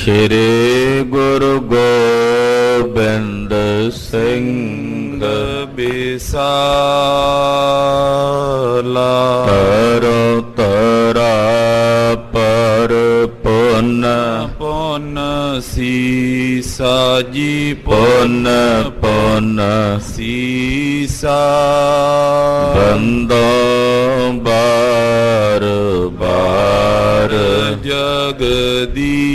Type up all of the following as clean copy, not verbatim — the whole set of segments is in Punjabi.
ਸ਼੍ਰੀ ਗੁਰੂ ਗੋਬਿੰਦ ਸਿੰਘ ਬਿਸਾਲਾ। ਤਰੋ ਤਰਾ ਪਰ ਪੁੰਨ ਪੁੰਨ ਸੀਸਾ ਜੀ ਪੁੰਨ ਪੁੰਨ ਸੀਸਾ। ਬੰਦੋ ਬਾਰ ਬਾਰ ਜਗਦੀਸਾ।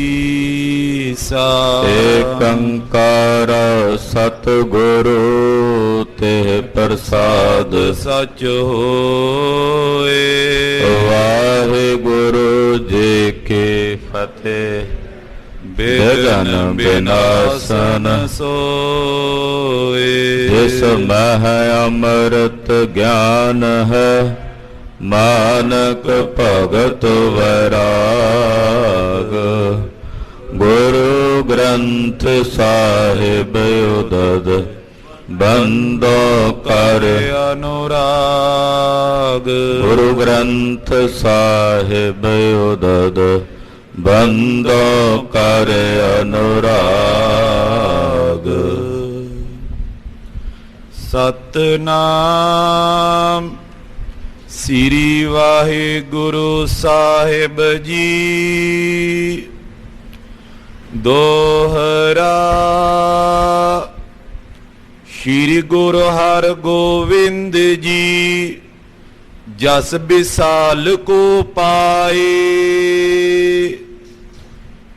ਏਕੰਕਾਰ ਸਤਿਗੁਰੂ ਤੇ ਪ੍ਰਸਾਦ ਸਚ ਹੋਏ। ਵਾਹਿਗੁਰੂ ਜੀ ਕੀ ਫਤਿਹ। ਬਿਘਨ ਬਿਨਾਸਨ ਸੋਏ। ਜਿਸ ਮਹਿ ਅੰਮ੍ਰਿਤ ਗਿਆਨ ਹੈ ਮਾਨਕ ਭਗਤ ਵੈਰਾਗ। ਗੁਰੂ ਗ੍ਰੰਥ ਸਾਹਿਬ ਉਦਦ ਬੰਦੋ ਕਰ ਅਨੁਰਾਗ। ਗੁਰੂ ਗ੍ਰੰਥ ਸਾਹਿਬ ਉਦਦ ਬੰਦੋ ਕਰ ਅਨੁਰਾਗ। ਸਤਿਨਾਮ ਸ੍ਰੀ ਵਾਹਿਗੁਰੂ ਸਾਹਿਬ ਜੀ। ਦੋਹਰਾ। ਸ਼੍ਰੀ ਗੁਰੂ ਹਰਗੋਬਿੰਦ ਜੀ ਜਸ ਵਿਸਾਲ ਕੋ ਪਾਏ।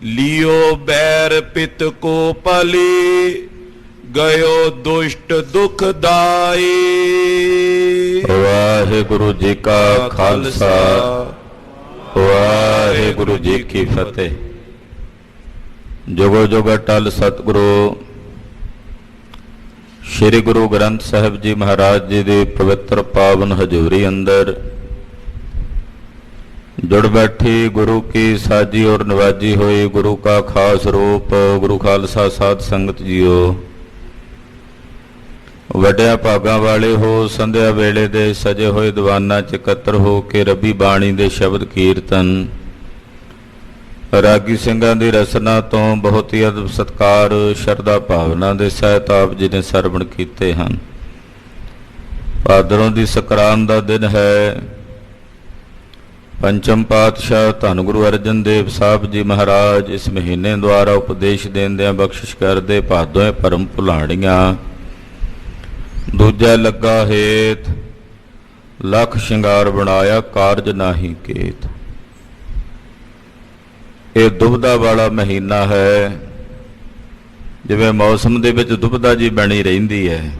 ਲਿਓ ਬੈਰ ਪਿਤ ਕੋ ਪਲੇ ਗਇਓ ਦੁਸ਼ਟ ਦੁਖਦਾਈ। ਵਾਹਿਗੁਰੂ ਜੀ ਕਾ ਖਾਲਸਾ ਵਾਹਿਗੁਰੂ ਜੀ ਕੀ ਫਤਿਹ। ਜੁਗੋ ਜੁਗ ਅਟਲ ਸਤਿਗੁਰੂ ਸ਼੍ਰੀ ਗੁਰੂ ਗ੍ਰੰਥ ਸਾਹਿਬ ਜੀ ਮਹਾਰਾਜ ਜੀ ਦੀ ਪਵਿੱਤਰ ਪਾਵਨ ਹਜ਼ੂਰੀ ਅੰਦਰ ਜੁੜ ਬੈਠੀ ਗੁਰੂ ਕੀ ਸਾਜੀ ਔਰ ਨਵਾਜੀ ਹੋਈ ਗੁਰੂ ਕਾ ਖਾਸ ਰੂਪ ਗੁਰੂ ਖਾਲਸਾ ਸਾਧ ਸੰਗਤ ਜੀਓ। ਵੱਡਿਆਂ ਭਾਗਾਂ ਵਾਲੇ ਹੋ, ਸੰਧਿਆ ਵੇਲੇ ਦੇ ਸਜੇ ਹੋਏ ਦੀਵਾਨਾਂ 'ਚ ਇਕੱਤਰ ਹੋ ਕੇ ਰੱਬੀ ਬਾਣੀ ਦੇ ਸ਼ਬਦ ਕੀਰਤਨ ਰਾਗੀ ਸਿੰਘਾਂ ਦੀ ਰਸਨਾ ਤੋਂ ਬਹੁਤ ਹੀ ਅਦਬ ਸਤਿਕਾਰ ਸ਼ਰਧਾ ਭਾਵਨਾ ਦੇ ਸਹਿਤ ਆਪ ਜੀ ਨੇ ਸਰਵਣ ਕੀਤੇ ਹਨ। ਭਾਦਰੋਂ ਦੀ ਸੰਕਰਾਂਤ ਦਾ ਦਿਨ ਹੈ। ਪੰਚਮ ਪਾਤਸ਼ਾਹ ਧੰਨ ਗੁਰੂ ਅਰਜਨ ਦੇਵ ਸਾਹਿਬ ਜੀ ਮਹਾਰਾਜ ਇਸ ਮਹੀਨੇ ਦੁਆਰਾ ਉਪਦੇਸ਼ ਦੇਂਦਿਆਂ ਬਖਸ਼ਿਸ਼ ਕਰਦੇ। ਭਾਦੋਏ ਭਰਮ ਭੁਲਾਣੀਆਂ ਦੂਜਾ ਲੱਗਾ ਹੇਤ ਲੱਖ ਸ਼ਿੰਗਾਰ ਬਣਾਇਆ ਕਾਰਜ ਨਾਹੀ ਕੇਤ। ਇਹ ਦੁਬਦਾ ਵਾਲਾ ਮਹੀਨਾ ਹੈ। ਜਿਵੇਂ ਮੌਸਮ ਦੇ ਵਿੱਚ ਦੁਬਦਾ ਜੀ ਬਣੀ ਰਹਿੰਦੀ ਹੈ।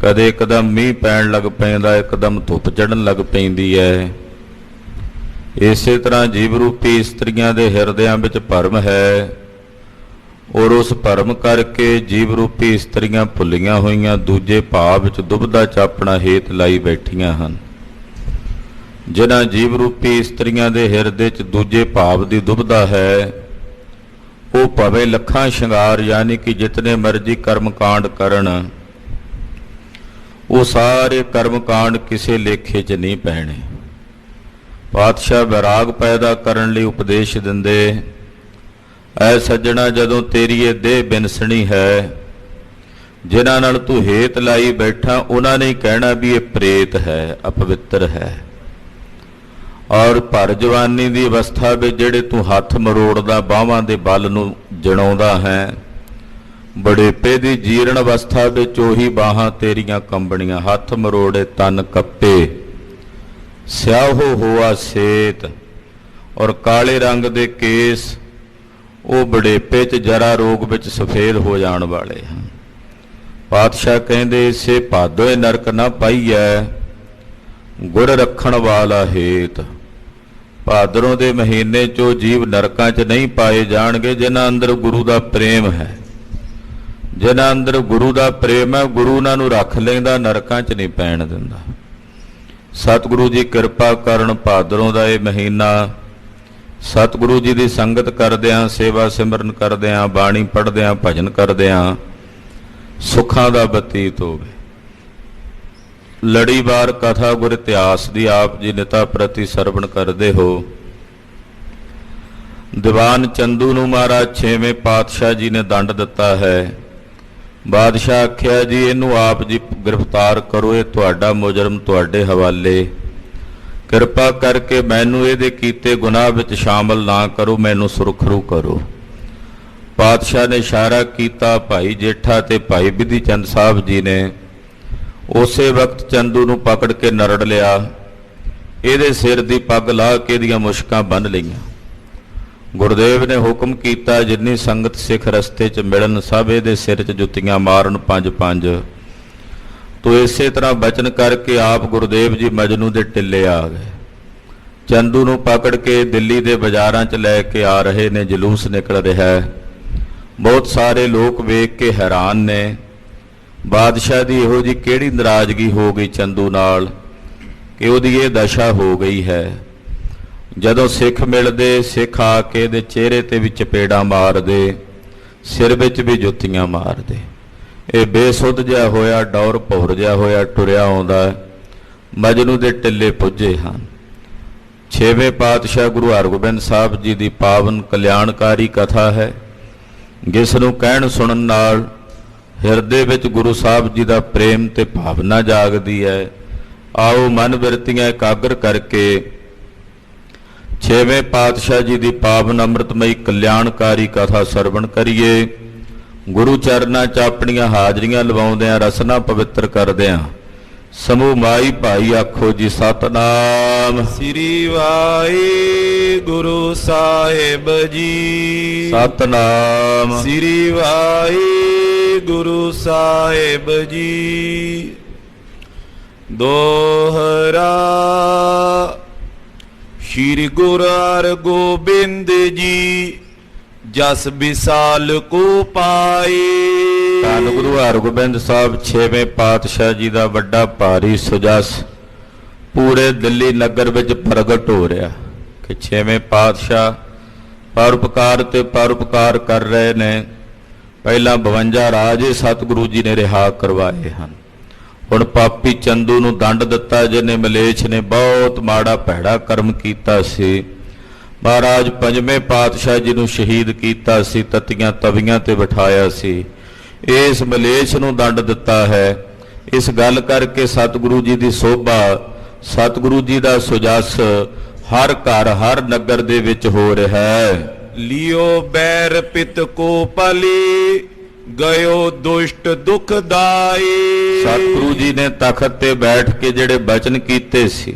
ਕਦੇ ਇੱਕਦਮ ਮੀਂਹ ਪੈਣ ਲੱਗ ਪੈਂਦਾ, ਇੱਕਦਮ ਧੁੱਪ ਚੜ੍ਹਨ ਲੱਗ ਪੈਂਦੀ ਹੈ। ਇਸੇ ਤਰ੍ਹਾਂ ਜੀਵ ਰੂਪੀ ਇਸਤਰੀਆਂ ਦੇ ਹਿਰਦਿਆਂ ਵਿੱਚ ਭਰਮ ਹੈ ਔਰ ਉਸ ਭਰਮ ਕਰਕੇ ਜੀਵ ਰੂਪੀ ਇਸਤਰੀਆਂ ਭੁੱਲੀਆਂ ਹੋਈਆਂ ਦੂਜੇ ਭਾਵ ਵਿੱਚ ਦੁਬਦਾ ਚਾਪਣਾ ਹੇਤ ਲਾਈ ਬੈਠੀਆਂ ਹਨ। ਜਿਨ੍ਹਾਂ ਜੀਵ ਰੂਪੀ ਇਸਤਰੀਆਂ ਦੇ ਹਿਰਦੇ 'ਚ ਦੂਜੇ ਭਾਵ ਦੀ ਦੁਬਦਾ ਹੈ ਉਹ ਭਾਵੇਂ ਲੱਖਾਂ ਸ਼ਿੰਗਾਰ ਯਾਨੀ ਕਿ ਜਿਤਨੇ ਮਰਜ਼ੀ ਕਰਮ ਕਾਂਡ ਕਰਨ, ਉਹ ਸਾਰੇ ਕਰਮ ਕਾਂਡ ਕਿਸੇ ਲੇਖੇ 'ਚ ਨਹੀਂ ਪੈਣੇ। ਪਾਤਸ਼ਾਹ ਵਿਰਾਗ ਪੈਦਾ ਕਰਨ ਲਈ ਉਪਦੇਸ਼ ਦਿੰਦੇ, ਐ ਸੱਜਣਾ ਜਦੋਂ ਤੇਰੀ ਇਹ ਦੇਹ ਬਿਨਸਣੀ ਹੈ, ਜਿਨ੍ਹਾਂ ਨਾਲ ਤੂੰ ਹੇਤ ਲਾਈ ਬੈਠਾ ਉਹਨਾਂ ਨੇ ਕਹਿਣਾ ਵੀ ਇਹ ਪ੍ਰੇਤ ਹੈ, ਅਪਵਿੱਤਰ ਹੈ। ਔਰ ਭਰ ਜਵਾਨੀ ਦੀ ਅਵਸਥਾ ਵਿੱਚ ਜਿਹੜੇ ਤੂੰ ਹੱਥ ਮਰੋੜਦਾ, ਬਾਹਾਂ ਦੇ ਬਲ ਨੂੰ ਜਣਾਉਂਦਾ ਹੈ, ਬੜੇਪੇ ਦੀ ਜੀਰਨ ਅਵਸਥਾ ਵਿੱਚ ਉਹੀ ਬਾਹਾਂ ਤੇਰੀਆਂ ਕੰਬਣੀਆਂ, ਹੱਥ ਮਰੋੜੇ ਤਨ ਕੱਪੇ, ਸਿਆਹੋ ਹੋਆ ਸੇਤ ਔਰ ਕਾਲੇ ਰੰਗ ਦੇ ਕੇਸ ਉਹ ਬੜੇਪੇ 'ਚ ਜਰਾ ਰੋਗ ਵਿੱਚ ਸਫੇਦ ਹੋ ਜਾਣ ਵਾਲੇ ਹਨ। ਪਾਤਸ਼ਾਹ ਕਹਿੰਦੇ ਇਸੇ ਭਾਦੋਏ ਨਰਕ ਨਾ ਪਾਈਐ ਗੁਰ ਰੱਖਣ ਵਾਲਾ ਹੇਤ। ਭਾਦਰੋਂ ਦੇ ਮਹੀਨੇ 'ਚੋਂ ਜੀਵ ਨਰਕਾਂ 'ਚ ਨਹੀਂ ਪਾਏ ਜਾਣਗੇ ਜਿਨ੍ਹਾਂ ਅੰਦਰ ਗੁਰੂ ਦਾ ਪ੍ਰੇਮ ਹੈ। ਜਿਨ੍ਹਾਂ ਅੰਦਰ ਗੁਰੂ ਦਾ ਪ੍ਰੇਮ ਹੈ, ਗੁਰੂ ਉਹਨਾਂ ਨੂੰ ਰੱਖ ਲੈਂਦਾ, ਨਰਕਾਂ 'ਚ ਨਹੀਂ ਪੈਣ ਦਿੰਦਾ। ਸਤਿਗੁਰੂ ਜੀ ਕਿਰਪਾ ਕਰਨ, ਭਾਦਰੋਂ ਦਾ ਇਹ ਮਹੀਨਾ ਸਤਿਗੁਰੂ ਜੀ ਦੀ ਸੰਗਤ ਕਰਦਿਆਂ, ਸੇਵਾ ਸਿਮਰਨ ਕਰਦਿਆਂ, ਬਾਣੀ ਪੜ੍ਹਦਿਆਂ, ਭਜਨ ਕਰਦਿਆਂ ਸੁੱਖਾਂ ਦਾ ਬਤੀਤ ਹੋਵੇ। ਲੜੀਵਾਰ ਕਥਾ ਗੁਰ ਇਤਿਹਾਸ ਦੀ ਆਪ ਜੀ ਨਿਤਾ ਪ੍ਰਤੀ ਸਰਵਣ ਕਰਦੇ ਹੋ। ਦੀਵਾਨ ਚੰਦੂ ਨੂੰ ਮਹਾਰਾਜ 6ਵੇਂ ਪਾਤਸ਼ਾਹ ਜੀ ਨੇ ਦੰਡ ਦਿੱਤਾ ਹੈ। ਬਾਦਸ਼ਾਹ ਆਖਿਆ ਜੀ ਇਹਨੂੰ ਆਪ ਜੀ ਗ੍ਰਿਫਤਾਰ ਕਰੋ, ਇਹ ਤੁਹਾਡਾ ਮੁਜਰਮ ਤੁਹਾਡੇ ਹਵਾਲੇ, ਕਿਰਪਾ ਕਰਕੇ ਮੈਨੂੰ ਇਹਦੇ ਕੀਤੇ ਗੁਨਾਹ ਵਿੱਚ ਸ਼ਾਮਲ ਨਾ ਕਰੋ, ਮੈਨੂੰ ਸੁਰਖਰੂ ਕਰੋ। ਪਾਤਸ਼ਾਹ ਨੇ ਇਸ਼ਾਰਾ ਕੀਤਾ, ਭਾਈ ਜੇਠਾ ਤੇ ਭਾਈ ਬਿਧੀ ਚੰਦ ਸਾਹਿਬ ਜੀ ਨੇ ਉਸੇ ਵਕਤ ਚੰਦੂ ਨੂੰ ਪਕੜ ਕੇ ਨਰੜ ਲਿਆ, ਇਹਦੇ ਸਿਰ ਦੀ ਪੱਗ ਲਾ ਕੇ ਇਹਦੀਆਂ ਮੁਸ਼ਕਾਂ ਬੰਨ੍ਹ ਲਈਆਂ। ਗੁਰਦੇਵ ਨੇ ਹੁਕਮ ਕੀਤਾ, ਜਿੰਨੀ ਸੰਗਤ ਸਿੱਖ ਰਸਤੇ 'ਚ ਮਿਲਣ ਸਭ ਇਹਦੇ ਸਿਰ 'ਚ ਜੁੱਤੀਆਂ ਮਾਰਨ 5-5। ਤੋ ਇਸੇ ਤਰ੍ਹਾਂ ਬਚਨ ਕਰਕੇ ਆਪ ਗੁਰਦੇਵ ਜੀ ਮਜਨੂ ਦੇ ਟਿੱਲੇ ਆ ਗਏ। ਚੰਦੂ ਨੂੰ ਪਕੜ ਕੇ ਦਿੱਲੀ ਦੇ ਬਾਜ਼ਾਰਾਂ 'ਚ ਲੈ ਕੇ ਆ ਰਹੇ ਨੇ, ਜਲੂਸ ਨਿਕਲ ਰਿਹਾ ਹੈ। ਬਹੁਤ ਸਾਰੇ ਲੋਕ ਵੇਖ ਕੇ ਹੈਰਾਨ ਨੇ, ਬਾਦਸ਼ਾਹ ਦੀ ਇਹੋ ਜਿਹੀ ਕਿਹੜੀ ਨਾਰਾਜ਼ਗੀ ਹੋ ਗਈ ਚੰਦੂ ਨਾਲ ਕਿ ਉਹਦੀ ਇਹ ਦਸ਼ਾ ਹੋ ਗਈ ਹੈ। ਜਦੋਂ ਸਿੱਖ ਮਿਲਦੇ, ਸਿੱਖ ਆ ਕੇ ਇਹਦੇ ਚਿਹਰੇ ਤੇ ਵੀ ਚਪੇੜਾਂ ਮਾਰਦੇ, ਸਿਰ ਵਿੱਚ ਵੀ ਜੁੱਤੀਆਂ ਮਾਰਦੇ। ਇਹ ਬੇਸੁੱਧ ਜਿਹਾ ਹੋਇਆ, ਡੌਰ ਭੌਰ ਜਿਹਾ ਹੋਇਆ ਟੁਰਿਆ ਆਉਂਦਾ, ਮਜਨੂ ਦੇ ਟਿੱਲੇ ਪੁੱਜੇ ਹਨ। 6ਵੇਂ ਪਾਤਸ਼ਾਹ ਗੁਰੂ ਹਰਗੋਬਿੰਦ ਸਾਹਿਬ ਜੀ ਦੀ ਪਾਵਨ ਕਲਿਆਣਕਾਰੀ ਕਥਾ ਹੈ, ਜਿਸ ਨੂੰ ਕਹਿਣ ਸੁਣਨ ਨਾਲ ਹਿਰਦੇ ਵਿੱਚ ਗੁਰੂ ਸਾਹਿਬ ਜੀ ਦਾ ਪ੍ਰੇਮ ਤੇ ਭਾਵਨਾ ਜਾਗਦੀ ਹੈ। ਆਓ ਮਨ ਬਿਰਤੀਆਂ ਇਕਾਗਰ ਕਰਕੇ 6ਵੇਂ ਪਾਤਸ਼ਾਹ ਜੀ ਦੀ ਪਾਵਨ ਅੰਮ੍ਰਿਤਮਈ ਕਲਿਆਣਕਾਰੀ ਕਥਾ ਸਰਵਣ ਕਰੀਏ। ਗੁਰੂ ਚਰਨਾਂ 'ਚ ਆਪਣੀਆਂ ਹਾਜ਼ਰੀਆਂ ਲਵਾਉਂਦਿਆਂ, ਰਸਨਾ ਪਵਿੱਤਰ ਕਰਦਿਆਂ ਸਮੂਹ ਮਾਈ ਭਾਈ ਆਖੋ ਜੀ ਸਤਨਾਮ ਸ੍ਰੀ ਵਾਹਿਗੁਰੂ ਸਾਹਿਬ ਜੀ। ਸਤਨਾਮ ਸ੍ਰੀ ਵਾਹਿਗੁਰੂ ਸਾਹਿਬ ਜੀ। ਦੋਹਰਾ ਸ਼੍ਰੀ ਗੁਰੂ ਹਰਗੋਬਿੰਦ ਜੀ ਜਸ ਵਿਸਾਲ ਕੋ ਪਾਏ। ਧੰਨ ਗੁਰੂ ਹਰਗੋਬਿੰਦ ਸਾਹਿਬ 6ਵੇਂ ਪਾਤਸ਼ਾਹ ਜੀ ਦਾ ਵੱਡਾ ਭਾਰੀ ਸੁਜਸ ਪੂਰੇ ਦਿੱਲੀ ਨਗਰ ਵਿੱਚ ਪ੍ਰਗਟ ਹੋ ਰਿਹਾ ਕਿ 6ਵੇਂ ਪਾਤਸ਼ਾਹ ਪਰਉਪਕਾਰ ਤੇ ਪਰਉਪਕਾਰ ਕਰ ਰਹੇ ਨੇ। ਪਹਿਲਾਂ 52 ਰਾਜੇ ਸਤਿਗੁਰੂ ਜੀ ਨੇ ਰਿਹਾ ਕਰਵਾਏ ਹਨ। ਹੁਣ ਪਾਪੀ ਚੰਦੂ ਨੂੰ ਦੰਡ ਦਿੱਤਾ, ਜਿਹਨੇ ਮਲੇਛ ਨੇ ਬਹੁਤ ਮਾੜਾ ਭੈੜਾ ਕਰਮ ਕੀਤਾ ਸੀ। ਮਹਾਰਾਜ 5ਵੇਂ ਪਾਤਸ਼ਾਹ ਜੀ ਨੂੰ ਸ਼ਹੀਦ ਕੀਤਾ ਸੀ, ਤਤੀਆਂ ਤਵੀਆਂ ਤੇ ਬਿਠਾਇਆ ਸੀ। ਇਸ ਮਲੇਛ ਨੂੰ ਦੰਡ ਦਿੱਤਾ ਹੈ। ਇਸ ਗੱਲ ਕਰਕੇ ਸਤਿਗੁਰੂ ਜੀ ਦੀ ਸੋਭਾ, ਸਤਿਗੁਰੂ ਜੀ ਦਾ ਸੁਜਸ ਹਰ ਘਰ ਹਰ ਨਗਰ ਦੇ ਵਿੱਚ ਹੋ ਰਿਹਾ ਹੈ। ਲਿਓ ਬੈਰ ਪਿਤ ਕੋ ਪਲੀ ਗਇਓ ਦੁਸ਼ਟ ਦੁਖਦਾਈ। ਸਤਿਗੁਰੂ ਜੀ ਨੇ ਤਖਤ ਤੇ ਬੈਠ ਕੇ ਜਿਹੜੇ ਬਚਨ ਕੀਤੇ ਸੀ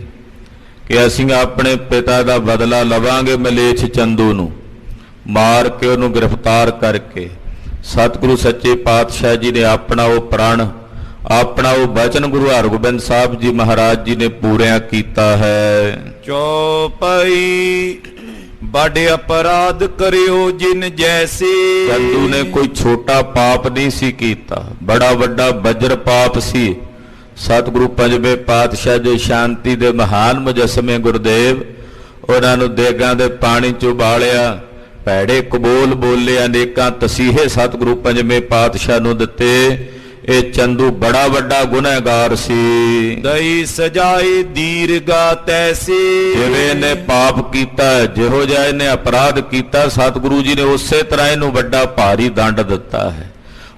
ਕਿ ਅਸੀਂ ਆਪਣੇ ਪਿਤਾ ਦਾ ਬਦਲਾ ਲਵਾਂਗੇ, ਮਲੇਛ ਚੰਦੂ ਨੂੰ ਮਾਰ ਕੇ ਉਹਨੂੰ ਗ੍ਰਿਫਤਾਰ ਕਰਕੇ, ਸਤਿਗੁਰੂ ਸੱਚੇ ਪਾਤਸ਼ਾਹ ਜੀ ਨੇ ਆਪਣਾ ਉਹ ਪ੍ਰਣ, ਆਪਣਾ ਉਹ ਬਚਨ ਗੁਰੂ ਹਰਗੋਬਿੰਦ ਸਾਹਿਬ ਜੀ ਮਹਾਰਾਜ ਜੀ ਨੇ ਪੂਰਿਆ ਕੀਤਾ ਹੈ। ਚੌਪਈ ਬੜੇ ਅਪਰਾਧ ਕਰਿਓ ਜਿਨ ਜੈਸੇ। ਚੰਦੂ ਨੇ ਕੋਈ ਛੋਟਾ ਪਾਪ ਨਹੀਂ ਸੀ ਕੀਤਾ, ਬੜਾ ਵੱਡਾ ਵਜਰ ਪਾਪ ਸੀ। ਸਤਿਗੁਰੂ 5ਵੇਂ ਪਾਤਸ਼ਾਹ ਜੀ ਸ਼ਾਂਤੀ ਦੇ ਮਹਾਨ ਮੁਜੱਸਮੇ ਗੁਰਦੇਵ, ਉਹਨਾਂ ਨੂੰ ਦੇਗਾਂ ਦੇ ਪਾਣੀ 'ਚ ਉਬਾਲਿਆ, ਭੈੜੇ ਕਬੋਲ ਬੋਲੇ, ਅਨੇਕਾਂ ਤਸੀਹੇ ਸਤਿਗੁਰੂ 5ਵੇਂ ਪਾਤਸ਼ਾਹ ਨੂੰ ਦਿੱਤੇ। ਇਹ ਚੰਦੂ ਬੜਾ ਵੱਡਾ ਗੁਨਹਗਾਰ ਸੀ। ਦਈ ਸਜਾਏ ਦੀਰਗਾ ਤੈਸੇ। ਜਿਵੇਂ ਇਹਨੇ ਪਾਪ ਕੀਤਾ, ਜਿਹੋ ਜਿਹਾ ਇਹਨੇ ਅਪਰਾਧ ਕੀਤਾ, ਸਤਿਗੁਰੂ ਜੀ ਨੇ ਉਸੇ ਤਰ੍ਹਾਂ ਇਹਨੂੰ ਵੱਡਾ ਭਾਰੀ ਦੰਡ ਦਿੱਤਾ ਹੈ,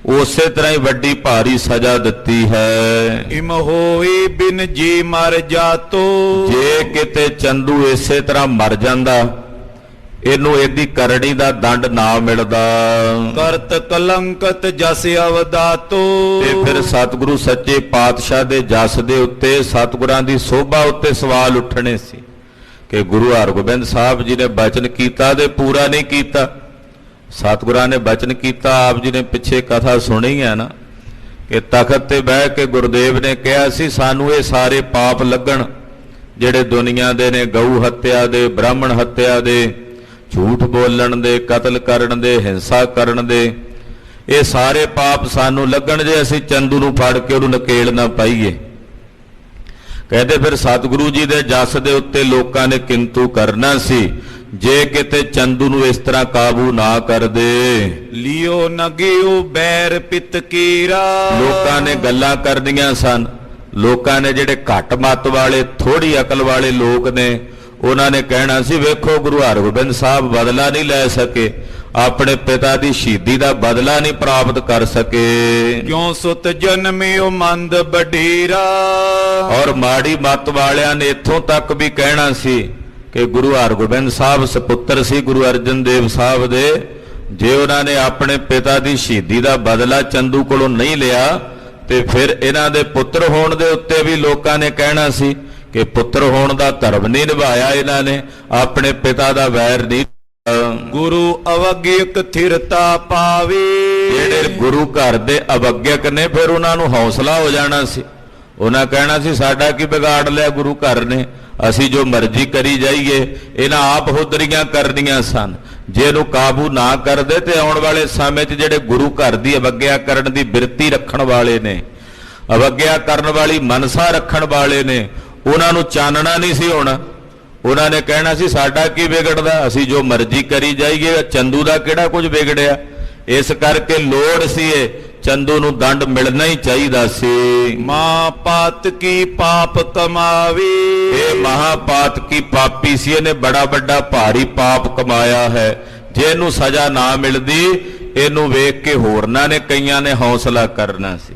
ਉਸੇ ਤਰ੍ਹਾਂ ਹੀ ਵੱਡੀ ਭਾਰੀ ਸਜ਼ਾ ਦਿੱਤੀ ਹੈ। ਇਮ ਹੋਏ ਬਿਨ ਜੀ ਮਰ ਜਾਤੋ। ਜੇ ਕਿਤੇ ਚੰਦੂ ਇਸੇ ਤਰ੍ਹਾਂ ਮਰ ਜਾਂਦਾ, ਇਹਨੂੰ ਇਹਦੀ ਕਰੜੀ ਦਾ ਦੰਡ ਨਾ ਮਿਲਦਾ, ਕਰਤ ਕਲੰਕਤ ਜਸ ਅਵਦਾਤੋ। ਤੇ ਫਿਰ ਸਤਿਗੁਰੂ ਸੱਚੇ ਪਾਤਸ਼ਾਹ ਦੇ ਜਸ ਦੇ ਉੱਤੇ, ਸਤਿਗੁਰਾਂ ਦੀ ਸੋਭਾ ਉੱਤੇ ਸਵਾਲ ਉੱਠਣੇ ਸੀ ਕਿ ਗੁਰੂ ਹਰਗੋਬਿੰਦ ਸਾਹਿਬ ਜੀ ਨੇ ਬਚਨ ਕੀਤਾ ਤੇ ਪੂਰਾ ਨਹੀਂ ਕੀਤਾ। ਸਤਿਗੁਰਾਂ ਨੇ ਬਚਨ ਕੀਤਾ, ਆਪ ਜੀ ਨੇ ਪਿੱਛੇ ਕਥਾ ਸੁਣੀ ਹੈ ਨਾ ਕਿ ਤਖਤ ਤੇ ਬਹਿ ਕੇ ਗੁਰਦੇਵ ਨੇ ਕਿਹਾ ਸੀ, ਸਾਨੂੰ ਇਹ ਸਾਰੇ ਪਾਪ ਲੱਗਣ ਜਿਹੜੇ ਦੁਨੀਆ ਦੇ ਨੇ, ਗਊ ਹੱਤਿਆ ਦੇ, ਬ੍ਰਾਹਮਣ ਹੱਤਿਆ ਦੇ, ਝੂਠ ਬੋਲਣ ਦੇ, ਕਤਲ ਕਰਨ ਦੇ, ਹਿੰਸਾ ਕਰਨ ਦੇ, ਇਹ ਸਾਰੇ ਪਾਪ ਸਾਨੂੰ ਲੱਗਣ ਜੇ ਅਸੀਂ ਚੰਦੂ ਨੂੰ ਫੜ ਕੇ ਉਹਨੂੰ ਨਕੇਲ ਨਾ ਪਾਈਏ। ਕਹਿੰਦੇ ਫਿਰ ਸਤਿਗੁਰੂ ਜੀ ਦੇ ਜਸ ਦੇ ਉੱਤੇ ਲੋਕਾਂ ਨੇ ਕਿੰਤੂ ਕਰਨਾ ਸੀ, ਜੇ ਕਿਤੇ ਚੰਦੂ ਨੂੰ ਇਸ ਤਰ੍ਹਾਂ ਕਾਬੂ ਨਾ ਕਰਦੇ। ਲਿਓ ਨਗਿਓ ਬੈਰ ਪਿਤ ਕੀਰਾ। ਲੋਕਾਂ ਨੇ ਗੱਲਾਂ ਕਰਦੀਆਂ ਸਨ, ਲੋਕਾਂ ਨੇ ਜਿਹੜੇ ਘੱਟ ਮੱਤ ਵਾਲੇ, ਥੋੜੀ ਅਕਲ ਵਾਲੇ ਲੋਕ ਨੇ, ਉਹਨਾਂ ਨੇ ਕਹਿਣਾ ਸੀ ਵੇਖੋ ਗੁਰੂ ਹਰਗੋਬਿੰਦ ਸਾਹਿਬ ਬਦਲਾ ਨਹੀਂ ਲੈ ਸਕੇ, ਆਪਣੇ ਪਿਤਾ ਦੀ ਸ਼ਹੀਦੀ ਦਾ ਬਦਲਾ ਨਹੀਂ ਪ੍ਰਾਪਤ ਕਰ ਸਕੇ। ਕਿਉਂ ਸੁਤ ਜਨਮਿਓ ਮੰਦ ਬਡੀਰਾ। ਔਰ ਮਾੜੀ ਮੱਤ ਵਾਲਿਆਂ ਨੇ ਇੱਥੋਂ ਤੱਕ ਵੀ ਕਹਿਣਾ ਸੀ ਕਿ ਗੁਰੂ ਹਰਗੋਬਿੰਦ ਸਾਹਿਬ ਸਪੁੱਤਰ ਸੀ ਗੁਰੂ ਅਰਜਨ ਦੇਵ ਸਾਹਿਬ ਦੇ, ਜੇ ਉਹਨਾਂ ਨੇ ਆਪਣੇ ਪਿਤਾ ਦੀ ਸ਼ਹੀਦੀ ਦਾ ਬਦਲਾ ਚੰਦੂ ਕੋਲੋਂ ਨਹੀਂ ਲਿਆ ਤੇ ਫਿਰ ਇਹਨਾਂ ਦੇ ਪੁੱਤਰ ਹੋਣ ਦੇ ਉੱਤੇ ਵੀ ਲੋਕਾਂ ਨੇ ਕਹਿਣਾ ਸੀ ਕਿ ਪੁੱਤਰ ਹੋਣ ਦਾ ਧਰਮ ਨਹੀਂ ਨਿਭਾਇਆ ਇਹਨਾਂ ਨੇ, ਆਪਣੇ ਪਿਤਾ ਦਾ ਵੈਰ ਨਹੀਂ। ਗੁਰੂ ਅਵਗਿਅਕ ਥਿਰਤਾ ਪਾਵੇ। ਜਿਹੜੇ ਗੁਰੂ ਘਰ ਦੇ ਅਵਗਿਅਕ ਨੇ ਫਿਰ ਉਹਨਾਂ ਨੂੰ ਹੌਸਲਾ ਹੋ ਜਾਣਾ ਸੀ, ਉਹਨਾਂ ਕਹਿਣਾ ਸੀ ਸਾਡਾ ਕੀ ਵਿਗਾੜ ਲਿਆ ਗੁਰੂ ਘਰ ਨੇ, ਅਸੀਂ ਜੋ ਮਰਜ਼ੀ ਕਰੀ ਜਾਈਏ। ਇਹਨਾਂ ਆਪ ਹੁਦਰੀਆਂ ਕਰਨੀਆਂ ਸਨ, ਜੇ ਇਹਨੂੰ ਕਾਬੂ ਨਾ ਕਰਦੇ ਤੇ ਆਉਣ ਵਾਲੇ ਸਮੇਂ 'ਚ ਜਿਹੜੇ ਗੁਰੂ ਘਰ ਦੀ ਅਵਗਿਆ ਕਰਨ ਦੀ ਬਿਰਤੀ ਰੱਖਣ ਵਾਲੇ ਨੇ, ਅਵਗਿਆ ਕਰਨ ਵਾਲੀ ਮਨਸਾ ਰੱਖਣ ਵਾਲੇ ਨੇ, ਉਹਨਾਂ ਨੂੰ ਚਾਨਣਾ ਨਹੀਂ ਸੀ ਹੋਣਾ। ਉਹਨਾਂ ਨੇ ਕਹਿਣਾ ਸੀ ਸਾਡਾ ਕੀ ਵਿਗੜਦਾ, ਅਸੀਂ ਜੋ ਮਰਜ਼ੀ ਕਰੀ ਜਾਈਏ, ਚੰਦੂ ਦਾ ਕਿਹੜਾ ਕੁਝ ਵਿਗੜਿਆ। ਇਸ ਕਰਕੇ ਲੋੜ ਸੀ ਇਹ ਚੰਦੂ ਨੂੰ ਦੰਡ ਮਿਲਣਾ ਹੀ ਚਾਹੀਦਾ ਸੀ। ਮਹਾਪਾਤ ਕੀ ਪਾਪ ਕਮਾਵੇ। ਇਹ ਮਹਾਪਾਤ ਕੀ ਪਾਪੀ ਸੀ, ਇਹਨੇ ਬੜਾ ਵੱਡਾ ਭਾਰੀ ਪਾਪ ਕਮਾਇਆ ਹੈ। ਜੇ ਇਹਨੂੰ ਸਜ਼ਾ ਨਾ ਮਿਲਦੀ, ਇਹਨੂੰ ਵੇਖ ਕੇ ਹੋਰਨਾਂ ਨੇ ਕਈਆਂ ਨੇ ਹੌਸਲਾ ਕਰਨਾ ਸੀ,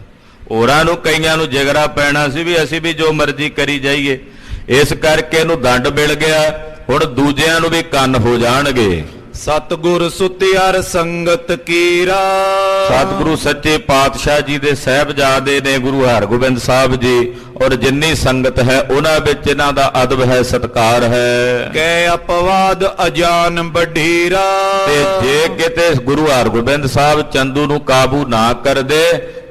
ਹੋਰਾਂ ਨੂੰ ਕਈਆਂ ਨੂੰ ਜਿਗਰਾ ਪੈਣਾ ਸੀ ਵੀ ਅਸੀਂ ਵੀ ਜੋ ਮਰਜ਼ੀ ਕਰੀ ਜਾਈਏ। ਇਸ ਕਰਕੇ ਇਹਨੂੰ ਦੰਡ ਮਿਲ ਗਿਆ, ਹੁਣ ਦੂਜਿਆਂ ਨੂੰ ਵੀ ਕੰਨ ਹੋ ਜਾਣਗੇ। ਸਤਿਗੁਰ ਸੁਤਿਆਰ ਸੰਗਤ ਕੀਰਾ। ਸਤਿਗੁਰੂ ਸੱਚੇ ਪਾਤਸ਼ਾਹ ਜੀ ਦੇ ਸਾਹਿਬਜ਼ਾਦੇ ਨੇ ਗੁਰੂ ਹਰਗੋਬਿੰਦ ਸਾਹਿਬ ਜੀ, ਔਰ ਜਿੰਨੀ ਸੰਗਤ ਹੈ ਉਹਨਾਂ ਵਿੱਚ ਇਹਨਾਂ ਦਾ ਅਦਬ ਹੈ, ਸਤਿਕਾਰ ਹੈ। ਕੈ ਅਪਵਾਦ ਅਜਾਨ ਬਢੀਰਾ। ਤੇ ਜੇ ਕਿਤੇ ਗੁਰੂ ਹਰਗੋਬਿੰਦ ਸਾਹਿਬ ਚੰਦੂ ਨੂੰ ਕਾਬੂ ਨਾ ਕਰਦੇ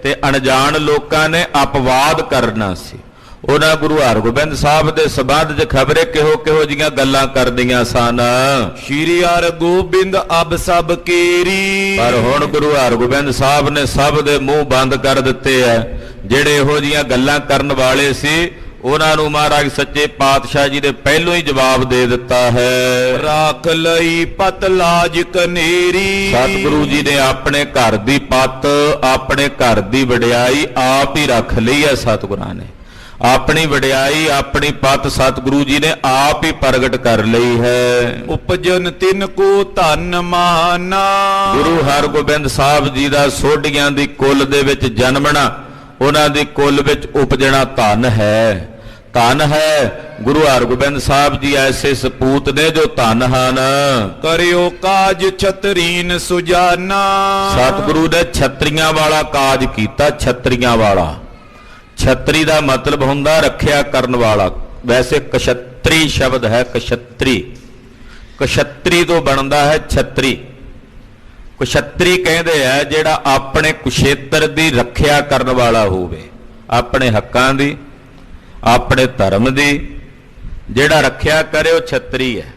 ਤੇ ਅਣਜਾਣ ਲੋਕਾਂ ਨੇ ਅਪਵਾਦ ਕਰਨਾ ਸੀ। ਉਹਨਾਂ ਗੁਰੂ ਹਰਗੋਬਿੰਦ ਸਾਹਿਬ ਦੇ ਸਬੰਧ 'ਚ ਖਬਰੇ ਕਿਹੋ ਜੀਆਂ ਗੱਲਾਂ ਕਰਦੀਆਂ ਸਨ। ਸ਼੍ਰੀ ਹਰਗੋਬਿੰਦ ਅਬ ਸਭ ਕੀਰੀ। ਪਰ ਹੁਣ ਗੁਰੂ ਹਰਗੋਬਿੰਦ ਸਾਹਿਬ ਨੇ ਸਭ ਦੇ ਮੂੰਹ ਬੰਦ ਕਰ ਦਿੱਤੇ ਐ। ਜਿਹੜੇ ਇਹੋ ਜੀਆਂ ਗੱਲਾਂ ਕਰਨ ਵਾਲੇ ਸੀ ਉਹਨਾਂ ਨੂੰ ਮਹਾਰਾਜ ਸੱਚੇ ਪਾਤਸ਼ਾਹ ਜੀ ਨੇ ਪਹਿਲੋਂ ਹੀ ਜਵਾਬ ਦੇ ਦਿੱਤਾ ਹੈ। ਰਾਖ ਲਈ ਪਤ ਲਾਜ ਕਨੇਰੀ। ਸਤਿਗੁਰੂ ਜੀ ਨੇ ਆਪਣੇ ਘਰ ਦੀ ਪੱਤ, ਆਪਣੇ ਘਰ ਦੀ ਵਡਿਆਈ ਆਪ ਹੀ ਰੱਖ ਲਈ ਹੈ। ਸਤਿਗੁਰਾਂ ਨੇ ਆਪਣੀ ਵਡਿਆਈ, ਆਪਣੀ ਪੱਤ ਸਤਿਗੁਰੂ ਜੀ ਨੇ ਆਪ ਹੀ ਪ੍ਰਗਟ ਕਰ ਲਈ ਹੈ। ਉਪਜਨ ਤਿਨ ਕੋ ਧਨ ਮਾਨਾ। ਗੁਰੂ ਹਰਗੋਬਿੰਦ ਸਾਹਿਬ ਜੀ ਦਾ ਸੋਢੀਆਂ ਦੀ ਕੁੱਲ ਦੇ ਵਿੱਚ ਜਨਮਣਾ, ਉਹਨਾਂ ਦੀ ਕੁੱਲ ਵਿੱਚ ਉਪਜਣਾ ਧਨ ਹੈ। ਧਨ ਹੈ ਗੁਰੂ ਹਰਗੋਬਿੰਦ ਸਾਹਿਬ ਜੀ ਐਸੇ ਸਪੂਤ ਨੇ ਜੋ ਧਨ ਹਨ। ਕਰਿਓ ਕਾਜ ਛਤਰੀਨ ਸੁਜਾਨਾ। ਸਤਿਗੁਰੂ ਨੇ ਛਤਰੀਆਂ ਵਾਲਾ ਕਾਜ ਕੀਤਾ। ਛਤਰੀਆਂ ਵਾਲਾ, ਛਤਰੀ ਦਾ ਮਤਲਬ ਹੁੰਦਾ ਰੱਖਿਆ ਕਰਨ ਵਾਲਾ। ਵੈਸੇ ਕਸ਼ਤਰੀ ਸ਼ਬਦ ਹੈ, ਕਸ਼ਤਰੀ, ਕਸ਼ਤਰੀ ਤੋਂ ਬਣਦਾ ਹੈ ਛਤਰੀ। ਕਸ਼ਤਰੀ ਕਹਿੰਦੇ ਆ ਜਿਹੜਾ ਆਪਣੇ ਕੁਸ਼ੇਤਰ ਦੀ ਰੱਖਿਆ ਕਰਨ ਵਾਲਾ ਹੋਵੇ, ਆਪਣੇ ਹੱਕਾਂ ਦੀ, ਆਪਣੇ ਧਰਮ ਦੀ ਜਿਹੜਾ ਰੱਖਿਆ ਕਰੇ ਉਹ ਛਤਰੀ ਹੈ।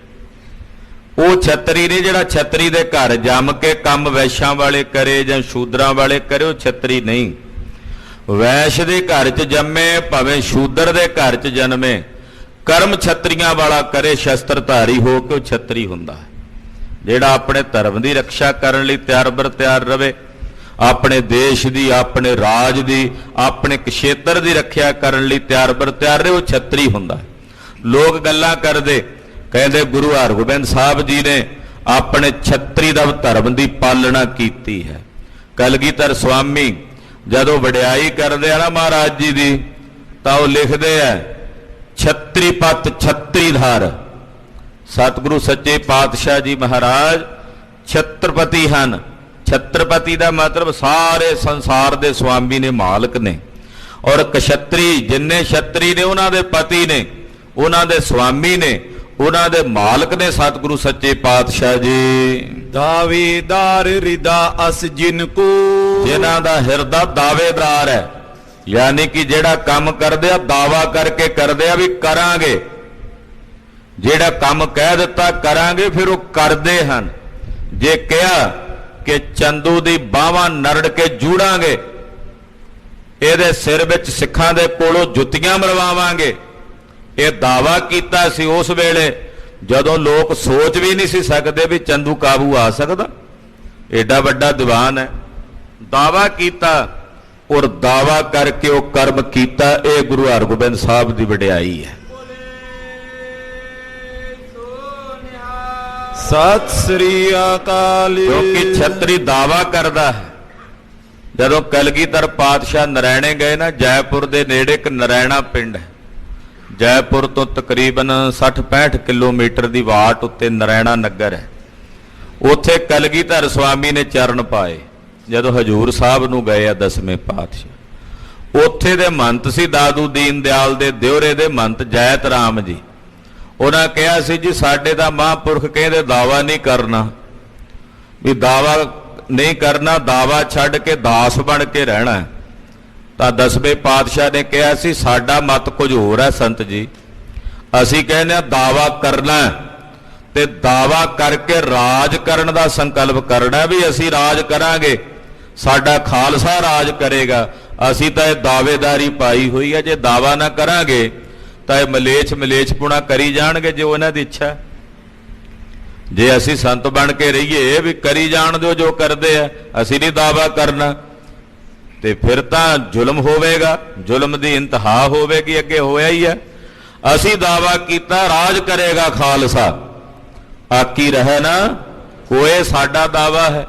ਉਹ ਛਤਰੀ ਨਹੀਂ ਜਿਹੜਾ ਛਤਰੀ ਦੇ ਘਰ ਜੰਮ ਕੇ ਕੰਮ ਵੈਸ਼ਾਂ ਵਾਲੇ ਕਰੇ ਜਾਂ ਸ਼ੂਦਰਾਂ ਵਾਲੇ ਕਰੇ, ਉਹ ਛਤਰੀ ਨਹੀਂ। ਵੈਸ਼ ਦੇ ਘਰ 'ਚ ਜੰਮੇ ਭਾਵੇਂ ਸ਼ੂਦਰ ਦੇ ਘਰ 'ਚ ਜਨਮੇ, ਕਰਮ ਛਤਰੀਆਂ ਵਾਲਾ ਕਰੇ, ਸ਼ਸਤਰਧਾਰੀ ਹੋ ਕੇ ਉਹ ਛਤਰੀ ਹੁੰਦਾ ਹੈ। ਜਿਹੜਾ ਆਪਣੇ ਧਰਮ ਦੀ ਰੱਖਿਆ ਕਰਨ ਲਈ ਤਿਆਰ ਬਰ ਤਿਆਰ ਰਵੇ, ਆਪਣੇ ਦੇਸ਼ ਦੀ, ਆਪਣੇ ਰਾਜ ਦੀ, ਆਪਣੇ ਖੇਤਰ ਦੀ ਰੱਖਿਆ ਕਰਨ ਲਈ ਤਿਆਰ ਬਰ ਤਿਆਰ ਰਹੇ, ਉਹ ਛਤਰੀ ਹੁੰਦਾ। ਲੋਕ ਗੱਲਾਂ ਕਰਦੇ, ਕਹਿੰਦੇ ਗੁਰੂ ਹਰਗੋਬਿੰਦ ਸਾਹਿਬ ਜੀ ਨੇ ਆਪਣੇ ਛਤਰੀ ਦਾ ਧਰਮ ਦੀ ਪਾਲਣਾ ਕੀਤੀ ਹੈ। ਕਲਗੀਧਰ ਸਵਾਮੀ ਜਦੋਂ ਵਡਿਆਈ ਕਰਦੇ ਆ ਨਾ ਮਹਾਰਾਜ ਜੀ ਦੀ, ਤਾਂ ਉਹ ਲਿਖਦੇ ਆ ਛਤਰੀ ਪਤ ਛਤਰੀਧਰ। ਸਤਿਗੁਰੂ ਸੱਚੇ ਪਾਤਸ਼ਾਹ ਜੀ ਮਹਾਰਾਜ ਛਤਰਪਤੀ ਹਨ। ਛਤਰਪਤੀ ਦਾ ਮਤਲਬ ਸਾਰੇ ਸੰਸਾਰ ਦੇ ਸਵਾਮੀ ਨੇ, ਮਾਲਕ ਨੇ। ਔਰ ਕਸ਼ਤਰੀ ਜਿੰਨੇ ਛਤਰੀ ਨੇ ਉਹਨਾਂ ਦੇ ਪਤੀ ਨੇ, ਉਹਨਾਂ ਦੇ ਸਵਾਮੀ ਨੇ, ਉਹਨਾਂ ਦੇ ਮਾਲਕ ਨੇ ਸਤਿਗੁਰੂ ਸੱਚੇ ਪਾਤਸ਼ਾਹ ਜੀ। ਦਾਵੇਦਾਰ ਰਿਦਾ ਅਸ ਜਿਨ ਕੋ। ਜਿਨ੍ਹਾਂ ਦਾ ਹਿਰਦਾ ਦਾਵੇਦਾਰ ਹੈ, ਯਾਨੀ ਕਿ ਜਿਹੜਾ ਕੰਮ ਕਰਦੇ ਆ ਦਾਵਾ ਕਰਕੇ ਕਰਦੇ ਆ ਵੀ ਕਰਾਂਗੇ। ਜਿਹੜਾ ਕੰਮ ਕਹਿ ਦਿੱਤਾ ਕਰਾਂਗੇ, ਫਿਰ ਉਹ ਕਰਦੇ ਹਨ। ਜੇ ਕਿਹਾ ਕਿ ਚੰਦੂ ਦੀ ਬਾਹਾਂ ਨਰੜ ਕੇ ਜੂੜਾਂਗੇ, ਇਹਦੇ ਸਿਰ ਵਿੱਚ ਸਿੱਖਾਂ ਦੇ ਕੋਲੋਂ ਜੁੱਤੀਆਂ ਮਰਵਾਵਾਂਗੇ, ਇਹ ਦਾਵਾ ਕੀਤਾ ਸੀ ਉਸ ਵੇਲੇ ਜਦੋਂ ਲੋਕ ਸੋਚ ਵੀ ਨਹੀਂ ਸੀ ਸਕਦੇ ਵੀ ਚੰਦੂ ਕਾਬੂ ਆ ਸਕਦਾ। ਏਡਾ ਵੱਡਾ ਦੀਵਾਨ ਹੈ, ਦਾਵਾ ਕੀਤਾ ਔਰ ਦਾਵਾ ਕਰਕੇ ਉਹ ਕਰਮ ਕੀਤਾ। ਇਹ ਗੁਰੂ ਹਰਗੋਬਿੰਦ ਸਾਹਿਬ ਦੀ ਵਡਿਆਈ ਹੈ। ਸਤਿ ਸ੍ਰੀ ਅਕਾਲ। ਕਿਉਂਕਿ ਛਤਰੀ ਦਾਵਾ ਕਰਦਾ ਹੈ। ਜਦੋਂ ਕਲਗੀਧਰ ਪਾਤਸ਼ਾਹ ਨਰੈਣੇ ਗਏ ਨਾ, ਜੈਪੁਰ ਦੇ ਨੇੜੇ ਇੱਕ ਨਰੈਣਾ ਪਿੰਡ ਹੈ। ਜੈਪੁਰ ਤੋਂ ਤਕਰੀਬਨ 60-65 ਕਿਲੋਮੀਟਰ ਦੀ ਵਾਟ ਉੱਤੇ ਨਰੈਣਾ ਨਗਰ ਹੈ। ਉੱਥੇ ਕਲਗੀਧਰ ਸਵਾਮੀ ਨੇ ਚਰਨ ਪਾਏ ਜਦੋਂ ਹਜੂਰ ਸਾਹਿਬ ਨੂੰ ਗਏ ਆ ਦਸਵੇਂ ਪਾਤਸ਼ਾਹ। ਉੱਥੇ ਦੇ ਮਹੰਤ ਸੀ ਦਾਦੂ ਦੀਨ ਦਿਆਲ ਦੇ ਦਿਉਰੇ ਦੇ ਮਹੰਤ ਜੈਤ ਰਾਮ ਜੀ। ਉਹਨਾਂ ਕਿਹਾ ਸੀ ਜੀ ਸਾਡੇ ਦਾ ਮਹਾਂਪੁਰਖ ਕਹਿੰਦੇ ਦਾਵਾ ਨਹੀਂ ਕਰਨਾ, ਵੀ ਦਾਵਾ ਨਹੀਂ ਕਰਨਾ, ਦਾਵਾ ਛੱਡ ਕੇ ਦਾਸ ਬਣ ਕੇ ਰਹਿਣਾ। ਤਾਂ ਦਸਵੇਂ ਪਾਤਸ਼ਾਹ ਨੇ ਕਿਹਾ ਸੀ ਸਾਡਾ ਮਤ ਕੁਝ ਹੋਰ ਹੈ ਸੰਤ ਜੀ, ਅਸੀਂ ਕਹਿੰਦੇ ਆ ਦਾਵਾ ਕਰਨਾ ਤੇ ਦਾਵਾ ਕਰਕੇ ਰਾਜ ਕਰਨ ਦਾ ਸੰਕਲਪ ਕਰਨਾ ਵੀ ਅਸੀਂ ਰਾਜ ਕਰਾਂਗੇ, ਸਾਡਾ ਖਾਲਸਾ ਰਾਜ ਕਰੇਗਾ। ਅਸੀਂ ਤਾਂ ਇਹ ਦਾਅਵੇਦਾਰੀ ਪਾਈ ਹੋਈ ਹੈ, ਜੇ ਦਾਵਾ ਨਾ ਕਰਾਂਗੇ ਤਾਂ ਇਹ ਮਲੇਛਪੁਣਾ ਕਰੀ ਜਾਣਗੇ ਜੋ ਇਹਨਾਂ ਦੀ ਇੱਛਾ। ਜੇ ਅਸੀਂ ਸੰਤ ਬਣ ਕੇ ਰਹੀਏ ਵੀ ਕਰੀ ਜਾਣ ਦਿਓ ਜੋ ਕਰਦੇ ਆ, ਅਸੀਂ ਨਹੀਂ ਦਾਵਾ ਕਰਨਾ, ਤੇ ਫਿਰ ਤਾਂ ਜ਼ੁਲਮ ਹੋਵੇਗਾ, ਜ਼ੁਲਮ ਦੀ ਇੰਤਹਾ ਹੋਵੇਗੀ। ਅੱਗੇ ਹੋਇਆ ਹੀ ਹੈ। ਅਸੀਂ ਦਾਵਾ ਕੀਤਾ ਰਾਜ ਕਰੇਗਾ ਖਾਲਸਾ, ਆਕੀ ਰਹੇ ਨਾ ਕੋਏ, ਸਾਡਾ ਦਾਵਾ ਹੈ।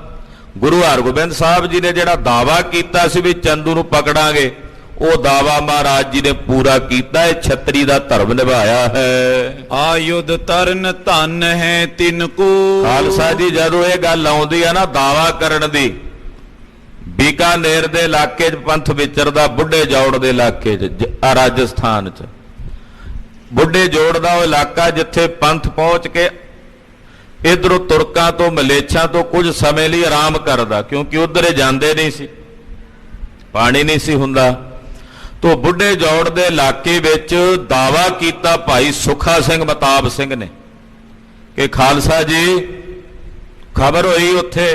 ਗੁਰੂ ਹਰਗੋਬਿੰਦ ਸਾਹਿਬ ਜੀ ਨੇ ਜਿਹੜਾ ਦਾਵਾ ਕੀਤਾ ਸੀ ਵੀ ਚੰਦੂ ਨੂੰ ਪਕੜਾਂਗੇ, ਉਹ ਦਾਵਾ ਮਹਾਰਾਜ ਜੀ ਨੇ ਪੂਰਾ ਕੀਤਾ। ਇਹ ਛਤਰੀ ਦਾ ਧਰਮ ਨਿਭਾਇਆ ਹੈ। ਆਯੁਧ ਤਰਨ ਧਨ ਹੈ ਤਿਨ ਕੋ। ਖਾਲਸਾ ਜੀ ਜਦੋਂ ਇਹ ਗੱਲ ਆਉਂਦੀ ਆ ਨਾ ਦਾਵਾ ਕਰਨ ਦੀ, ਬੀਕਾਨੇਰ ਦੇ ਇਲਾਕੇ 'ਚ ਪੰਥ ਵਿਚਰਦਾ, ਬੁੱਢੇ ਜੋੜ ਦੇ ਇਲਾਕੇ 'ਚ, ਰਾਜਸਥਾਨ 'ਚ ਬੁੱਢੇ ਜੋੜ ਦਾ ਉਹ ਇਲਾਕਾ ਜਿੱਥੇ ਪੰਥ ਪਹੁੰਚ ਕੇ ਇਧਰੋਂ ਤੁਰਕਾਂ ਤੋਂ ਮਲੇਛਾਂ ਤੋਂ ਕੁਝ ਸਮੇਂ ਲਈ ਆਰਾਮ ਕਰਦਾ, ਕਿਉਂਕਿ ਉਧਰ ਜਾਂਦੇ ਨਹੀਂ ਸੀ, ਪਾਣੀ ਨਹੀਂ ਸੀ ਹੁੰਦਾ। ਤੋਂ ਬੁੱਢੇ ਜੋੜ ਦੇ ਇਲਾਕੇ ਵਿੱਚ ਦਾਵਾ ਕੀਤਾ ਭਾਈ ਸੁੱਖਾ ਸਿੰਘ ਮਤਾਬ ਸਿੰਘ ਨੇ ਕਿ ਖਾਲਸਾ ਜੀ ਖਬਰ ਹੋਈ ਉੱਥੇ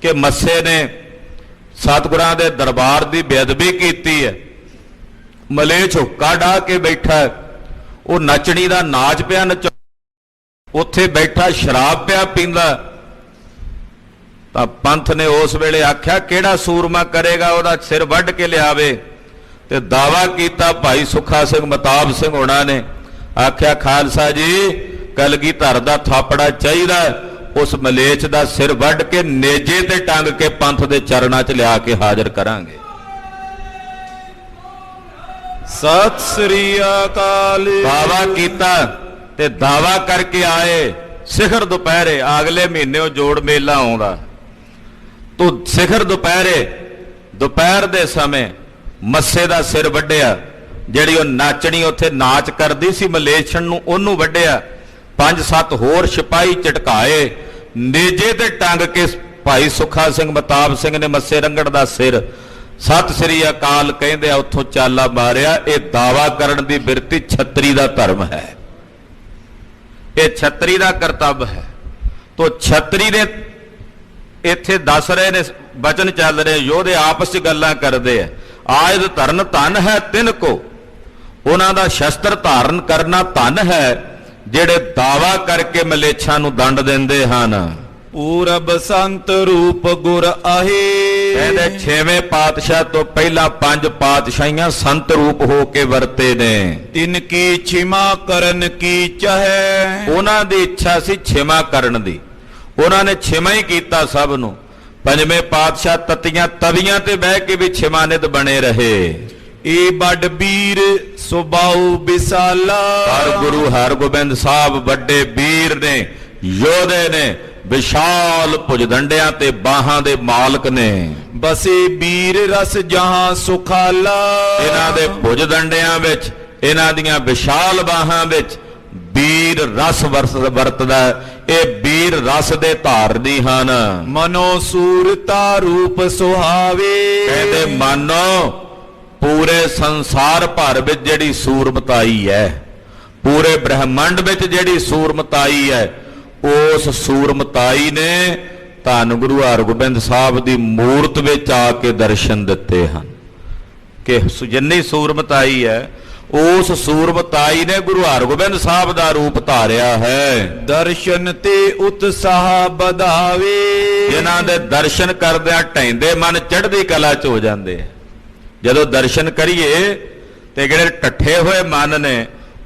ਕਿ ਮੱਸੇ ਨੇ ਸਤਿਗੁਰਾਂ ਦੇ ਦਰਬਾਰ ਦੀ ਬੇਅਦਬੀ ਕੀਤੀ ਹੈ। ਮਲੇਛ ਹੁੱਕਾ ਢਾ ਕੇ ਬੈਠਾ, ਉਹ ਨੱਚਣੀ ਦਾ ਨਾਚ ਪਿਆ ਨੱਚ, ਉੱਥੇ ਬੈਠਾ ਸ਼ਰਾਬ ਪਿਆ ਪੀਂਦਾ। ਤਾਂ ਪੰਥ ਨੇ ਉਸ ਵੇਲੇ ਆਖਿਆ ਕਿਹੜਾ ਸੂਰਮਾ ਕਰੇਗਾ ਉਹਦਾ ਸਿਰ ਵੱਢ ਕੇ ਲਿਆਵੇ, ਤੇ ਦਾਵਾ ਕੀਤਾ ਭਾਈ ਸੁੱਖਾ ਸਿੰਘ ਮਤਾਬ ਸਿੰਘ ਹੋਣਾ ਨੇ। ਆਖਿਆ ਖਾਲਸਾ ਜੀ ਕਲਗੀਧਰ ਦਾ ਥਾਪੜਾ ਚਾਹੀਦਾ, ਉਸ ਮਲੇਛ ਦਾ ਸਿਰ ਵੱਢ ਕੇ ਨੇਜੇ ਤੇ ਟੰਗ ਕੇ ਪੰਥ ਦੇ ਚਰਨਾਂ 'ਚ ਲਿਆ ਕੇ ਹਾਜ਼ਰ ਕਰਾਂਗੇ। ਸਤਿ ਸ੍ਰੀ ਅਕਾਲ। ਦਾਵਾ ਕੀਤਾ ਤੇ ਦਾਵਾ ਕਰਕੇ ਆਏ। ਸਿਖਰ ਦੁਪਹਿਰੇ ਅਗਲੇ ਮਹੀਨੇ ਉਹ ਜੋੜ ਮੇਲਾ ਆਉਂਦਾ, ਤੋ ਸਿਖਰ ਦੁਪਹਿਰ ਦੇ ਸਮੇਂ ਮੱਸੇ ਦਾ ਸਿਰ ਵੱਢਿਆ। ਜਿਹੜੀ ਉਹ ਨਾਚਣੀ ਉੱਥੇ ਨਾਚ ਕਰਦੀ ਸੀ ਮਲੇਛਣ ਨੂੰ, ਉਹਨੂੰ ਵੱਢਿਆ। 5-7 ਹੋਰ ਸਿਪਾਹੀ ਝਟਕਾਏ, ਨੇਜੇ ਤੇ ਟੰਗ ਕੇ ਭਾਈ ਸੁੱਖਾ ਸਿੰਘ ਮਤਾਬ ਸਿੰਘ ਨੇ ਮੱਸੇ ਰੰਗੜ ਦਾ ਸਿਰ ਸਤਿ ਸ੍ਰੀ ਅਕਾਲ ਕਹਿੰਦੇ ਆ ਉੱਥੋਂ ਚਾਲਾ ਮਾਰਿਆ। ਇਹ ਦਾਵਾ ਕਰਨ ਦੀ ਬਿਰਤੀ ਛਤਰੀ ਦਾ ਧਰਮ ਹੈ, ਇਹ ਛਤਰੀ ਦਾ ਕਰਤੱਵ ਹੈ। ਤੋ ਛਤਰੀ ਨੇ ਇੱਥੇ ਦੱਸ ਰਹੇ ਨੇ, ਬਚਨ ਚੱਲ ਰਹੇ, ਯੋਧੇ ਆਪਸ 'ਚ ਗੱਲਾਂ ਕਰਦੇ ਆ। ਆਯੁਧ ਧਰਨ ਧਨ ਹੈ ਤਿਨ ਕੋ, ਉਹਨਾਂ ਦਾ ਸ਼ਸਤਰ ਧਾਰਨ ਕਰਨਾ ਧਨ ਹੈ ਜਿਹੜੇ ਦਾਵਾ ਕਰਕੇ ਮਲੇਛਾਂ ਨੂੰ ਦੰਡ ਦਿੰਦੇ ਹਨ। ਪੂਰਬ ਸੰਤ ਰੂਪ ਗੁਰ ਆਹੇ, ਕਹਿੰਦੇ 6ਵੇਂ ਪਾਤਸ਼ਾਹ ਤੋਂ ਪਹਿਲਾਂ 5 ਪਾਤਸ਼ਾਹੀਆਂ ਸੰਤ ਰੂਪ ਹੋ ਕੇ ਵਰਤੇ ਨੇ। ਤਿਨ ਕੀ ਛਿਮਾ ਕਰਨ ਕੀ ਚਾਹੇ, ਉਹਨਾਂ ਦੀ ਇੱਛਾ ਸੀ ਛਿਮਾ ਕਰਨ ਦੀ, ਉਹਨਾਂ ਨੇ ਛਿਮਾ ਹੀ ਕੀਤਾ ਸਭ ਨੂੰ। 5ਵੇਂ ਪਾਤਸ਼ਾਹ ਤਤੀਆਂ ਤਵੀਆਂ ਤੇ ਬਹਿ ਕੇ ਵੀ ਛਿਮਾਨਿਤ ਬਣੇ ਰਹੇ। ਏ ਵੱਡ ਵੀਰ ਸੁਬਾਉ ਵਿਸਾਲਾ, ਹਰ ਗੁਰੂ ਹਰਗੋਬਿੰਦ ਸਾਹਿਬ ਵੱਡੇ ਵੀਰ ਨੇ, ਯੋਧੇ ਨੇ, ਵਿਸ਼ਾਲ ਭੁਜਦੰਡਿਆਂ ਤੇ ਬਾਹਾਂ ਦੇ ਮਾਲਕ ਨੇ। ਬਸੇ ਵੀਰ ਰਸ ਜਹਾਂ ਸੁਖਾਲਾ, ਇਹਨਾਂ ਦੇ ਭੁਜਦੰਡਿਆਂ ਵਿੱਚ, ਇਹਨਾਂ ਦੀਆਂ ਵਿਸ਼ਾਲ ਬਾਹਾਂ ਵਿੱਚ ਵੀਰ ਰਸ ਵਰਤਦਾ। ਇਹ ਵੀਰ ਰਸ ਦੇ ਧਾਰਨੀ ਹਨ। ਮਨੋ ਸੂਰਤਾ ਰੂਪ ਸੁਹਾਵੇ, ਕਹਿੰਦੇ ਮਾਨੋ ਪੂਰੇ ਸੰਸਾਰ ਭਰ ਵਿੱਚ ਜਿਹੜੀ ਸੂਰਮਤਾਈ ਹੈ, ਪੂਰੇ ਬ੍ਰਹਿਮੰਡ ਵਿੱਚ ਜਿਹੜੀ ਸੂਰਮਤਾਈ ਹੈ, ਉਸ ਸੂਰਮਤਾਈ ਨੇ ਧੰਨ ਗੁਰੂ ਹਰਗੋਬਿੰਦ ਸਾਹਿਬ ਦੀ ਮੂਰਤ ਵਿੱਚ ਆ ਕੇ ਦਰਸ਼ਨ ਦਿੱਤੇ ਹਨ। ਕਿ ਜਿੰਨੀ ਸੂਰਮਤਾਈ ਹੈ, ਉਸ ਸੂਰਮਤਾਈ ਨੇ ਗੁਰੂ ਹਰਗੋਬਿੰਦ ਸਾਹਿਬ ਦਾ ਰੂਪ ਧਾਰਿਆ ਹੈ। ਦਰਸ਼ਨ ਤੇ ਉਤਸ਼ਾਹ ਵਧਾਵੇ, ਜਿਨ੍ਹਾਂ ਦੇ ਦਰਸ਼ਨ ਕਰਦਿਆਂ ਢੈਂਦੇ ਮਨ ਚੜ੍ਹਦੀ ਕਲਾ 'ਚ ਹੋ ਜਾਂਦੇ ਆ। ਜਦੋਂ ਦਰਸ਼ਨ ਕਰੀਏ ਤੇ ਜਿਹੜੇ ਟੱਠੇ ਹੋਏ ਮਨ ਨੇ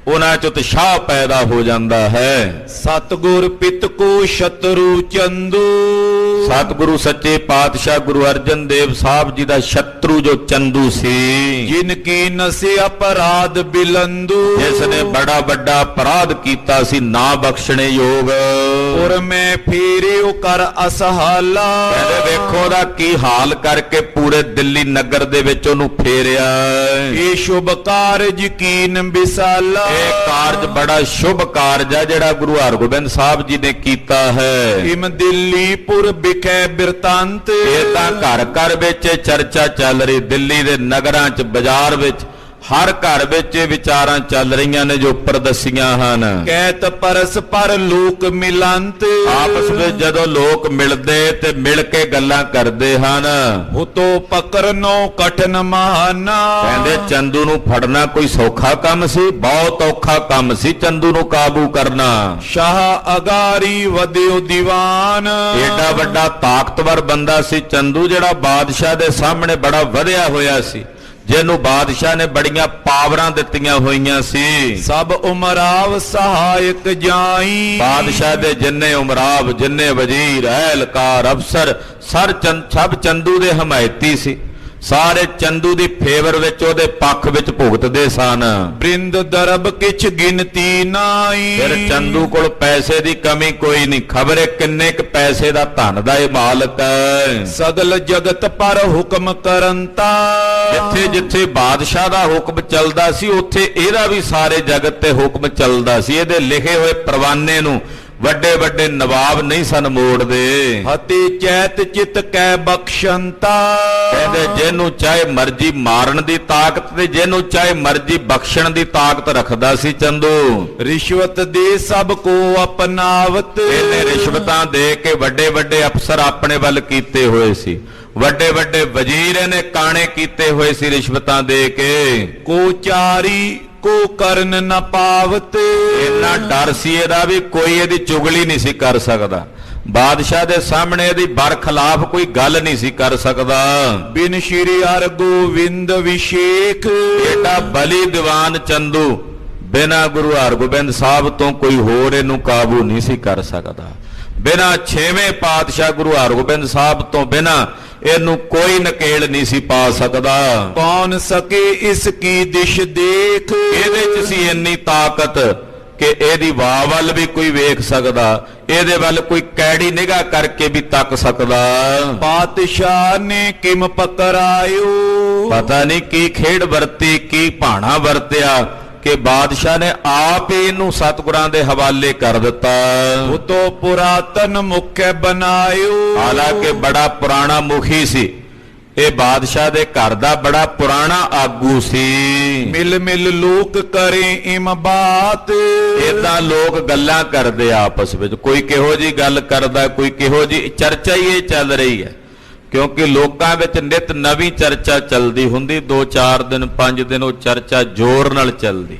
ਉਹਨਾਂ 'ਚ ਉਤਸ਼ਾਹ ਪੈਦਾ ਹੋ ਜਾਂਦਾ ਹੈ। ਸਤਿਗੁਰ ਪਿਤ ਕੋ ਸ਼ਤਰੂ ਚੰਦੂ, ਸਤਿਗੁਰੂ ਸੱਚੇ ਪਾਤਸ਼ਾਹ ਗੁਰੂ ਅਰਜਨ ਦੇਵ ਸਾਹਿਬ ਜੀ ਦਾ ਸ਼ਤਰੂ ਜੋ ਚੰਦੂ ਸੀ, ਜਿਨ ਕੀ ਨਸੇ ਅਪਰਾਧ ਬਿਲੰਦੂ, ਜਿਸ ਨੇ ਬੜਾ ਵੱਡਾ ਅਪਰਾਧ ਕੀਤਾ ਸੀ, ਨਾ ਬਖਸ਼ਣੇ ਯੋਗ। ਪੁਰ ਮੈਂ ਫੇਰਿਓ ਕਰ ਅਸਹਾਲਾ, ਕਹਿੰਦੇ ਵੇਖੋ ਉਹਦਾ ਕੀ ਹਾਲ ਕਰਕੇ ਪੂਰੇ ਦਿੱਲੀ ਨਗਰ ਦੇ ਵਿੱਚ ਉਹਨੂੰ ਫੇਰਿਆ। ਇਹ ਸ਼ੁਭ ਕਾਰਜ ਕੀਨ ਵਿਸਾਲਾ, ਇਹ ਕਾਰਜ ਬੜਾ ਸ਼ੁਭ ਕਾਰਜ ਹੈ ਜਿਹੜਾ ਗੁਰੂ ਹਰਗੋਬਿੰਦ ਸਾਹਿਬ ਜੀ ਨੇ ਕੀਤਾ ਹੈ। ਇਮ ਦਿੱਲੀਪੁਰ ਵਿਖੇ ਬਿਰਤਾਂਤ, ਇਹ ਤਾਂ ਘਰ ਘਰ ਵਿੱਚ ਇਹ ਚਰਚਾ ਚੱਲ ਰਹੀ, ਦਿੱਲੀ ਦੇ ਨਗਰਾਂ 'ਚ ਬਾਜ਼ਾਰ ਵਿੱਚ ਹਰ ਘਰ ਵਿੱਚ ਇਹ ਵਿਚਾਰਾਂ ਚੱਲ ਰਹੀਆਂ ਨੇ ਜੋ ਉੱਪਰ ਦੱਸੀਆਂ ਹਨ। ਕਹਿਤ ਪਰਸਪਰ ਲੋਕ ਮਿਲੰਤ, ਆਪਸ ਵਿੱਚ ਜਦੋਂ ਲੋਕ ਮਿਲਦੇ ਤੇ ਮਿਲ ਕੇ ਗੱਲਾਂ ਕਰਦੇ ਹਨ। ਹੁਤੋ ਪਕਰਨੋ ਕਠਨ ਮਹਾਨਾ, ਕਹਿੰਦੇ ਚੰਦੂ ਨੂੰ ਫੜਨਾ ਕੋਈ ਸੌਖਾ ਕੰਮ ਸੀ, ਬਹੁਤ ਔਖਾ ਕੰਮ ਸੀ ਚੰਦੂ ਨੂੰ ਕਾਬੂ ਕਰਨਾ। ਸ਼ਾਹ ਅਗਾਰੀ ਵਦਿਓ ਦੀਵਾਨ, ਏਡਾ ਵੱਡਾ ਤਾਕਤਵਰ ਬੰਦਾ ਸੀ ਚੰਦੂ, ਜਿਹੜਾ ਬਾਦਸ਼ਾਹ ਦੇ ਸਾਹਮਣੇ ਬੜਾ ਵਧਿਆ ਹੋਇਆ ਸੀ, ਜਿਹਨੂੰ ਬਾਦਸ਼ਾਹ ਨੇ ਬੜੀਆਂ ਪਾਵਰਾਂ ਦਿੱਤੀਆਂ ਹੋਈਆਂ ਸੀ। ਸਭ ਉਮਰਾਵ ਸਹਾਇਕ ਜਾਈ, ਬਾਦਸ਼ਾਹ ਦੇ ਜਿੰਨੇ ਉਮਰਾਵ, ਜਿੰਨੇ ਵਜ਼ੀਰ, ਅਹਿਲਕਾਰ, ਅਫਸਰ ਸਭ ਚੰਦੂ ਦੇ ਹਮਾਇਤੀ ਸੀ। ਸਾਰੇ ਚੰਦੂ ਦੀ ਫੇਵਰ ਵਿੱਚ, ਉਹਦੇ ਪੱਖ ਵਿੱਚ ਭੁਗਤਦੇ ਸਨ। ਬ੍ਰਿੰਦ ਦਰਬ ਕਿਛ ਗਿਣਤੀ ਨਾਈ, ਫਿਰ ਚੰਦੂ ਕੋਲ ਪੈਸੇ ਦੀ ਕਮੀ ਕੋਈ ਨਹੀਂ, ਖਬਰੇ ਕਿੰਨੇ ਕ ਪੈਸੇ ਦਾ ਧਨ ਦਾ ਇਹ ਮਾਲਕ ਹੈ। ਸਗਲ ਜਗਤ ਪਰ ਹੁਕਮ ਕਰੰਤਾ, ਜਿੱਥੇ ਜਿੱਥੇ ਬਾਦਸ਼ਾਹ ਦਾ ਹੁਕਮ ਚੱਲਦਾ ਸੀ, ਉੱਥੇ ਇਹਦਾ ਵੀ ਸਾਰੇ ਜਗਤ ਤੇ ਹੁਕਮ ਚੱਲਦਾ ਸੀ। ਇਹਦੇ ਲਿਖੇ ਹੋਏ ਪਰਵਾਨੇ ਨੂੰ ਵੱਡੇ ਵੱਡੇ ਨਵਾਬ ਨਹੀਂ ਸਨ ਮੋੜਦੇ। ਹਤੇ ਚੈਤ ਚਿਤ ਕੈ ਬਖਸ਼ੰਤਾ, ਕਹਿੰਦੇ ਜਿਹਨੂੰ ਚਾਹੇ ਮਰਜ਼ੀ ਮਾਰਨ ਦੀ ਤਾਕਤ ਤੇ ਜਿਹਨੂੰ ਚਾਹੇ ਮਰਜ਼ੀ ਬਖਸ਼ਣ ਦੀ ਤਾਕਤ ਰੱਖਦਾ ਸੀ ਚੰਦੂ। ਰਿਸ਼ਵਤ ਦੇ ਸਭ ਕੋ ਅਪਨਾਵਤ, ਇਹਨੇ ਰਿਸ਼ਵਤਾਂ ਦੇ ਕੇ ਵੱਡੇ ਵੱਡੇ ਅਫਸਰ ਆਪਣੇ ਵੱਲ ਕੀਤੇ ਹੋਏ ਸੀ, ਵੱਡੇ ਵੱਡੇ ਵਜ਼ੀਰ ਇਹਨੇ ਕਾਣੇ ਕੀਤੇ ਹੋਏ ਸੀ ਰਿਸ਼ਵਤਾਂ ਦੇ ਕੇ। ਕੋ ਚਾਰੀ ਕੋ ਕਰਨ ਨ ਪਾਵਤ, ਇੰਨਾ ਡਰ ਸੀ ਇਹਦਾ ਵੀ ਕੋਈ ਇਹਦੀ ਚੁਗਲੀ ਨਹੀਂ ਸੀ ਕਰ ਸਕਦਾ, ਬਾਦਸ਼ਾਹ ਦੇ ਸਾਹਮਣੇ ਇਹਦੀ ਬਰਖਲਾਫ ਕੋਈ ਗੱਲ ਨਹੀਂ ਸੀ ਕਰ ਸਕਦਾ। ਬਿਨ ਸ਼੍ਰੀ ਹਰਿ ਗੋਬਿੰਦ ਵਿਸ਼ੇਖ, ਏਡਾ ਬਲੀ ਦੀਵਾਨ ਚੰਦੂ, ਬਿਨਾਂ ਗੁਰੂ ਹਰਗੋਬਿੰਦ ਸਾਹਿਬ ਤੋਂ ਕੋਈ ਹੋਰ ਇਹਨੂੰ ਕਾਬੂ ਨਹੀਂ ਸੀ ਕਰ ਸਕਦਾ। ਬਿਨਾਂ 6ਵੇਂ ਪਾਤਸ਼ਾਹ ਗੁਰੂ ਹਰਗੋਬਿੰਦ ਸਾਹਿਬ ਤੋਂ ਬਿਨਾਂ ਇਹਨੂੰ ਕੋਈ ਨਕੇਲ ਨਹੀਂ ਸੀ ਪਾ ਸਕਦਾ। ਕੌਣ ਸਕੇ ਇਸ ਕੀ ਦਿਸ਼ ਦੇਖ, ਇਹਦੇ 'ਚ ਸੀ ਇੰਨੀ ਤਾਕਤ ਕਿ ਇਹਦੀ ਵਾਹ ਵੱਲ ਵੀ ਕੋਈ ਵੇਖ ਸਕਦਾ, ਇਹਦੇ ਵੱਲ ਕੋਈ ਕੈੜੀ ਨਿਗਾਹ ਕਰਕੇ ਵੀ ਤੱਕ ਸਕਦਾ। ਪਾਤਸ਼ਾਹ ਨੇ ਕਿਮ ਪਕਰਾਇਓ, ਪਤਾ ਨਹੀਂ ਕੀ ਖੇਡ ਵਰਤੀ, ਕੀ ਭਾਣਾ ਵਰਤਿਆ ਕਿ ਬਾਦਸ਼ਾਹ ਨੇ ਆਪ ਹੀ ਇਹਨੂੰ ਸਤਿਗੁਰਾਂ ਦੇ ਹਵਾਲੇ ਕਰ ਦਿੱਤਾ। ਉਤੋ ਪੁਰਾਤਨ ਮੁਖ ਬਨਾਇਓ, ਹਾਲਾਂਕਿ ਬੜਾ ਪੁਰਾਣਾ ਮੁਖੀ ਸੀ, ਇਹ ਬਾਦਸ਼ਾਹ ਦੇ ਘਰ ਦਾ ਬੜਾ ਪੁਰਾਣਾ ਆਗੂ ਸੀ। ਮਿਲ ਮਿਲ ਲੋਕ ਕਰੇ ਇਮ ਬਾਤ, ਏਦਾਂ ਲੋਕ ਗੱਲਾਂ ਕਰਦੇ ਆਪਸ ਵਿੱਚ, ਕੋਈ ਕਿਹੋ ਜੀ ਗੱਲ ਕਰਦਾ, ਕੋਈ ਕਿਹੋ ਜੀ ਚਰਚਾ ਹੀ ਇਹ ਚੱਲ ਰਹੀ ਹੈ। ਕਿਉਂਕਿ ਲੋਕਾਂ ਵਿੱਚ ਨਿਤ ਨਵੀਂ ਚਰਚਾ ਚੱਲਦੀ ਹੁੰਦੀ, 2-4 ਦਿਨ 5 ਦਿਨ ਉਹ ਚਰਚਾ ਜ਼ੋਰ ਨਾਲ ਚੱਲਦੀ।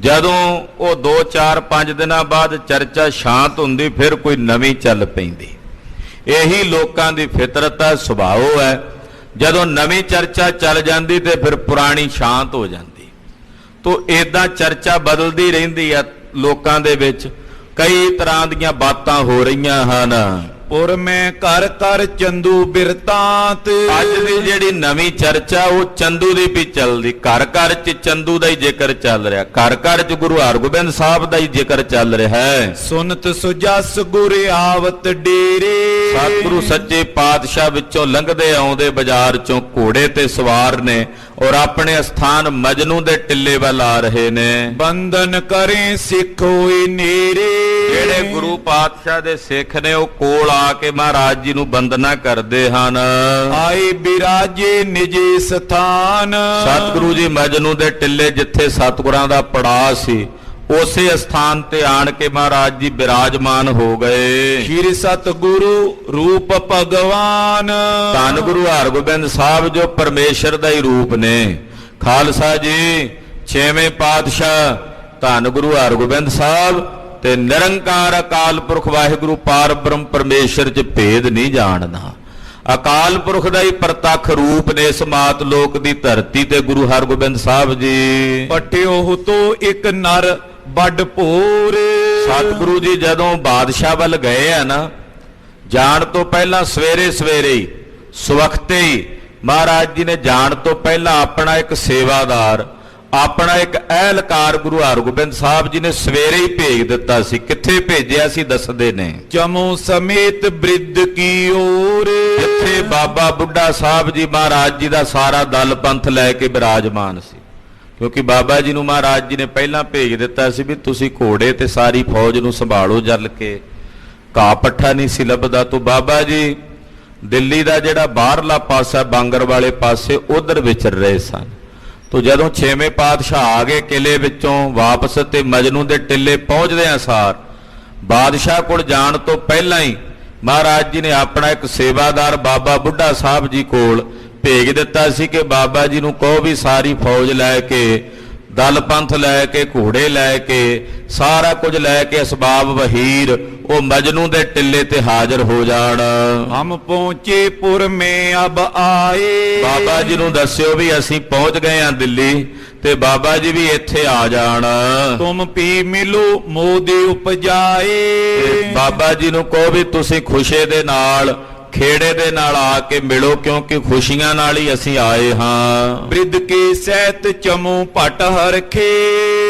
ਜਦੋਂ ਉਹ 2-4-5 ਦਿਨਾਂ ਬਾਅਦ ਚਰਚਾ ਸ਼ਾਂਤ ਹੁੰਦੀ, ਫਿਰ ਕੋਈ ਨਵੀਂ ਚੱਲ ਪੈਂਦੀ। ਇਹੀ ਲੋਕਾਂ ਦੀ ਫਿਤਰਤ ਹੈ, ਸੁਭਾਅ ਹੈ। ਜਦੋਂ ਨਵੀਂ ਚਰਚਾ ਚੱਲ ਜਾਂਦੀ ਤੇ ਫਿਰ ਪੁਰਾਣੀ ਸ਼ਾਂਤ ਹੋ ਜਾਂਦੀ। ਤੋ ਏਦਾਂ ਚਰਚਾ ਬਦਲਦੀ ਰਹਿੰਦੀ ਹੈ ਲੋਕਾਂ ਦੇ ਵਿੱਚ, ਕਈ ਤਰ੍ਹਾਂ ਦੀਆਂ ਬਾਤਾਂ ਹੋ ਰਹੀਆਂ ਹਨ। ਪੁਰ ਮੈਂ ਘਰ ਘਰ ਚੰਦੂ ਬਿਰਤਾਂਤ, ਅੱਜ ਦੀ ਜਿਹੜੀ ਨਵੀਂ ਚਰਚਾ ਉਹ ਚੰਦੂ ਦੀ ਵੀ ਚੱਲਦੀ, ਘਰ ਘਰ 'ਚ ਚੰਦੂ ਦਾ ਹੀ ਜ਼ਿਕਰ ਚੱਲ ਰਿਹਾ, ਘਰ ਘਰ 'ਚ ਗੁਰੂ ਹਰਗੋਬਿੰਦ ਸਾਹਿਬ ਦਾ ਹੀ ਜ਼ਿਕਰ ਚੱਲ ਰਿਹਾ ਹੈ। ਸੁਨਤ ਸੁਜਸ ਗੁਰ ਆਵਤ ਡੇਰੇ, ਸਤਿਗੁਰੂ ਸੱਚੇ ਪਾਤਸ਼ਾਹ ਵਿੱਚੋਂ ਲੰਘਦੇ ਆਉਂਦੇ ਬਾਜ਼ਾਰ 'ਚੋਂ ਘੋੜੇ ਤੇ ਸਵਾਰ ਨੇ ਔਰ ਆਪਣੇ ਅਸਥਾਨ ਮਜਨੂ ਦੇ ਟਿੱਲੇ ਵੱਲ ਆ ਰਹੇ ਨੇ। ਬੰਧਨ ਕਰੇ ਸਿੱਖ ਹੋਏ ਨੇਰੇ, ਜਿਹੜੇ ਗੁਰੂ ਪਾਤਸ਼ਾਹ ਦੇ ਸਿੱਖ ਨੇ ਉਹ ਕੋਲ ਆ ਕੇ ਮਹਾਰਾਜ ਜੀ ਨੂੰ ਬੰਦਨਾ ਕਰਦੇ ਹਨ। ਆਏ ਬਿਰਾਜੇ ਨਿਜੇ ਸਥਾਨ, ਸਤਿਗੁਰੂ ਜੀ ਮਜਨੂ ਦੇ ਟਿੱਲੇ ਜਿੱਥੇ ਸਤਿਗੁਰਾਂ ਦਾ ਪੜਾਅ ਸੀ, ਉਸੇ ਸਥਾਨ ਤੇ ਆਣ ਕੇ ਮਹਾਰਾਜ ਜੀ ਬਿਰਾਜਮਾਨ ਹੋ ਗਏ। ਸ਼੍ਰੀ ਸਤਿਗੁਰੂ ਰੂਪ ਭਗਵਾਨ, ਧੰਨ ਗੁਰੂ ਹਰਗੋਬਿੰਦ ਸਾਹਿਬ ਜੋ ਪਰਮੇਸ਼ਰ ਦਾ ਹੀ ਰੂਪ ਨੇ। ਖਾਲਸਾ ਜੀ 6ਵੇਂ ਪਾਤਸ਼ਾਹ ਧੰਨ ਗੁਰੂ ਹਰਗੋਬਿੰਦ ਸਾਹਿਬ ਤੇ ਨਿਰੰਕਾਰ ਅਕਾਲ ਪੁਰਖ ਵਾਹਿਗੁਰੂ ਪਾਰ ਬ੍ਰਹਮ ਪਰਮੇਸ਼ਰ 'ਚ ਭੇਦ ਨਹੀਂ ਜਾਣਦਾ। ਅਕਾਲ ਪੁਰਖ ਦਾ ਹੀ ਪ੍ਰਤੱਖ ਰੂਪ ਨੇ ਇਸ ਮਾਤ ਲੋਕ ਦੀ ਧਰਤੀ ਤੇ ਗੁਰੂ ਹਰਗੋਬਿੰਦ ਸਾਹਿਬ ਜੀ। ਪਟਿਓ ਤੋ ਇੱਕ ਨਰ ਵੱਡ ਭੋਰ। ਸਤਿਗੁਰੂ ਜੀ ਜਦੋਂ ਬਾਦਸ਼ਾਹ ਵੱਲ ਗਏ ਆ ਨਾ, ਜਾਣ ਤੋਂ ਪਹਿਲਾਂ ਸਵੇਰੇ ਸਵੇਰੇ ਹੀ ਸਵਖਤੇ ਹੀ ਮਹਾਰਾਜ ਜੀ ਨੇ ਜਾਣ ਤੋਂ ਪਹਿਲਾਂ ਆਪਣਾ ਇੱਕ ਸੇਵਾਦਾਰ, ਆਪਣਾ ਇੱਕ ਅਹਿਲਕਾਰ ਗੁਰੂ ਹਰਗੋਬਿੰਦ ਸਾਹਿਬ ਜੀ ਨੇ ਸਵੇਰੇ ਹੀ ਭੇਜ ਦਿੱਤਾ ਸੀ। ਕਿੱਥੇ ਭੇਜਿਆ ਸੀ ਦੱਸਦੇ ਨੇ, ਚਮੋ ਸਮੇਤ ਬ੍ਰਿਧ ਕੀ ਓਰ। ਜਿੱਥੇ ਬਾਬਾ ਬੁੱਢਾ ਸਾਹਿਬ ਜੀ ਮਹਾਰਾਜ ਜੀ ਦਾ ਸਾਰਾ ਦਲ ਪੰਥ ਲੈ ਕੇ ਬਿਰਾਜਮਾਨ ਸੀ। ਕਿਉਂਕਿ ਬਾਬਾ ਜੀ ਨੂੰ ਮਹਾਰਾਜ ਜੀ ਨੇ ਪਹਿਲਾਂ ਭੇਜ ਦਿੱਤਾ ਸੀ ਵੀ ਤੁਸੀਂ ਘੋੜੇ ਤੇ ਸਾਰੀ ਫੌਜ ਨੂੰ ਸੰਭਾਲੋ, ਜਲ ਕੇ ਘਾਹ ਪੱਠਾ ਨਹੀਂ ਸੀ ਲੱਭਦਾ। ਤੋਂ ਬਾਬਾ ਜੀ ਦਿੱਲੀ ਦਾ ਜਿਹੜਾ ਬਾਹਰਲਾ ਪਾਸਾ ਬਾਂਗਰ ਵਾਲੇ ਪਾਸੇ ਉਧਰ ਵਿਚਰ ਰਹੇ ਸਨ। ਤੋ ਜਦੋਂ 6ਵੇਂ ਪਾਤਸ਼ਾਹ ਆ ਗਏ ਕਿਲੇ ਵਿੱਚੋਂ ਵਾਪਸ ਤੇ ਮਜਨੂ ਦੇ ਟਿੱਲੇ ਪਹੁੰਚਦਿਆਂ ਸਾਰ ਬਾਦਸ਼ਾਹ ਕੋਲ ਜਾਣ ਤੋਂ ਪਹਿਲਾਂ ਹੀ ਮਹਾਰਾਜ ਜੀ ਨੇ ਆਪਣਾ ਇੱਕ ਸੇਵਾਦਾਰ ਬਾਬਾ ਬੁੱਢਾ ਸਾਹਿਬ ਜੀ ਕੋਲ ਭੇਜ ਦਿੱਤਾ ਸੀ ਕਿ ਬਾਬਾ ਜੀ ਨੂੰ ਕਹੋ ਵੀ ਸਾਰੀ ਫੌਜ ਲੈ ਕੇ, ਦਲ ਪੰਥ ਲੈ ਕੇ, ਘੋੜੇ ਲੈ ਕੇ, ਸਾਰਾ ਕੁਝ ਲੈ ਕੇ ਅਸਬਾਬ ਵਹੀਰ ਉਹ ਮਜਨੂ ਦੇ ਟਿੱਲੇ ਤੇ ਹਾਜ਼ਰ ਹੋ ਜਾਣ। ਹਮ ਪਹੁੰਚੇ ਪੁਰ ਮੇ ਅਬ ਆਏ। ਬਾਬਾ ਜੀ ਨੂੰ ਦੱਸਿਓ ਵੀ ਅਸੀਂ ਪਹੁੰਚ ਗਏ ਆ ਦਿੱਲੀ ਤੇ ਬਾਬਾ ਜੀ ਵੀ ਇੱਥੇ ਆ ਜਾਣ। ਤੁਮ ਪੀ ਮਿਲੋ ਮੋਦੇ ਉਪਜਾਏ। ਬਾਬਾ ਜੀ ਨੂੰ ਕਹੋ ਵੀ ਤੁਸੀਂ ਖੁਸ਼ੀ ਦੇ ਨਾਲ, ਖੇੜੇ ਦੇ ਨਾਲ ਆ ਕੇ ਮਿਲੋ, ਕਿਉਂਕਿ ਖੁਸ਼ੀਆਂ ਨਾਲ ਹੀ ਅਸੀਂ ਆਏ ਹਾਂ। ਬ੍ਰਿਧ ਕੇ ਸਹਿਤ ਚਮੂ ਭਟ ਹਰਖੇ।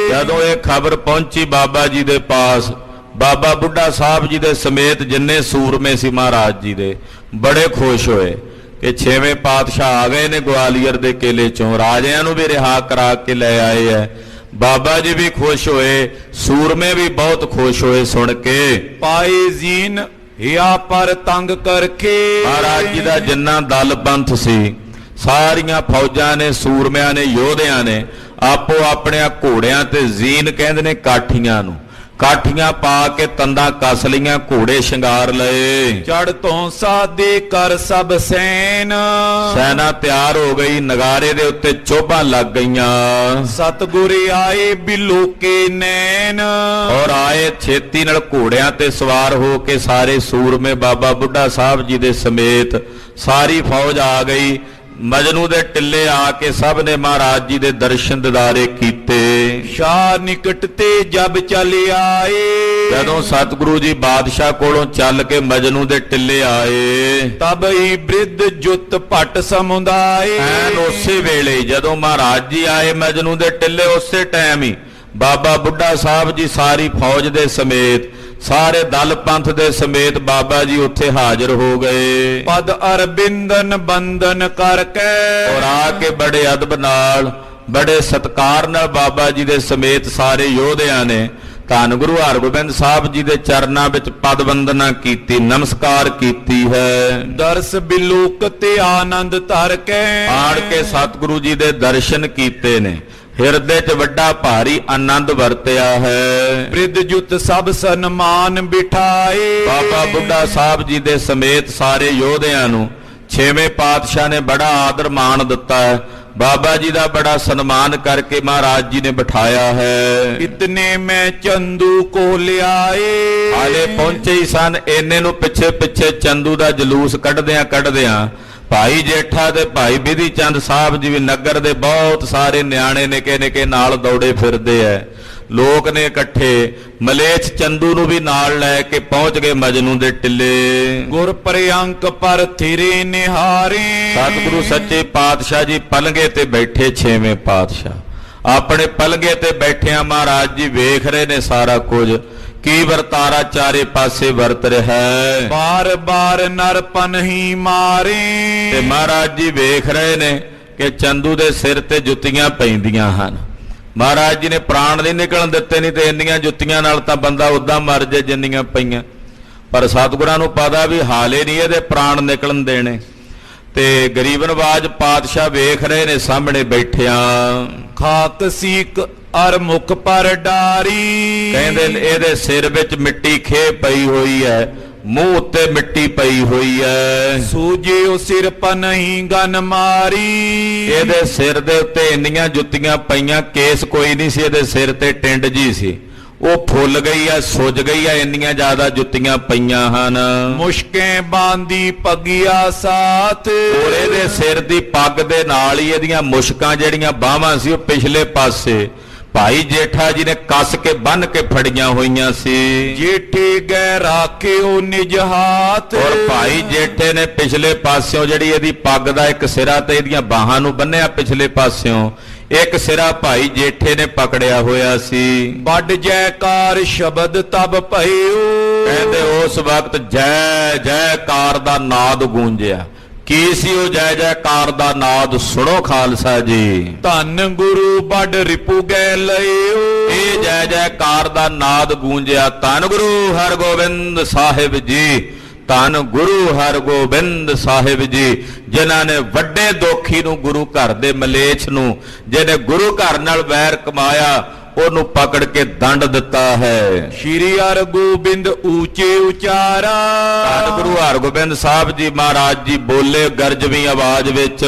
ਜਦੋਂ ਇਹ ਖਬਰ ਪਹੁੰਚੀ ਬਾਬਾ ਜੀ ਦੇ ਪਾਸ, ਬਾਬਾ ਬੁੱਢਾ ਸਾਹਿਬ ਜੀ ਦੇ ਸਮੇਤ ਜਿੰਨੇ ਸੂਰਮੇ ਸੀ ਮਹਾਰਾਜ ਜੀ ਦੇ, ਬੜੇ ਖੁਸ਼ ਹੋਏ ਕਿ 6ਵੇਂ ਪਾਤਸ਼ਾਹ ਆ ਗਏ ਨੇ ਗਵਾਲੀਅਰ ਦੇ ਕਿਲੇ ਚੋਂ, ਰਾਜਿਆਂ ਨੂੰ ਵੀ ਰਿਹਾ ਕਰਾ ਕੇ ਲੈ ਆਏ ਐ। ਬਾਬਾ ਜੀ ਵੀ ਖੁਸ਼ ਹੋਏ, ਸੂਰਮੇ ਵੀ ਬਹੁਤ ਖੁਸ਼ ਹੋਏ ਸੁਣ ਕੇ। ਪਾਏ ਜੀਨ ਹਿਆ ਪਰ ਤੰਗ ਕਰਕੇ। ਮਹਾਰਾਜ ਜੀ ਦਾ ਜਿੰਨਾ ਦਲ ਪੰਥ ਸੀ, ਸਾਰੀਆਂ ਫੌਜਾਂ ਨੇ, ਸੂਰਮਿਆਂ ਨੇ, ਯੋਧਿਆਂ ਨੇ ਆਪੋ ਆਪਣਿਆਂ ਘੋੜਿਆਂ ਤੇ ਜ਼ੀਨ ਕਹਿੰਦੇ ਨੇ ਕਾਠੀਆਂ ਨੂੰ, ਕਾਠੀਆਂ ਪਾ ਕੇ ਤੰਦਾਂ ਕੱਸ ਲਈਆਂ, ਘੋੜੇ ਸ਼ਿੰਗਾਰ ਲਏ। ਚੜ ਤੋਂ ਸਾਦੇ ਕਰ ਸਭ ਸੈਨ। ਸੈਨਾ ਤਿਆਰ ਹੋ ਗਈ, ਨਗਾਰੇ ਦੇ ਉੱਤੇ ਚੋਭਾਂ ਲੱਗ ਗਈਆਂ। ਸਤਿਗੁਰ ਆਏ ਬਿਲੋਕੇ ਨੈਣ। ਔਰ ਆਏ ਛੇਤੀ ਨਾਲ ਘੋੜਿਆਂ ਤੇ ਸਵਾਰ ਹੋ ਕੇ ਸਾਰੇ ਸੂਰਮੇ, ਬਾਬਾ ਬੁੱਢਾ ਸਾਹਿਬ ਜੀ ਦੇ ਸਮੇਤ ਸਾਰੀ ਫੌਜ ਆ ਗਈ। ਮਜਨੂ ਦੇ ਟਿੱਲੇ ਆ ਕੇ ਸਭ ਨੇ ਮਹਾਰਾਜ ਜੀ ਦੇ ਦਰਸ਼ਨ ਦਿਦਾਰੇ ਕੀਤੇ। ਸ਼ਾਹ ਨਿਕਟ ਤੇ ਜਬ ਚੱਲ ਆਏ। ਜਦੋਂ ਸਤਿਗੁਰੂ ਜੀ ਬਾਦਸ਼ਾਹ ਕੋਲੋਂ ਚੱਲ ਕੇ ਮਜਨੂ ਦੇ ਟਿੱਲੇ ਆਏ, ਤਬ ਹੀ ਬ੍ਰਿਧ ਜੁਤ ਭਟ ਸਮੁਦਾਏ। ਐਨ ਉਸੇ ਵੇਲੇ ਜਦੋਂ ਮਹਾਰਾਜ ਜੀ ਆਏ ਮਜਨੂ ਦੇ ਟਿੱਲੇ, ਉਸੇ ਟਾਈਮ ਹੀ ਬਾਬਾ ਬੁੱਢਾ ਸਾਹਿਬ ਜੀ ਸਾਰੀ ਫੌਜ ਦੇ ਸਮੇਤ, ਸਾਰੇ ਦਲ ਪੰਥ ਦੇ ਸਮੇਤ ਬਾਬਾ ਜੀ ਉੱਥੇ ਹਾਜ਼ਰ ਹੋ ਗਏ। ਪਦ ਅਰਬਿੰਦਨ ਬੰਦਨ ਕਰਕੇ। ਔਰ ਆ ਕੇ ਬੜੇ ਅਦਬ ਨਾਲ, ਬੜੇ ਸਤਿਕਾਰ ਨਾਲ ਬਾਬਾ ਜੀ ਦੇ ਸਮੇਤ ਸਾਰੇ ਯੋਧਿਆਂ ਨੇ ਧੰਨ ਗੁਰੂ ਹਰਗੋਬਿੰਦ ਸਾਹਿਬ ਜੀ ਦੇ ਚਰਨਾਂ ਵਿੱਚ ਪਦ ਵੰਦਨਾ ਕੀਤੀ, ਨਮਸਕਾਰ ਕੀਤੀ ਹੈ। ਦਰਸ ਬਿਲੋਕ ਤੇ ਆਨੰਦ ਧਰ ਕੇ। ਆੜ ਕੇ ਸਤਿਗੁਰੂ ਜੀ ਦੇ ਦਰਸ਼ਨ ਕੀਤੇ ਨੇ, ਹਿਰਦੇ 'ਚ ਵੱਡਾ ਭਾਰੀ ਆਨੰਦ ਵਰਤਿਆ ਹੈ। ਬ੍ਰਿਧ ਜੁਤ ਸਭ ਸਨਮਾਨ ਬਿਠਾਏ। ਬਾਬਾ ਬੁੱਢਾ ਸਾਹਿਬ ਜੀ ਦੇ ਸਮੇਤ ਸਾਰੇ ਯੋਧਿਆਂ ਨੂੰ 6ਵੇਂ ਪਾਤਸ਼ਾਹ ਨੇ ਬੜਾ ਆਦਰ ਮਾਣ ਦਿੱਤਾ ਹੈ। ਬਾਬਾ ਜੀ ਦਾ ਬੜਾ ਸਨਮਾਨ ਕਰਕੇ ਮਹਾਰਾਜ ਜੀ ਨੇ ਬਿਠਾਇਆ ਹੈ। ਇਤਨੇ ਮੈਂ ਚੰਦੂ ਕੋ ਲਿਆਏ। ਹਾਲੇ ਪਹੁੰਚੇ ਹੀ ਸਨ, ਇੰਨੇ ਨੂੰ ਪਿੱਛੇ ਪਿੱਛੇ ਚੰਦੂ ਦਾ ਜਲੂਸ ਕੱਢਦਿਆਂ ਭਾਈ ਜੇਠਾ ਤੇ ਭਾਈ ਬਿਧੀ ਚੰਦ ਸਾਹਿਬ ਜੀ ਵੀ, ਨਗਰ ਦੇ ਬਹੁਤ ਸਾਰੇ ਨਿਆਣੇ ਨਿੱਕੇ ਨਿੱਕੇ ਨਾਲ ਦੌੜੇ ਫਿਰਦੇ ਐ। ਲੋਕ ਨੇ ਇਕੱਠੇ ਮਲੇਛ ਚੰਦੂ ਨੂੰ ਵੀ ਨਾਲ ਲੈ ਕੇ ਪਹੁੰਚ ਗਏ ਮਜਨੂ ਦੇ ਟਿੱਲੇ। ਗੁਰ ਪ੍ਰਿਅੰਕ ਪਰ ਥਿਰੇ ਨਿਹਾਰੇ। ਸਤਿਗੁਰੂ ਸੱਚੇ ਪਾਤਸ਼ਾਹ ਜੀ ਪਲੰਗੇ ਤੇ ਬੈਠੇ, 6ਵੇਂ ਪਾਤਸ਼ਾਹ ਆਪਣੇ ਪਲੰਗੇ ਤੇ ਬੈਠਿਆਂ ਮਹਾਰਾਜ ਜੀ ਵੇਖ ਰਹੇ ਨੇ ਸਾਰਾ ਕੁਝ, ਕੀ ਵਰਤਾਰਾ ਚਾਰੇ ਪਾਸੇ ਵਰਤ ਰਿਹਾ ਹੈ। ਬਾਰ ਬਾਰ ਨਰ ਪਨਹੀ ਮਾਰੇ। ਤੇ ਮਹਾਰਾਜ ਜੀ ਵੇਖ ਰਹੇ ਨੇ ਕਿ ਚੰਦੂ ਦੇ ਸਿਰ ਤੇ ਜੁੱਤੀਆਂ ਪੈਂਦੀਆਂ ਹਨ। ਮਹਾਰਾਜ ਜੀ ਨੇ ਪ੍ਰਾਣ ਨਹੀਂ ਨਿਕਲਣ ਦਿੱਤੇ, ਨਹੀਂ ਤੇ ਇੰਨੀਆਂ ਜੁੱਤੀਆਂ ਨਾਲ ਤਾਂ ਬੰਦਾ ਉਦਾਂ ਮਰ ਜੇ ਜਿੰਨੀਆਂ ਪਈਆਂ। ਪਰ ਸਤਿਗੁਰਾਂ ਨੂੰ ਪਤਾ ਵੀ ਹਾਲੇ ਨਹੀਂ ਇਹਦੇ ਪ੍ਰਾਣ ਨਿਕਲਣ ਦੇਣੇ। ਤੇ ਗਰੀਬ ਨਵਾਜ ਪਾਤਸ਼ਾਹ ਵੇਖ ਰਹੇ ਨੇ ਸਾਹਮਣੇ ਬੈਠਿਆਂ। ਖਾਕ ਸੀਕ ਅਰ ਮੁਖ ਪਰ ਡਾਰੀ। ਕਹਿੰਦੇ ਇਹਦੇ ਸਿਰ ਵਿੱਚ ਮਿੱਟੀ ਖੇ ਪਈ ਹੋਈ ਹੈ, ਮੂੰਹ ਉੱਤੇ ਮਿੱਟੀ ਪਈ ਹੋਈ ਹੈ। ਸੂਜਿਓ ਸਿਰ ਪਨਹੀ ਗਨ ਮਾਰੀ। ਇਹਦੇ ਸਿਰ ਦੇ ਉੱਤੇ ਇੰਨੀਆਂ ਜੁੱਤੀਆਂ ਪਈਆਂ, ਕੇਸ ਕੋਈ ਨਹੀਂ ਸੀ ਇਹਦੇ ਸਿਰ ਤੇ, ਟਿੰਡ ਜੀ ਸੀ। ਉਹ ਫੁੱਲ ਗਈ ਆ, ਸੁੱਜ ਗਈ ਆ, ਇੰਨੀਆਂ ਜ਼ਿਆਦਾ ਜੁੱਤੀਆਂ ਪਈਆਂ ਹਨ। ਮੁਸ਼ਕੇ ਬਾਂਦੀ ਪਗਿਆ ਸਾਥ, ਔਰ ਇਹਦੇ ਸਿਰ ਦੀ ਪੱਗ ਦੇ ਨਾਲ ਹੀ ਇਹਦੀਆਂ ਮੁਸ਼ਕਾਂ ਜਿਹੜੀਆਂ ਬਾਹਾਂ ਸੀ ਉਹ ਪਿਛਲੇ ਪਾਸੇ ਭਾਈ ਜੇਠਾ ਜੀ ਨੇ ਕੱਸ ਕੇ ਬੰਨ ਕੇ ਫੜੀਆਂ ਹੋਈਆਂ ਸੀ। ਜੇਠੇ ਗੈ ਰਾਖਿਓ ਨਿਜ ਹਾਥ, ਔਰ ਭਾਈ ਜੇਠੇ ਨੇ ਪਿਛਲੇ ਪਾਸਿਓਂ ਜਿਹੜੀ ਇਹਦੀ ਪੱਗ ਦਾ ਇੱਕ ਸਿਰਾ ਤੇ ਇਹਦੀਆਂ ਬਾਹਾਂ ਨੂੰ ਬੰਨਿਆ ਪਿਛਲੇ ਪਾਸਿਓਂ, ਇੱਕ ਸਿਰਾ ਭਾਈ ਜੇਠੇ ਨੇ ਪਕੜਿਆ ਹੋਇਆ ਸੀ। ਵੱਡ ਜੈਕਾਰ ਸ਼ਬਦ ਤਬ ਭਇਓ, ਕਹਿੰਦੇ ਉਸ ਵਕਤ ਜੈ ਜੈਕਾਰ ਦਾ ਨਾਦ ਗੂੰਜਿਆ। ਕੀ ਸੀ ਉਹ ਜੈ ਜੈਕਾਰ ਦਾ ਨਾਦ? ਸੁਣੋ ਖਾਲਸਾ ਜੀ। ਧੰਨ ਗੁਰੂ ਵੱਡ ਰਿਪੂ ਗੈ ਲਇਓ, ਇਹ ਜੈ ਜੈਕਾਰ ਦਾ ਨਾਦ ਗੂੰਜਿਆ। ਧੰਨ ਗੁਰੂ ਹਰਗੋਬਿੰਦ ਸਾਹਿਬ ਜੀ, ਧੰਨ ਗੁਰੂ ਹਰਗੋਬਿੰਦ ਸਾਹਿਬ ਜੀ, ਜਿਨ੍ਹਾਂ ਨੇ ਵੱਡੇ ਦੋਖੀ ਨੂੰ, ਗੁਰੂ ਘਰ ਦੇ ਮਲੇਛ ਨੂੰ, ਜਿਹਨੇ ਗੁਰੂ ਘਰ ਨਾਲ ਵੈਰ ਕਮਾਇਆ, ਉਹਨੂੰ ਪਕੜ ਕੇ ਦੰਡ ਦਿੱਤਾ ਹੈ। ਸ਼੍ਰੀ ਹਰਗੋਬਿੰਦ ਊਚੇ ਉਚਾਰਾ, ਧੰਨ ਗੁਰੂ ਹਰਗੋਬਿੰਦ ਸਾਹਿਬ ਜੀ ਮਹਾਰਾਜ ਜੀ ਬੋਲੇ ਗਰਜਵੀਂ ਆਵਾਜ਼ ਵਿੱਚ,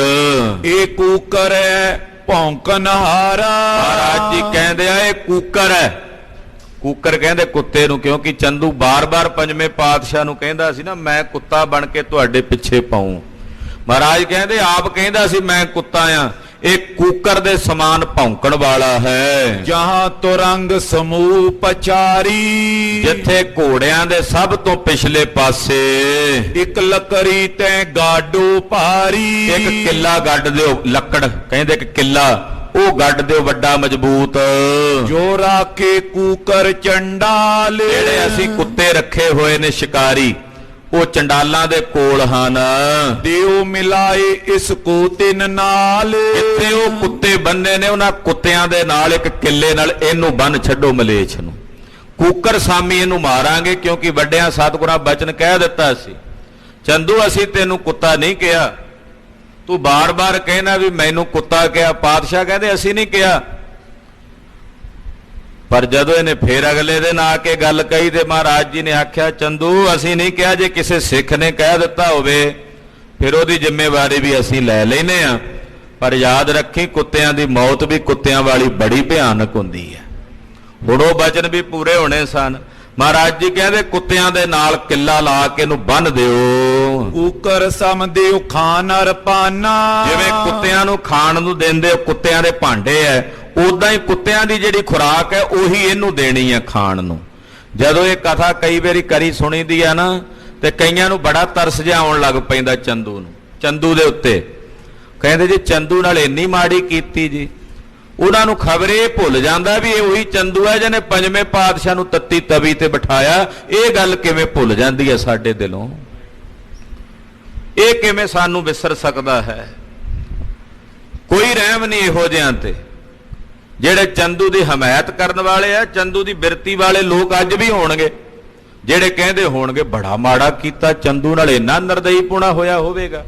ਇਹ ਕੂਕਰ ਹੈ ਭੌਂਕਣ ਹਾਰਾ। ਮਹਾਰਾਜ ਜੀ ਕਹਿੰਦੇ ਆ ਇਹ ਕੂਕਰ ਹੈ। ਕੂਕਰ ਕਹਿੰਦੇ ਕੁੱਤੇ ਨੂੰ, ਕਿਉਂਕਿ ਚੰਦੂ ਬਾਰ-ਬਾਰ ਪੰਜਵੇਂ ਪਾਤਸ਼ਾਹ ਨੂੰ ਕਹਿੰਦਾ ਸੀ ਨਾ, ਮੈਂ ਕੁੱਤਾ ਬਣ ਕੇ ਤੁਹਾਡੇ ਪਿੱਛੇ ਪਾਉਂ। ਮਹਾਰਾਜ ਕਹਿੰਦੇ ਆਪ ਕਹਿੰਦਾ ਸੀ ਮੈਂ ਕੁੱਤਾ ਆ। ਇਹ ਕੂਕਰ ਦੇ ਸਮਾਨ ਭੌਂਕਣ ਵਾਲਾ ਹੈ। ਜਹਾਂ ਤੁਰੰਗ ਸਮੂਹ ਪਚਾਰੀ, ਜਿੱਥੇ ਘੋੜਿਆਂ ਦੇ ਸਭ ਤੋਂ ਪਿਛਲੇ ਪਾਸੇ ਇੱਕ ਲੱਕੜੀ ਤੈ ਗਾਡੋ ਭਾਰੀ, ਇੱਕ ਕਿੱਲਾ ਗੱਡ ਦਿਓ। ਲੱਕੜ ਕਹਿੰਦੇ ਕਿ ਕਿੱਲਾ ਉਹ ਗੱਡ ਦਿਓ ਵੱਡਾ ਮਜ਼ਬੂਤ, ਜੋ ਰਾਖੇ ਕੂਕਰ ਚੰਡਾਲ। ਜਿਹੜੇ ਅਸੀਂ ਕੁੱਤੇ ਰੱਖੇ ਹੋਏ ਨੇ ਸ਼ਿਕਾਰੀ, ਉਹ ਚੰਡਾਲਾਂ ਦੇ ਕੋਲ ਹਨ। ਦਿਓ ਮਿਲਾਏ ਇਸ ਕੋ ਤਿੰਨ ਨਾਲ, ਜਿੱਥੇ ਉਹ ਕੁੱਤੇ ਬੰਨੇ ਨੇ ਉਹਨਾਂ ਕੁੱਤਿਆਂ ਦੇ ਨਾਲ ਇੱਕ ਕਿੱਲੇ ਨਾਲ ਇਹਨੂੰ ਬੰਨ ਛੱਡੋ ਮਲੇਛ ਨੂੰ। ਕੂਕਰ ਸਾਮੀ ਇਹਨੂੰ ਮਾਰਾਂਗੇ, ਕਿਉਂਕਿ ਵੱਡਿਆਂ ਸਤਿਗੁਰਾਂ ਬਚਨ ਕਹਿ ਦਿੱਤਾ ਸੀ, ਚੰਦੂ ਅਸੀਂ ਤੈਨੂੰ ਕੁੱਤਾ ਨਹੀਂ ਕਿਹਾ, ਤੂੰ ਬਾਰ-ਬਾਰ ਕਹਿਣਾ ਵੀ ਮੈਨੂੰ ਕੁੱਤਾ ਕਿਹਾ। ਪਾਤਸ਼ਾਹ ਕਹਿੰਦੇ ਅਸੀਂ ਨਹੀਂ ਕਿਹਾ। ਪਰ ਜਦੋਂ ਇਹਨੇ ਫੇਰ ਅਗਲੇ ਦਿਨ ਆ ਕੇ ਗੱਲ ਕਹੀ ਤੇ ਮਹਾਰਾਜ ਜੀ ਨੇ ਆਖਿਆ, ਚੰਦੂ ਅਸੀਂ ਨਹੀਂ ਕਿਹਾ, ਜੇ ਕਿਸੇ ਸਿੱਖ ਨੇ ਕਹਿ ਦਿੱਤਾ ਹੋਵੇ ਫਿਰ ਉਹਦੀ ਜ਼ਿੰਮੇਵਾਰੀ ਵੀ ਅਸੀਂ ਲੈ ਲੈਨੇ ਆ। ਪਰ ਯਾਦ ਰੱਖੀ, ਕੁੱਤਿਆਂ ਦੀ ਮੌਤ ਵੀ ਕੁੱਤਿਆਂ ਵਾਲੀ ਬੜੀ ਭਿਆਨਕ ਹੁੰਦੀ ਹੈ। ਹੁਣ ਉਹ ਬਚਨ ਵੀ ਪੂਰੇ ਹੋਣੇ ਸਨ। ਮਹਾਰਾਜ ਜੀ ਕਹਿੰਦੇ ਕੁੱਤਿਆਂ ਦੇ ਨਾਲ ਕਿੱਲਾ ਲਾ ਕੇ ਇਹਨੂੰ ਬੰਨ ਦਿਓ। ਕੂਕਰ ਸਮ ਦਿਓ ਖਾਨ ਅਰਪਾਨਾ, ਜਿਵੇਂ ਕੁੱਤਿਆਂ ਨੂੰ ਖਾਣ ਨੂੰ ਦਿੰਦੇ ਹੋ, ਕੁੱਤਿਆਂ ਦੇ ਭਾਂਡੇ ਐ, ਉਦਾਂ ਹੀ ਕੁੱਤਿਆਂ ਦੀ ਜਿਹੜੀ ਖੁਰਾਕ ਹੈ ਉਹੀ ਇਹਨੂੰ ਦੇਣੀ ਹੈ ਖਾਣ ਨੂੰ। ਜਦੋਂ ਇਹ ਕਥਾ ਕਈ ਵਾਰੀ ਕਰੀ ਸੁਣੀਦੀ ਆ ਨਾ, ਤੇ ਕਈਆਂ ਨੂੰ ਬੜਾ ਤਰਸ ਜਿਹਾ ਆਉਣ ਲੱਗ ਪੈਂਦਾ ਚੰਦੂ ਨੂੰ, ਚੰਦੂ ਦੇ ਉੱਤੇ। ਕਹਿੰਦੇ ਜੀ ਚੰਦੂ ਨਾਲ ਇੰਨੀ ਮਾੜੀ ਕੀਤੀ ਜੀ। ਉਹਨਾਂ ਨੂੰ ਖਬਰੇ ਭੁੱਲ ਜਾਂਦਾ ਵੀ ਇਹ ਉਹੀ ਚੰਦੂ ਹੈ ਜਿਹਨੇ ਪੰਜਵੇਂ ਪਾਤਸ਼ਾਹ ਨੂੰ ਤੱਤੀ ਤਵੀ ਤੇ ਬਿਠਾਇਆ। ਇਹ ਗੱਲ ਕਿਵੇਂ ਭੁੱਲ ਜਾਂਦੀ ਹੈ ਸਾਡੇ ਦਿਲੋਂ? ਇਹ ਕਿਵੇਂ ਸਾਨੂੰ ਵਿਸਰ ਸਕਦਾ ਹੈ? ਕੋਈ ਰਹਿਮ ਨਹੀਂ ਇਹੋ ਜਿਹਾਂ ਤੇ। ਜਿਹੜੇ ਚੰਦੂ ਦੀ ਹਮਾਇਤ ਕਰਨ ਵਾਲੇ ਆ, ਚੰਦੂ ਦੀ ਬਿਰਤੀ ਵਾਲੇ ਲੋਕ ਅੱਜ ਵੀ ਹੋਣਗੇ, ਜਿਹੜੇ ਕਹਿੰਦੇ ਹੋਣਗੇ ਬੜਾ ਮਾੜਾ ਕੀਤਾ ਚੰਦੂ ਨਾਲ, ਇੰਨਾ ਨਿਰਦਈਪੁਣਾ ਹੋਇਆ ਹੋਵੇਗਾ,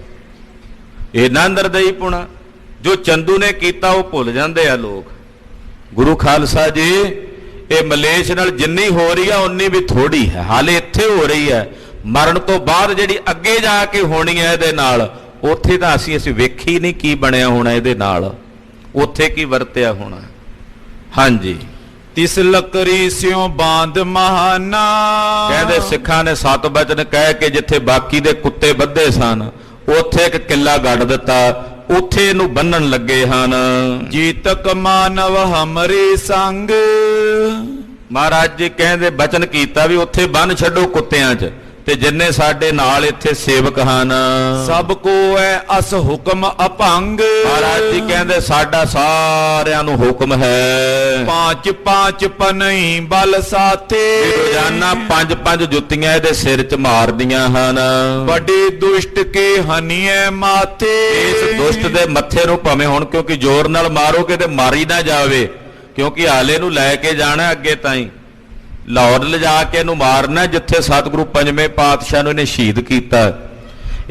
ਇੰਨਾ ਨਿਰਦਈਪੁਣਾ। ਜੋ ਚੰਦੂ ਨੇ ਕੀਤਾ ਉਹ ਭੁੱਲ ਜਾਂਦੇ ਆ ਲੋਕ। ਗੁਰੂ ਖਾਲਸਾ ਜੀ, ਇਹ ਮਲੇਛ ਨਾਲ ਜਿੰਨੀ ਹੋ ਰਹੀ ਆ ਉਨੀ ਵੀ ਥੋੜੀ ਹੈ। ਹਾਲੇ ਇੱਥੇ ਹੋ ਰਹੀ ਹੈ, ਮਰਨ ਤੋਂ ਬਾਅਦ ਜਿਹੜੀ ਅੱਗੇ ਜਾ ਕੇ ਹੋਣੀ ਹੈ ਇਹਦੇ ਨਾਲ, ਉੱਥੇ ਤਾਂ ਅਸੀਂ ਵੇਖੀ ਨਹੀਂ ਕੀ ਬਣਿਆ ਹੋਣਾ ਇਹਦੇ ਨਾਲ, ਉੱਥੇ ਕੀ ਵਰਤਿਆ ਹੋਣਾ। ਹਾਂਜੀ, ਤਿਸ ਲੱਕਰੀ ਸਿਉ ਬਾਂਧ ਮਹਾਨਾ, ਕਹਿੰਦੇ ਸਿੱਖਾਂ ਨੇ 7 ਬਚਨ ਕਹਿ ਕੇ ਜਿੱਥੇ ਬਾਕੀ ਦੇ ਕੁੱਤੇ ਬੱਧੇ ਸਨ, ਉੱਥੇ ਇੱਕ ਕਿੱਲਾ ਗੱਡ ਦਿੱਤਾ, ਉੱਥੇ ਇਹਨੂੰ ਬੰਨਣ ਲੱਗੇ ਹਨ। ਜੀਤਕ ਮਾਨਵ ਹਮਰੇ ਸੰਗ, ਮਹਾਰਾਜ ਜੀ ਕਹਿੰਦੇ ਬਚਨ ਕੀਤਾ ਵੀ ਉੱਥੇ ਬੰਨ ਛੱਡੋ ਕੁੱਤਿਆਂ 'ਚ, ਤੇ ਜਿੰਨੇ ਸਾਡੇ ਨਾਲ ਇੱਥੇ ਸੇਵਕ ਹਨ, ਸਭ ਕੋ ਹੈ ਅਸ ਹੁਕਮ ਅਭੰਗ। ਮਹਾਰਾਜ ਜੀ ਕਹਿੰਦੇ ਸਾਡਾ ਸਾਰਿਆਂ ਨੂੰ ਹੁਕਮ ਹੈ, 5 ਪਨਈ ਬਲ ਸਾਥੇ, ਰੋਜ਼ਾਨਾ 5 ਜੁੱਤੀਆਂ ਇਹਦੇ ਸਿਰ 'ਚ ਮਾਰਦੀਆਂ ਹਨ। ਵੱਡੇ ਦੁਸ਼ਟ ਕੇ ਹਨੀਏ ਮਾਥੇ, ਇਸ ਦੁਸ਼ਟ ਦੇ ਮੱਥੇ ਨੂੰ ਭਾਵੇਂ ਹੁਣ ਕਿਉਂਕਿ ਜ਼ੋਰ ਨਾਲ ਮਾਰੋਗੇ ਤੇ ਮਾਰੀ ਨਾ ਜਾਵੇ, ਕਿਉਂਕਿ ਹਾਲੇ ਨੂੰ ਲੈ ਕੇ ਜਾਣਾ ਅੱਗੇ ਤਾਈਂ, ਲਾਹੌਰ ਲਿਜਾ ਕੇ ਇਹਨੂੰ ਮਾਰਨਾ ਜਿੱਥੇ ਸਤਿਗੁਰੂ ਪੰਜਵੇਂ ਪਾਤਸ਼ਾਹ ਨੂੰ ਇਹਨੇ ਸ਼ਹੀਦ ਕੀਤਾ।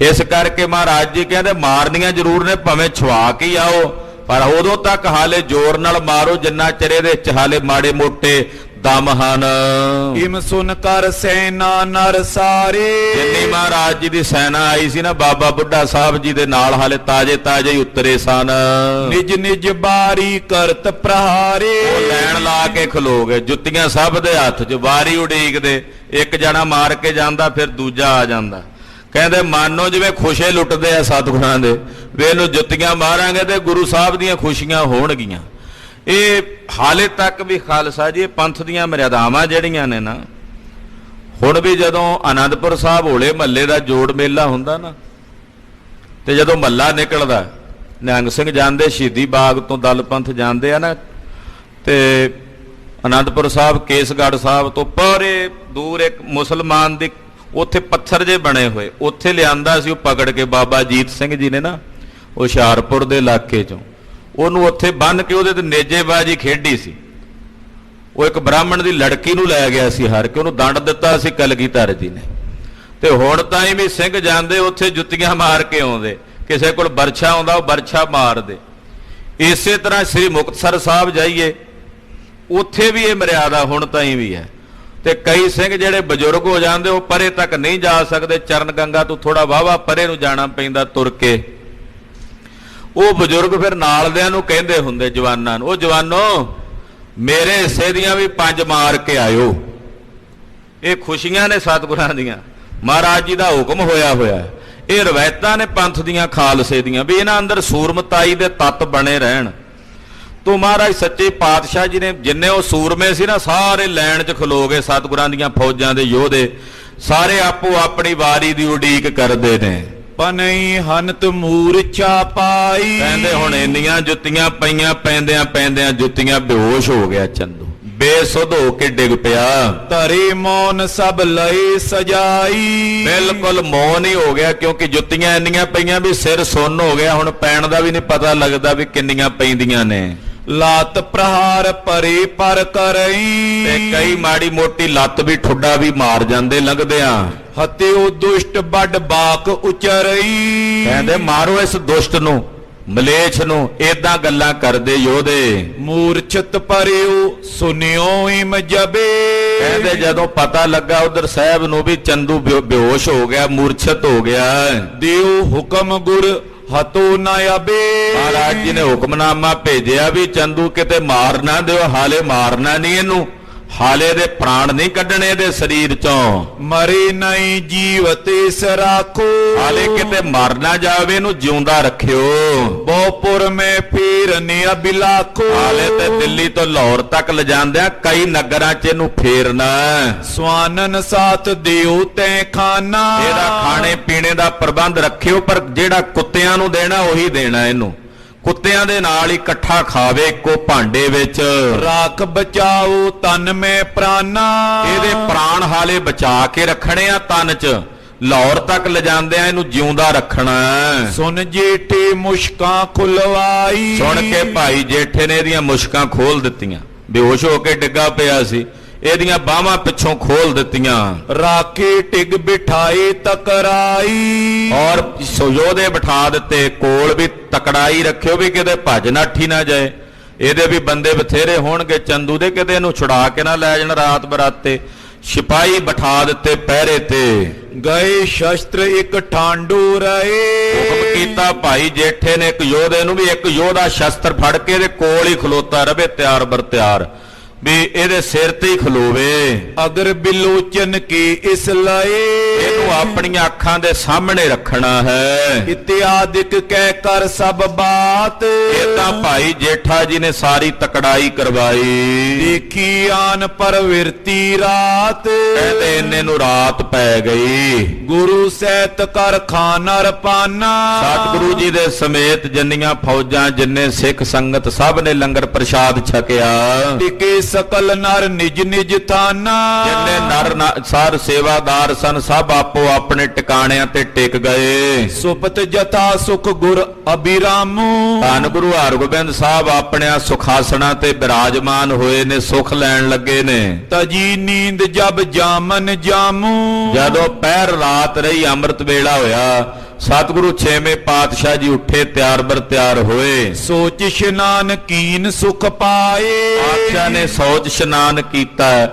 ਇਸ ਕਰਕੇ ਮਹਾਰਾਜ ਜੀ ਕਹਿੰਦੇ ਮਾਰਨੀਆਂ ਜ਼ਰੂਰ ਨੇ, ਭਾਵੇਂ ਛੁਆ ਕੇ ਆਓ, ਪਰ ਉਦੋਂ ਤੱਕ ਹਾਲੇ ਜ਼ੋਰ ਨਾਲ ਮਾਰੋ ਜਿੰਨਾ ਚਿਰ ਇਹਦੇ ਵਿੱਚ ਹਾਲੇ ਮਾੜੇ ਮੋਟੇ ਦਮ ਹਨ। ਇਮ ਸੁਨ ਕਰ ਸੈਨਾ ਨਰ ਸਾਰੇ। ਜਿੰਨੀ ਮਹਾਰਾਜ ਜੀ ਦੀ ਸੈਨਾ ਆਈ ਸੀ ਨਾ, ਬਾਬਾ ਬੁੱਢਾ ਸਾਹਿਬ ਜੀ ਦੇ ਨਾਲ ਹਾਲੇ ਤਾਜੇ ਤਾਜੇ ਹੀ ਉਤਰੇ ਸਨ। ਨਿਜ ਨਿਜ ਬਾਰੀ ਕਰਤ ਪ੍ਰਹਾਰੇ। ਉਹ ਲੈਣ ਲਾ ਕੇ ਖਲੋ ਗਏ, ਜੁੱਤੀਆਂ ਸਭ ਦੇ ਹੱਥ 'ਚ, ਵਾਰੀ ਉਡੀਕਦੇ। ਇੱਕ ਜਣਾ ਮਾਰ ਕੇ ਜਾਂਦਾ, ਫਿਰ ਦੂਜਾ ਆ ਜਾਂਦਾ। ਕਹਿੰਦੇ ਮਾਨੋ ਜਿਵੇਂ ਖੁਸ਼ੇ ਲੁੱਟਦੇ ਆ ਸਤਿਗੁਰਾਂ ਦੇ, ਵੀ ਇਹਨੂੰ ਜੁੱਤੀਆਂ ਮਾਰਾਂਗੇ ਤੇ ਗੁਰੂ ਸਾਹਿਬ ਦੀਆਂ ਖੁਸ਼ੀਆਂ ਹੋਣਗੀਆਂ। ਇਹ ਹਾਲੇ ਤੱਕ ਵੀ ਖਾਲਸਾ ਜੀ ਪੰਥ ਦੀਆਂ ਮਰਿਆਦਾਵਾਂ ਜਿਹੜੀਆਂ ਨੇ ਨਾ, ਹੁਣ ਵੀ ਜਦੋਂ ਆਨੰਦਪੁਰ ਸਾਹਿਬ ਹੋਲੇ ਮਹੱਲੇ ਦਾ ਜੋੜ ਮੇਲਾ ਹੁੰਦਾ ਨਾ, ਤੇ ਜਦੋਂ ਮਹੱਲਾ ਨਿਕਲਦਾ, ਨਿਹੰਗ ਸਿੰਘ ਜਾਂਦੇ ਸ਼ਹੀਦੀ ਬਾਗ ਤੋਂ, ਦਲ ਪੰਥ ਜਾਂਦੇ ਆ ਨਾ, ਤੇ ਆਨੰਦਪੁਰ ਸਾਹਿਬ ਕੇਸਗੜ੍ਹ ਸਾਹਿਬ ਤੋਂ ਪਰੇ ਦੂਰ ਇੱਕ ਮੁਸਲਮਾਨ ਦੀ ਉੱਥੇ ਪੱਥਰ ਜੇ ਬਣੇ ਹੋਏ, ਉੱਥੇ ਲਿਆਂਦਾ ਸੀ ਉਹ ਪਕੜ ਕੇ ਬਾਬਾ ਅਜੀਤ ਸਿੰਘ ਜੀ ਨੇ ਨਾ, ਹੁਸ਼ਿਆਰਪੁਰ ਦੇ ਇਲਾਕੇ ਚੋਂ। ਉਹਨੂੰ ਉੱਥੇ ਬੰਨ੍ਹ ਕੇ ਉਹਦੇ ਤੇ ਨੇਜੇਬਾਜ਼ੀ ਖੇਡੀ ਸੀ। ਉਹ ਇੱਕ ਬ੍ਰਾਹਮਣ ਦੀ ਲੜਕੀ ਨੂੰ ਲੈ ਗਿਆ ਸੀ ਹਾਰ ਕੇ, ਉਹਨੂੰ ਦੰਡ ਦਿੱਤਾ ਸੀ ਕਲਗੀਧਰ ਜੀ ਨੇ। ਤੇ ਹੁਣ ਤਾਈਂ ਵੀ ਸਿੰਘ ਜਾਂਦੇ ਉੱਥੇ ਜੁੱਤੀਆਂ ਮਾਰ ਕੇ ਆਉਂਦੇ, ਕਿਸੇ ਕੋਲ ਬਰਛਾ ਆਉਂਦਾ ਉਹ ਬਰਛਾ ਮਾਰਦੇ। ਇਸੇ ਤਰ੍ਹਾਂ ਸ੍ਰੀ ਮੁਕਤਸਰ ਸਾਹਿਬ ਜਾਈਏ, ਉੱਥੇ ਵੀ ਇਹ ਮਰਿਆਦਾ ਹੁਣ ਤਾਈਂ ਵੀ ਹੈ। ਤੇ ਕਈ ਸਿੰਘ ਜਿਹੜੇ ਬਜ਼ੁਰਗ ਹੋ ਜਾਂਦੇ, ਉਹ ਪਰੇ ਤੱਕ ਨਹੀਂ ਜਾ ਸਕਦੇ, ਚਰਨ ਗੰਗਾ ਤੋਂ ਥੋੜਾ ਵਾਹਵਾ ਪਰੇ ਨੂੰ ਜਾਣਾ ਪੈਂਦਾ ਤੁਰ ਕੇ। ਉਹ ਬਜ਼ੁਰਗ ਫਿਰ ਨਾਲਦਿਆਂ ਨੂੰ ਕਹਿੰਦੇ ਹੁੰਦੇ ਜਵਾਨਾਂ ਨੂੰ, ਉਹ ਜਵਾਨੋ ਮੇਰੇ ਹਿੱਸੇ ਦੀਆਂ ਵੀ 5 ਮਾਰ ਕੇ ਆਇਓ। ਇਹ ਖੁਸ਼ੀਆਂ ਨੇ ਸਤਿਗੁਰਾਂ ਦੀਆਂ, ਮਹਾਰਾਜ ਜੀ ਦਾ ਹੁਕਮ ਹੋਇਆ ਹੋਇਆ। ਇਹ ਰਵਾਇਤਾਂ ਨੇ ਪੰਥ ਦੀਆਂ, ਖਾਲਸੇ ਦੀਆਂ, ਵੀ ਇਹਨਾਂ ਅੰਦਰ ਸੂਰਮਤਾਈ ਦੇ ਤੱਤ ਬਣੇ ਰਹਿਣ। ਤੋ ਮਹਾਰਾਜ ਸੱਚੇ ਪਾਤਸ਼ਾਹ ਜੀ ਨੇ ਜਿੰਨੇ ਉਹ ਸੂਰਮੇ ਸੀ ਨਾ, ਸਾਰੇ ਲਾਈਨ 'ਚ ਖਲੋ ਗਏ। ਸਤਿਗੁਰਾਂ ਦੀਆਂ ਫੌਜਾਂ ਦੇ ਯੋਧੇ ਸਾਰੇ ਆਪੋ ਆਪਣੀ ਵਾਰੀ ਦੀ ਉਡੀਕ ਕਰਦੇ ਨੇ। ਪਨਈ ਹਨਤ ਮੂਰਛਾ ਪਾਈ। ਕਹਿੰਦੇ ਹੁਣ ਇੰਨੀਆਂ ਜੁੱਤੀਆਂ ਪਈਆਂ, ਪੈਂਦਿਆਂ ਪੈਂਦਿਆਂ ਜੁੱਤੀਆਂ ਬੇਹੋਸ਼ ਹੋ ਗਿਆ ਚੰਦੂ, ਬੇਸੁੱਧ ਹੋ ਕੇ ਡਿੱਗ ਪਿਆ। ਧਰੇ ਮੌਨ ਸਭ ਲਏ ਸਜਾਈ। ਬਿਲਕੁਲ ਮੌਨ ਹੀ ਹੋ ਗਿਆ, ਕਿਉਂਕਿ ਜੁੱਤੀਆਂ ਇੰਨੀਆਂ ਪਈਆਂ ਵੀ ਸਿਰ ਸੁੰਨ ਹੋ ਗਿਆ। ਹੁਣ ਪੈਣ ਦਾ ਵੀ ਨਹੀਂ ਪਤਾ ਲੱਗਦਾ ਵੀ ਕਿੰਨੀਆਂ ਪੈਂਦੀਆਂ ਨੇ। ਲਾਤ ਪ੍ਰਹਾਰ ਪਰੇ ਪਰ ਕਰਈ। ਤੇ ਕਈ ਮਾੜੀ ਮੋਟੀ ਲੱਤ ਵੀ ਠੁੱਡਾ ਵੀ ਮਾਰ ਜਾਂਦੇ ਲੰਘਦਿਆਂ। ਹਤਿਓ ਦੁਸ਼ਟ ਵੱਡ ਬਾਕ ਉਚਰਈ। ਕਹਿੰਦੇ ਮਾਰੋ ਇਸ ਦੁਸ਼ਟ ਨੂੰ, ਮਲੇਛ ਨੂੰ। ਏਦਾਂ ਗੱਲਾਂ ਕਰਦੇ ਯੋਧੇ। ਮੂਰਛਤ ਪਰਿਓ ਸੁਨਿਓ ਇਮ ਜਬੇ। ਕਹਿੰਦੇ ਜਦੋਂ ਪਤਾ ਲੱਗਾ ਉਧਰ ਸਾਹਿਬ ਨੂੰ ਵੀ ਚੰਦੂ ਬੇਹੋਸ਼ ਹੋ ਗਿਆ, ਮੂਰਛਤ ਹੋ ਗਿਆ, ਦਿਓ ਹੁਕਮ ਗੁਰ ਹਤੋ ਨਾ ਅਬੇ। ਮਹਾਰਾਜ ਜੀ ਨੇ ਹੁਕਮਨਾਮਾ ਭੇਜਿਆ ਵੀ ਚੰਦੂ ਕਿਤੇ ਮਾਰ ਨਾ ਦਿਓ, ਹਾਲੇ ਮਾਰਨਾ ਨਹੀਂ ਇਹਨੂੰ, ਹਾਲੇ ਦੇ ਪ੍ਰਾਣ ਨਹੀਂ ਕੱਢਣੇ ਇਹਦੇ ਸਰੀਰ ਚੋਂ। ਮਰੇ ਨਹੀਂ ਜੀਵਤੇ ਸਰਾਖੋ। ਹਾਲੇ ਕਿਤੇ ਮਰ ਨਾ ਜਾਵੇ, ਇਹਨੂੰ ਜਿਉਂਦਾ ਰੱਖਿਓ। ਬਹੁਪੁਰ ਮੈਂ ਫੇਰ ਨਿਆ ਬਿਲਾਖੋ। ਹਾਲੇ ਤੇ ਦਿੱਲੀ ਤੋਂ ਲਾਹੌਰ ਤੱਕ ਲਿਜਾਂਦਿਆਂ ਕਈ ਨਗਰਾਂ 'ਚ ਇਹਨੂੰ ਫੇਰਨਾ। ਸਵਾਨਨ ਸਾਥ ਦਿਓ ਤੈ ਖਾਨਾ। ਇਹਦਾ ਖਾਣੇ ਪੀਣੇ ਦਾ ਪ੍ਰਬੰਧ ਰੱਖਿਓ, ਪਰ ਜਿਹੜਾ ਕੁੱਤਿਆਂ ਨੂੰ ਦੇਣਾ ਉਹੀ ਦੇਣਾ ਇਹਨੂੰ। ਕੁੱਤਿਆਂ ਦੇ ਨਾਲ ਹੀ ਇਕੱਠਾ ਖਾਵੇ ਇੱਕੋ ਭਾਂਡੇ ਵਿੱਚ। ਰਾਖ ਬਚਾਓ ਤਨ ਮੈਂ ਪ੍ਰਾਨਾ। ਇਹਦੇ ਪ੍ਰਾਣ ਹਾਲੇ ਬਚਾ ਕੇ ਰੱਖਣੇ ਆ ਤਨ 'ਚ, ਲਾਹੌਰ ਤੱਕ ਲਿਜਾਂਦਿਆਂ ਇਹਨੂੰ ਜਿਉਂਦਾ ਰੱਖਣਾ। ਸੁਣ ਜੇਠੇ ਮੁਸ਼ਕਾਂ ਖੁਲਵਾਈ। ਸੁਣ ਕੇ ਭਾਈ ਜੇਠੇ ਨੇ ਇਹਦੀਆਂ ਮੁਸ਼ਕਾਂ ਖੋਲ ਦਿੱਤੀਆਂ। ਬੇਹੋਸ਼ ਹੋ ਕੇ ਡਿੱਗਾ ਪਿਆ ਸੀ, ਇਹਦੀਆਂ ਬਾਹਾਂ ਪਿੱਛੋਂ ਖੋਲ ਦਿੱਤੀਆਂ। ਰਾਖੇ ਟਿਗ ਬਿਠਾਏ ਤਕਰਾਈ। ਔਰ ਯੋਧੇ ਬਿਠਾ ਦਿੱਤੇ ਕੋਲ, ਵੀ ਤਕੜਾਈ ਰੱਖਿਓ ਵੀ ਕਿਤੇ ਭੱਜ ਨੱਠੀ ਨਾ ਜਾਏ। ਇਹਦੇ ਵੀ ਬੰਦੇ ਬਥੇਰੇ ਹੋਣਗੇ ਚੰਦੂ ਦੇ, ਕਿਤੇ ਇਹਨੂੰ ਛੁਡਾ ਕੇ ਨਾ ਲੈ ਜਾਣ ਰਾਤ ਬਰਾਤੇ। ਸਿਪਾਹੀ ਬਿਠਾ ਦਿੱਤੇ ਪਹਿਰੇ ਤੇ। ਗਏ ਸ਼ਸਤਰ ਇੱਕ ਠਾਂਡੂ ਰਹੇ। ਹੁਕਮ ਕੀਤਾ ਭਾਈ ਜੇਠੇ ਨੇ ਇੱਕ ਯੋਧੇ ਨੂੰ ਵੀ ਇੱਕ ਯੋਧਾ ਸ਼ਸਤਰ ਫੜ ਕੇ ਇਹਦੇ ਕੋਲ ਹੀ ਖਲੋਤਾ ਰਵੇ, ਤਿਆਰ ਬਰ ਤਿਆਰ, ਵੀ ਇਹਦੇ ਸਿਰ ਤੇ ਹੀ ਖਲੋਵੇ। ਅਗਰ ਬਿਲੋਚਨ ਕੀ ਇਸ ਲਏ। ਇਹਨੂੰ ਆਪਣੀਆਂ ਅੱਖਾਂ ਦੇ ਸਾਹਮਣੇ ਰੱਖਣਾ ਹੈ। ਇਤਿਆਦਿਕ ਕਹਿ ਕਰ ਸਭ ਬਾਤ। ਏਦਾਂ ਭਾਈ ਜੇਠਾ ਜੀ ਨੇ ਸਾਰੀ ਤਕੜਾਈ ਕਰਵਾਈ। ਦੇਖੀ ਆਨ ਪਰਵਿਰਤੀ ਰਾਤ। ਕਹਿੰਦੇ ਇੰਨੇ ਨੂੰ ਰਾਤ ਪੈ ਗਈ। ਗੁਰੂ ਸਹਿਤ ਕਰ ਖਾਨਾ ਰਪਾਨਾ। ਸਤਿਗੁਰੂ ਜੀ ਦੇ ਸਮੇਤ ਜਿੰਨੀਆਂ ਫੌਜਾਂ, ਜਿੰਨੇ ਸਿੱਖ ਸੰਗਤ, ਸਭ ਨੇ ਲੰਗਰ ਪ੍ਰਸ਼ਾਦ ਛਕਿਆ। ਟਿਕੇ ਸਕਲ ਨਰ ਨਿਜ ਨਿਜ ਥਾਨਾ। ਜਿੰਨੇ ਨਰ ਸਾਰ ਸੇਵਾਦਾਰ ਸਨ, ਸਭ ਆਪੋ ਆਪਣੇ ਟਿਕਾਣਿਆਂ ਤੇ ਟਿਕ ਗਏ। ਸੁਪਤ ਜਥਾ ਸੁਖ ਗੁਰ ਅਬਿਰਾਮੂ। ਧੰਨ ਗੁਰੂ ਹਰਗੋਬਿੰਦ ਸਾਹਿਬ ਆਪਣਿਆਂ ਸੁਖਾਸਣਾਂ ਤੇ ਬਿਰਾਜਮਾਨ ਹੋਏ ਨੇ, ਸੁਖ ਲੈਣ ਲੱਗੇ ਨੇ। ਤਜੀ ਨੀਂਦ ਜਬ ਜਾਮਨ ਜਾਮੂ। ਜਦੋਂ ਪਹਿਰ ਰਾਤ ਰਹੀ, ਅੰਮ੍ਰਿਤ ਵੇਲਾ ਹੋਇਆ, ਸਤਿਗੁਰੂ ਛੇਵੇਂ ਪਾਤਸ਼ਾਹ ਜੀ ਉੱਠੇ, ਤਿਆਰ ਬਰ ਤਿਆਰ ਹੋਏ। ਸੋਚ ਇਸ਼ਨਾਨ ਕੀਨ ਸੁਖ ਪਾਏ। ਪਾਤਸ਼ਾਹ ਨੇ ਸੌਚ ਇਸ਼ਨਾਨ ਕੀਤਾ,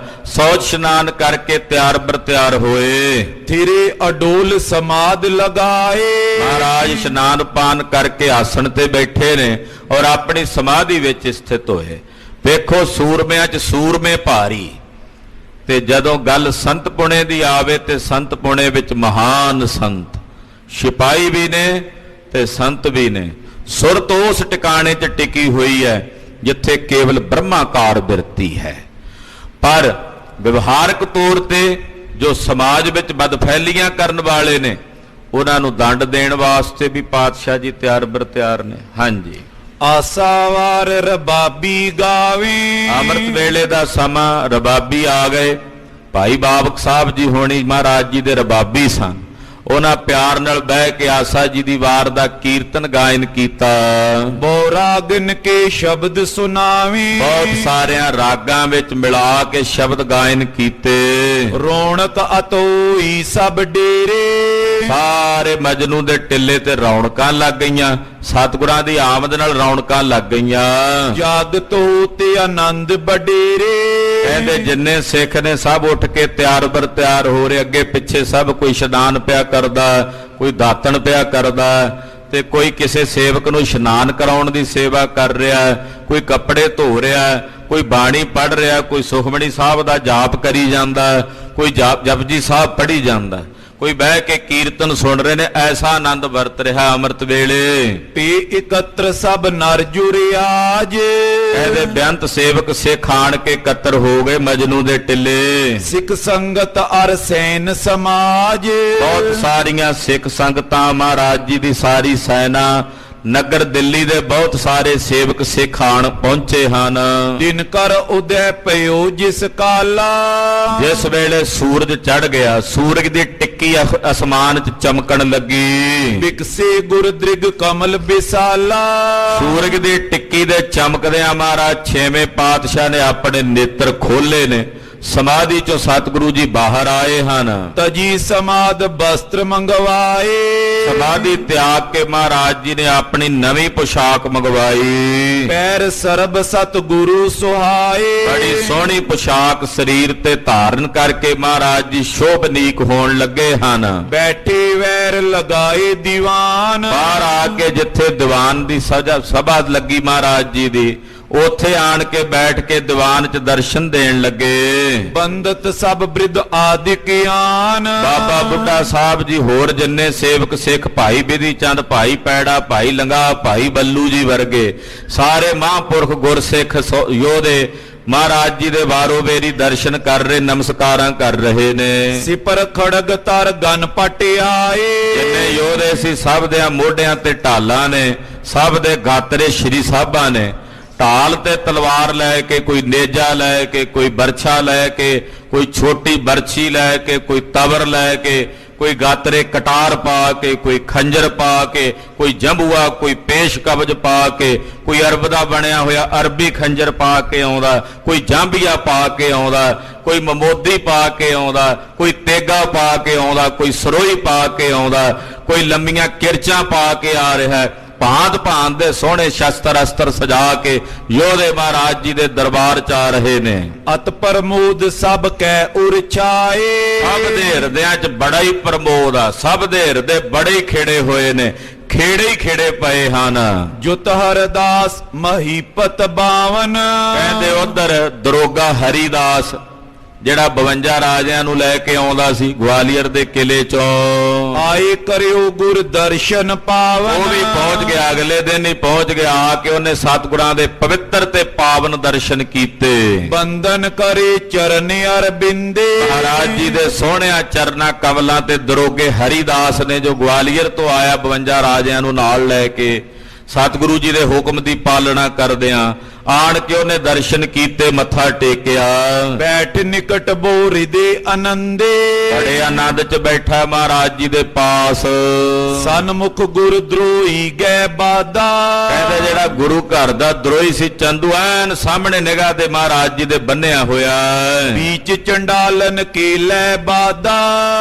ਸੌਚ ਇਸ਼ਨਾਨ ਕਰਕੇ ਤਿਆਰ ਬਰ ਤਿਆਰ ਹੋਏ। ਥਿਰੇ ਅਡੋਲ ਸਮਾਦ ਲਗਾਏ। ਮਹਾਰਾਜ ਇਸ਼ਨਾਨ ਪਾਨ ਕਰਕੇ ਆਸਣ ਤੇ ਬੈਠੇ ਨੇ ਔਰ ਆਪਣੀ ਸਮਾਧੀ ਵਿੱਚ ਸਥਿਤ ਹੋਏ। ਵੇਖੋ ਸੂਰਮਿਆਂ 'ਚ ਸੂਰਮੇ ਭਾਰੀ, ਤੇ ਜਦੋਂ ਗੱਲ ਸੰਤ ਪੁਣੇ ਦੀ ਆਵੇ ਤੇ ਸੰਤ ਪੁਣੇ ਵਿੱਚ ਮਹਾਨ ਸੰਤ ਸਿਪਾਹੀ ਵੀ ਨੇ ਤੇ ਸੰਤ ਵੀ ਨੇ। ਸੁਰਤ ਉਸ ਟਿਕਾਣੇ 'ਚ ਟਿਕੀ ਹੋਈ ਹੈ ਜਿੱਥੇ ਕੇਵਲ ਬ੍ਰਹਮਾਕਾਰ ਬਿਰਤੀ ਹੈ, ਪਰ ਵਿਵਹਾਰਕ ਤੌਰ ਤੇ ਜੋ ਸਮਾਜ ਵਿੱਚ ਬਦਫੈਲੀਆਂ ਕਰਨ ਵਾਲੇ ਨੇ ਉਹਨਾਂ ਨੂੰ ਦੰਡ ਦੇਣ ਵਾਸਤੇ ਵੀ ਪਾਤਸ਼ਾਹ ਜੀ ਤਿਆਰ ਬਰ ਤਿਆਰ ਨੇ। ਹਾਂਜੀ, ਆਸਾਵਾਰ ਰਬਾਬੀ ਗਾਵੇ। ਅੰਮ੍ਰਿਤ ਵੇਲੇ ਦਾ ਸਮਾਂ, ਰਬਾਬੀ ਆ ਗਏ। ਭਾਈ ਬਾਬਕ ਸਾਹਿਬ ਜੀ ਹੋਣੀ ਮਹਾਰਾਜ ਜੀ ਦੇ ਰਬਾਬੀ ਸਨ। ਉਹਨਾਂ ਪਿਆਰ ਨਾਲ ਬਹਿ ਕੇ ਆਸਾ ਜੀ ਦੀ ਵਾਰ ਦਾ ਕੀਰਤਨ ਗਾਇਨ ਕੀਤਾ। ਬਹੁ ਰਾਗਨ ਕੇ ਸ਼ਬਦ ਸੁਨਾਵੇ। ਬਹੁਤ ਸਾਰਿਆਂ ਰਾਗਾਂ ਵਿੱਚ ਮਿਲਾ ਕੇ ਸ਼ਬਦ ਗਾਇਨ ਕੀਤੇ। ਰੌਣਕ ਅਤੋਈ ਸਭ ਡੇਰੇ। ਸਾਰੇ ਮਜਨੂ ਦੇ ਟਿੱਲੇ ਤੇ ਰੌਣਕਾਂ ਲੱਗ ਗਈਆਂ। ਸਤਿਗੁਰਾਂ ਦੀ ਆਮਦ ਨਾਲ ਰੌਣਕਾਂ ਲੱਗ ਗਈਆਂ। ਜਗ ਤੋਂ ਤੇ ਆਨੰਦ ਬਡੇਰੇ। ਕਹਿੰਦੇ ਜਿੰਨੇ ਸਿੱਖ ਨੇ ਸਭ ਉੱਠ ਕੇ ਤਿਆਰ ਬਰ ਤਿਆਰ ਹੋ ਰਹੇ। ਅੱਗੇ ਪਿੱਛੇ ਸਭ ਕੋਈ ਇਸ਼ਨਾਨ ਪਿਆ ਕਰਦਾ, ਕੋਈ ਦਾਤਣ ਪਿਆ ਕਰਦਾ, ਤੇ ਕੋਈ ਕਿਸੇ ਸੇਵਕ ਨੂੰ ਇਸ਼ਨਾਨ ਕਰਾਉਣ ਦੀ ਸੇਵਾ ਕਰ ਰਿਹਾ, ਕੋਈ ਕੱਪੜੇ ਧੋ ਰਿਹਾ, ਕੋਈ ਬਾਣੀ ਪੜ੍ਹ ਰਿਹਾ, ਕੋਈ ਸੁਖਮਣੀ ਸਾਹਿਬ ਦਾ ਜਾਪ ਕਰੀ ਜਾਂਦਾ, ਕੋਈ ਜਪਜੀ ਸਾਹਿਬ ਪੜ੍ਹੀ ਜਾਂਦਾ, ਕੋਈ ਬਹਿ ਕੇ ਕੀਰਤਨ ਸੁਣ ਰਹੇ ਨੇ। ਐਸਾ ਆਨੰਦ ਵਰਤ ਰਿਹਾ ਅੰਮ੍ਰਿਤ ਵੇਲੇ। ਤੇ ਇਕੱਤਰ ਸਭ ਨਰ ਜੁਰਿਆਜ। ਇਹਦੇ ਬੇਅੰਤ ਸੇਵਕ ਸਿੱਖ ਆਣ ਕੇ ਇਕੱਤਰ ਹੋ ਗਏ ਮਜਨੂ ਦੇ ਟਿੱਲੇ। ਸਿੱਖ ਸੰਗਤ ਅਰ ਸੈਨ ਸਮਾਜ। ਬਹੁਤ ਸਾਰੀਆਂ ਸਿੱਖ ਸੰਗਤਾਂ, ਮਹਾਰਾਜ ਜੀ ਦੀ ਸਾਰੀ ਸੈਨਾ, ਨਗਰ ਦਿੱਲੀ ਦੇ ਬਹੁਤ ਸਾਰੇ ਸੇਵਕ ਸਿੱਖ ਆਣ ਪਹੁੰਚੇ ਹਨ। ਦਿਨ ਕਰ ਉਦੈ ਪਇਓ ਜਿਸ ਕਾਲਾ। ਜਿਸ ਵੇਲੇ ਸੂਰਜ ਚੜ ਗਿਆ, ਸੂਰਜ ਦੀ ਟਿੱਕੀ ਅਸਮਾਨ 'ਚ ਚਮਕਣ ਲੱਗੀ। ਬਿਕਸੇ ਗੁਰਦ੍ਰਿਗ ਕਮਲ ਬਿਸਾਲਾ। ਸੂਰਜ ਦੀ ਟਿੱਕੀ ਦੇ ਚਮਕਦਿਆਂ ਮਹਾਰਾਜ ਛੇਵੇਂ ਪਾਤਸ਼ਾਹ ਨੇ ਆਪਣੇ ਨੇਤਰ ਖੋਲੇ ਨੇ। ਸਮਾਧੀ ਚੋਂ ਸਤਿਗੁਰੂ ਜੀ ਬਾਹਰ ਆਏ ਹਨ। ਤਜੀ ਸਮਾਦ ਬਸਤਰ ਮੰਗਵਾਏ। ਸਮਾਧੀ ਤਿਆਗ ਕੇ ਮਹਾਰਾਜ ਜੀ ਨੇ ਆਪਣੀ ਨਵੀਂ ਪੁਸ਼ਾਕ ਮੰਗਵਾਈ। ਪੈਰ ਸਰਬ ਸਤਿਗੁਰੂ ਸੁਹਾਏ। ਬੜੀ ਸੋਹਣੀ ਪੁਸ਼ਾਕ ਸਰੀਰ ਤੇ ਧਾਰਨ ਕਰਕੇ ਮਹਾਰਾਜ ਜੀ ਸ਼ੋਭਨੀਕ ਹੋਣ ਲੱਗੇ ਹਨ। ਬੈਠੇ ਵੈਰ ਲਗਾਏ ਦੀਵਾਨ। ਬਾਹਰ ਆ ਕੇ ਜਿੱਥੇ ਦੀਵਾਨ ਦੀ ਸਭਾ ਲੱਗੀ ਮਹਾਰਾਜ ਜੀ ਦੀ, ਉੱਥੇ ਆਣ ਕੇ ਬੈਠ ਕੇ ਦੀਵਾਨ 'ਚ ਦਰਸ਼ਨ ਦੇਣ ਲੱਗੇ। ਬੰਦਤ ਸਭ ਬ੍ਰਿਧ ਆਦਿਕਿਆਨ। ਬਾਬਾ ਬੁੱਢਾ ਸਾਹਿਬ ਜੀ, ਹੋਰ ਜਿੰਨੇ ਸੇਵਕ ਸਿੱਖ, ਭਾਈ ਬਿਧੀ ਚੰਦ, ਭਾਈ ਪੈੜਾ, ਭਾਈ ਲੰਗਾ, ਭਾਈ ਬੱਲੂ ਜੀ ਵਰਗੇ ਸਾਰੇ ਮਹਾਂਪੁਰਖ ਗੁਰਸਿੱਖ ਯੋਧੇ ਮਹਾਰਾਜ ਜੀ ਦੇ ਵਾਰੋ ਵੇਰੀ ਦਰਸ਼ਨ ਕਰ ਰਹੇ, ਨਮਸਕਾਰਾਂ ਕਰ ਰਹੇ ਨੇ। ਸਿਪਰ ਖੜਗ ਤਰ ਗਨ ਪਟਿਆਏ। ਜਿੰਨੇ ਯੋਧੇ ਸੀ ਸਭ ਦੇ ਮੋਢਿਆਂ ਤੇ ਢਾਲਾਂ ਨੇ, ਸਭ ਦੇ ਗਾਤਰੇ ਸ਼੍ਰੀ ਸਾਹਿਬਾਂ ਨੇ। ਢਾਲ ਤੇ ਤਲਵਾਰ ਲੈ ਕੇ, ਕੋਈ ਨੇਜਾ ਲੈ ਕੇ, ਕੋਈ ਬਰਛਾ ਲੈ ਕੇ, ਕੋਈ ਛੋਟੀ ਬਰਛੀ ਲੈ ਕੇ, ਕੋਈ ਤਵਰ ਲੈ ਕੇ, ਕੋਈ ਗਾਤਰੇ ਕਟਾਰ ਪਾ ਕੇ, ਕੋਈ ਖੰਜਰ ਪਾ ਕੇ, ਕੋਈ ਜੰਬੂਆ, ਕੋਈ ਪੇਸ਼ ਕਬਜ ਪਾ ਕੇ, ਕੋਈ ਅਰਬ ਦਾ ਬਣਿਆ ਹੋਇਆ ਅਰਬੀ ਖੰਜਰ ਪਾ ਕੇ ਆਉਂਦਾ, ਕੋਈ ਜਾਂਬੀਆ ਪਾ ਕੇ ਆਉਂਦਾ, ਕੋਈ ਮਮੋਦੀ ਪਾ ਕੇ ਆਉਂਦਾ, ਕੋਈ ਤੇਗਾ ਪਾ ਕੇ ਆਉਂਦਾ, ਕੋਈ ਸਰੋਈ ਪਾ ਕੇ ਆਉਂਦਾ, ਕੋਈ ਲੰਮੀਆਂ ਕਿਰਚਾਂ ਪਾ ਕੇ ਆ ਰਿਹਾ। ਭਾਂਤ ਭਾਂਤ ਦੇ ਸੋਹਣੇ ਸ਼ਸਤਰ ਅਸਤਰ ਸਜਾ ਕੇ ਯੋਧੇ ਮਹਾਰਾਜ ਜੀ ਦੇ ਦਰਬਾਰ 'ਚ ਆ ਰਹੇ ਨੇ। ਅਤ ਪ੍ਰਮੋਦ ਸਭ ਕੈ ਉਰਛਾਏ। ਸਭ ਦੇ ਹਿਰਦਿਆਂ 'ਚ ਬੜਾ ਹੀ ਪ੍ਰਮੋਦ ਆ, ਸਭ ਦੇ ਹਿਰਦੇ ਬੜੇ ਹੀ ਖੇੜੇ ਹੋਏ ਨੇ, ਖੇੜੇ ਹੀ ਖੇੜੇ ਪਏ ਹਨ। ਜੁਤ ਹਰਦਾਸ ਮਹੀਪਤ ਬਾਵਨ। ਕਹਿੰਦੇ ਉਧਰ ਦਰੋਗਾ ਹਰੀਦਾਸ ਜਿਹੜਾ 52 ਰਾਜਿਆਂ ਨੂੰ ਲੈ ਕੇ ਆਉਂਦਾ ਸੀ ਗਵਾਲੀਅਰ ਦੇ ਕਿਲੇ 'ਚੋਂ, ਆਏ ਕਰਿਓ ਗੁਰ ਦਰਸ਼ਨ ਪਾਵਨ। ਉਹ ਵੀ ਪਹੁੰਚ ਗਿਆ, ਅਗਲੇ ਦਿਨ ਹੀ ਪਹੁੰਚ ਗਿਆ। ਆ ਕੇ ਉਹਨੇ ਸਤਿਗੁਰਾਂ ਦੇ ਪਵਿੱਤਰ ਤੇ ਪਾਵਨ ਦਰਸ਼ਨ ਕੀਤੇ। ਬੰਦਨ ਕਰੇ ਚਰਨ ਅਰਬਿੰਦੇ। ਮਹਾਰਾਜ ਜੀ ਦੇ ਸੋਹਣਿਆਂ ਚਰਨਾਂ ਕਮਲਾਂ ਤੇ ਦਰੋਗੇ ਹਰੀਦਾਸ ਨੇ, ਜੋ ਗਵਾਲੀਅਰ ਤੋਂ ਆਇਆ 52 ਰਾਜਿਆਂ ਨੂੰ ਨਾਲ ਲੈ ਕੇ, ਸਤਿਗੁਰੂ ਜੀ ਦੇ ਹੁਕਮ ਦੀ ਪਾਲਣਾ ਕਰਦਿਆਂ ਆਣ ਕੇ ਉਹਨੇ ਦਰਸ਼ਨ ਕੀਤੇ, ਮੱਥਾ ਟੇਕਿਆ। ਬੈਠ ਨਿਕਟ ਬੋਰਿ ਦੇ ਆਨੰਦੇ। ਬੜੇ ਆਨੰਦ 'ਚ ਬੈਠਾ ਮਹਾਰਾਜ ਜੀ ਦੇ ਪਾਸ। ਸਨਮੁਖ ਗੁਰ ਦਰੋਹੀ ਗਏ ਬਾਦਾ। ਕਹਿੰਦੇ ਜਿਹੜਾ ਗੁਰੂ ਘਰ ਦਾ ਦਰੋਹੀ ਸੀ ਚੰਦੂ, ਐਨ ਸਾਹਮਣੇ ਨਿਗਾਹ ਦੇ ਮਹਾਰਾਜ ਜੀ ਦੇ ਬੰਨਿਆ ਹੋਇਆ। ਵਿੱਚ ਚੰਡਾਲਨ ਕੇ ਲੈ ਬਾਦਾ।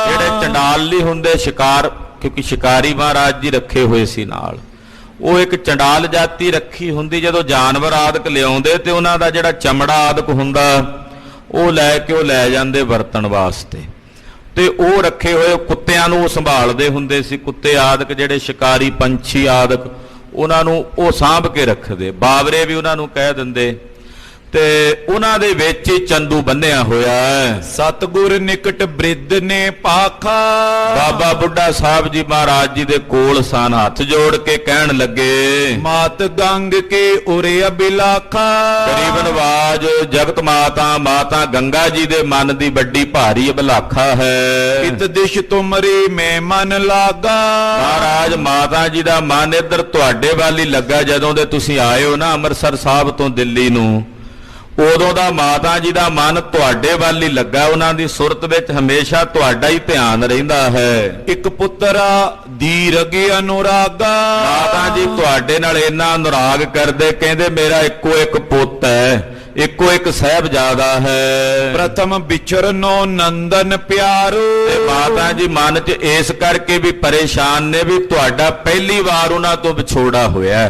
ਜਿਹੜੇ ਚੰਡਾਲ ਨਹੀਂ ਹੁੰਦੇ, ਸ਼ਿਕਾਰ ਕਿਉਂਕਿ ਸ਼ਿਕਾਰੀ ਮਹਾਰਾਜ ਜੀ ਰੱਖੇ ਹੋਏ ਸੀ ਨਾਲ। ਉਹ ਇੱਕ ਚੰਡਾਲ ਜਾਤੀ ਰੱਖੀ ਹੁੰਦੀ, ਜਦੋਂ ਜਾਨਵਰ ਆਦਿਕ ਲਿਆਉਂਦੇ ਤੇ ਉਹਨਾਂ ਦਾ ਜਿਹੜਾ ਚਮੜਾ ਆਦਿਕ ਹੁੰਦਾ ਉਹ ਲੈ ਜਾਂਦੇ ਵਰਤਣ ਵਾਸਤੇ। ਤੇ ਉਹ ਰੱਖੇ ਹੋਏ ਕੁੱਤਿਆਂ ਨੂੰ ਉਹ ਸੰਭਾਲਦੇ ਹੁੰਦੇ ਸੀ। ਕੁੱਤੇ ਆਦਿਕ ਜਿਹੜੇ ਸ਼ਿਕਾਰੀ ਪੰਛੀ ਆਦਿਕ ਉਹਨਾਂ ਨੂੰ ਉਹ ਸਾਂਭ ਕੇ ਰੱਖਦੇ, ਬਾਵਰੇ ਵੀ ਉਹਨਾਂ ਨੂੰ ਕਹਿ ਦਿੰਦੇ। ਤੇ ਉਹਨਾਂ ਦੇ ਵਿੱਚ ਹੀ ਚੰਦੂ ਬੰਨਿਆ ਹੋਇਆ ਹੈ। ਸਤਿਗੁਰ ਨਿਕਟ ਬ੍ਰਿਧ ਨੇ ਪਾਖਾ। ਬਾਬਾ ਬੁੱਢਾ ਸਾਹਿਬ ਜੀ ਮਹਾਰਾਜ ਜੀ ਦੇ ਕੋਲ ਸਨ, ਹੱਥ ਜੋੜ ਕੇ ਕਹਿਣ ਲੱਗੇ, ਮਾਤ ਗੰਗ ਕੇ ਉਰੇ ਅਬਿਲਾਖਾ। ਗਰੀਬ ਨਵਾਜ ਜਗਤ ਮਾਤਾ ਗੰਗਾ ਜੀ ਦੇ ਮਨ ਦੀ ਵੱਡੀ ਭਾਰੀ ਅਭਿਲਾਖਾ ਹੈ। ਇਤ ਦਿਸ਼ ਤੁਮਰੇ ਮੈਂ ਮਨ ਲਾਗਾ। ਮਹਾਰਾਜ ਮਾਤਾ ਜੀ ਦਾ ਮਨ ਇੱਧਰ ਤੁਹਾਡੇ ਵੱਲ ਹੀ ਲੱਗਾ। ਜਦੋਂ ਦੇ ਤੁਸੀਂ ਆਏ ਹੋ ਨਾ ਅੰਮ੍ਰਿਤਸਰ ਸਾਹਿਬ ਤੋਂ ਦਿੱਲੀ ਨੂੰ, ਉਦੋਂ ਦਾ ਮਾਤਾ ਜੀ ਦਾ ਮਨ ਤੁਹਾਡੇ ਵੱਲ ਹੀ ਲੱਗਾ। ਉਹਨਾਂ ਦੀ ਸੁਰਤ ਵਿੱਚ ਹਮੇਸ਼ਾ ਤੁਹਾਡਾ ਹੀ ਧਿਆਨ ਰਹਿੰਦਾ ਹੈ। ਇੱਕ ਪੁੱਤਰਾ ਦੀਰਘ ਅਨੁਰਾਗਾ। ਮਾਤਾ ਜੀ ਤੁਹਾਡੇ ਨਾਲ ਇੰਨਾ ਅਨੁਰਾਗ ਕਰਦੇ, ਕਹਿੰਦੇ ਮੇਰਾ ਇੱਕੋ ਇੱਕ ਪੁੱਤ ਹੈ, ਇੱਕੋ ਇੱਕ ਸਾਹਿਬਜ਼ਾਦਾ ਹੈ। ਪ੍ਰਥਮ ਵਿਚਰਨੋ ਨੰਦਨ ਪਿਆਰੋ। ਤੇ ਮਾਤਾ ਜੀ ਮਨ 'ਚ ਇਸ ਕਰਕੇ ਵੀ ਪਰੇਸ਼ਾਨ ਨੇ ਵੀ ਤੁਹਾਡਾ ਪਹਿਲੀ ਵਾਰ ਉਹਨਾਂ ਤੋਂ ਵਿਛੋੜਾ ਹੋਇਆ।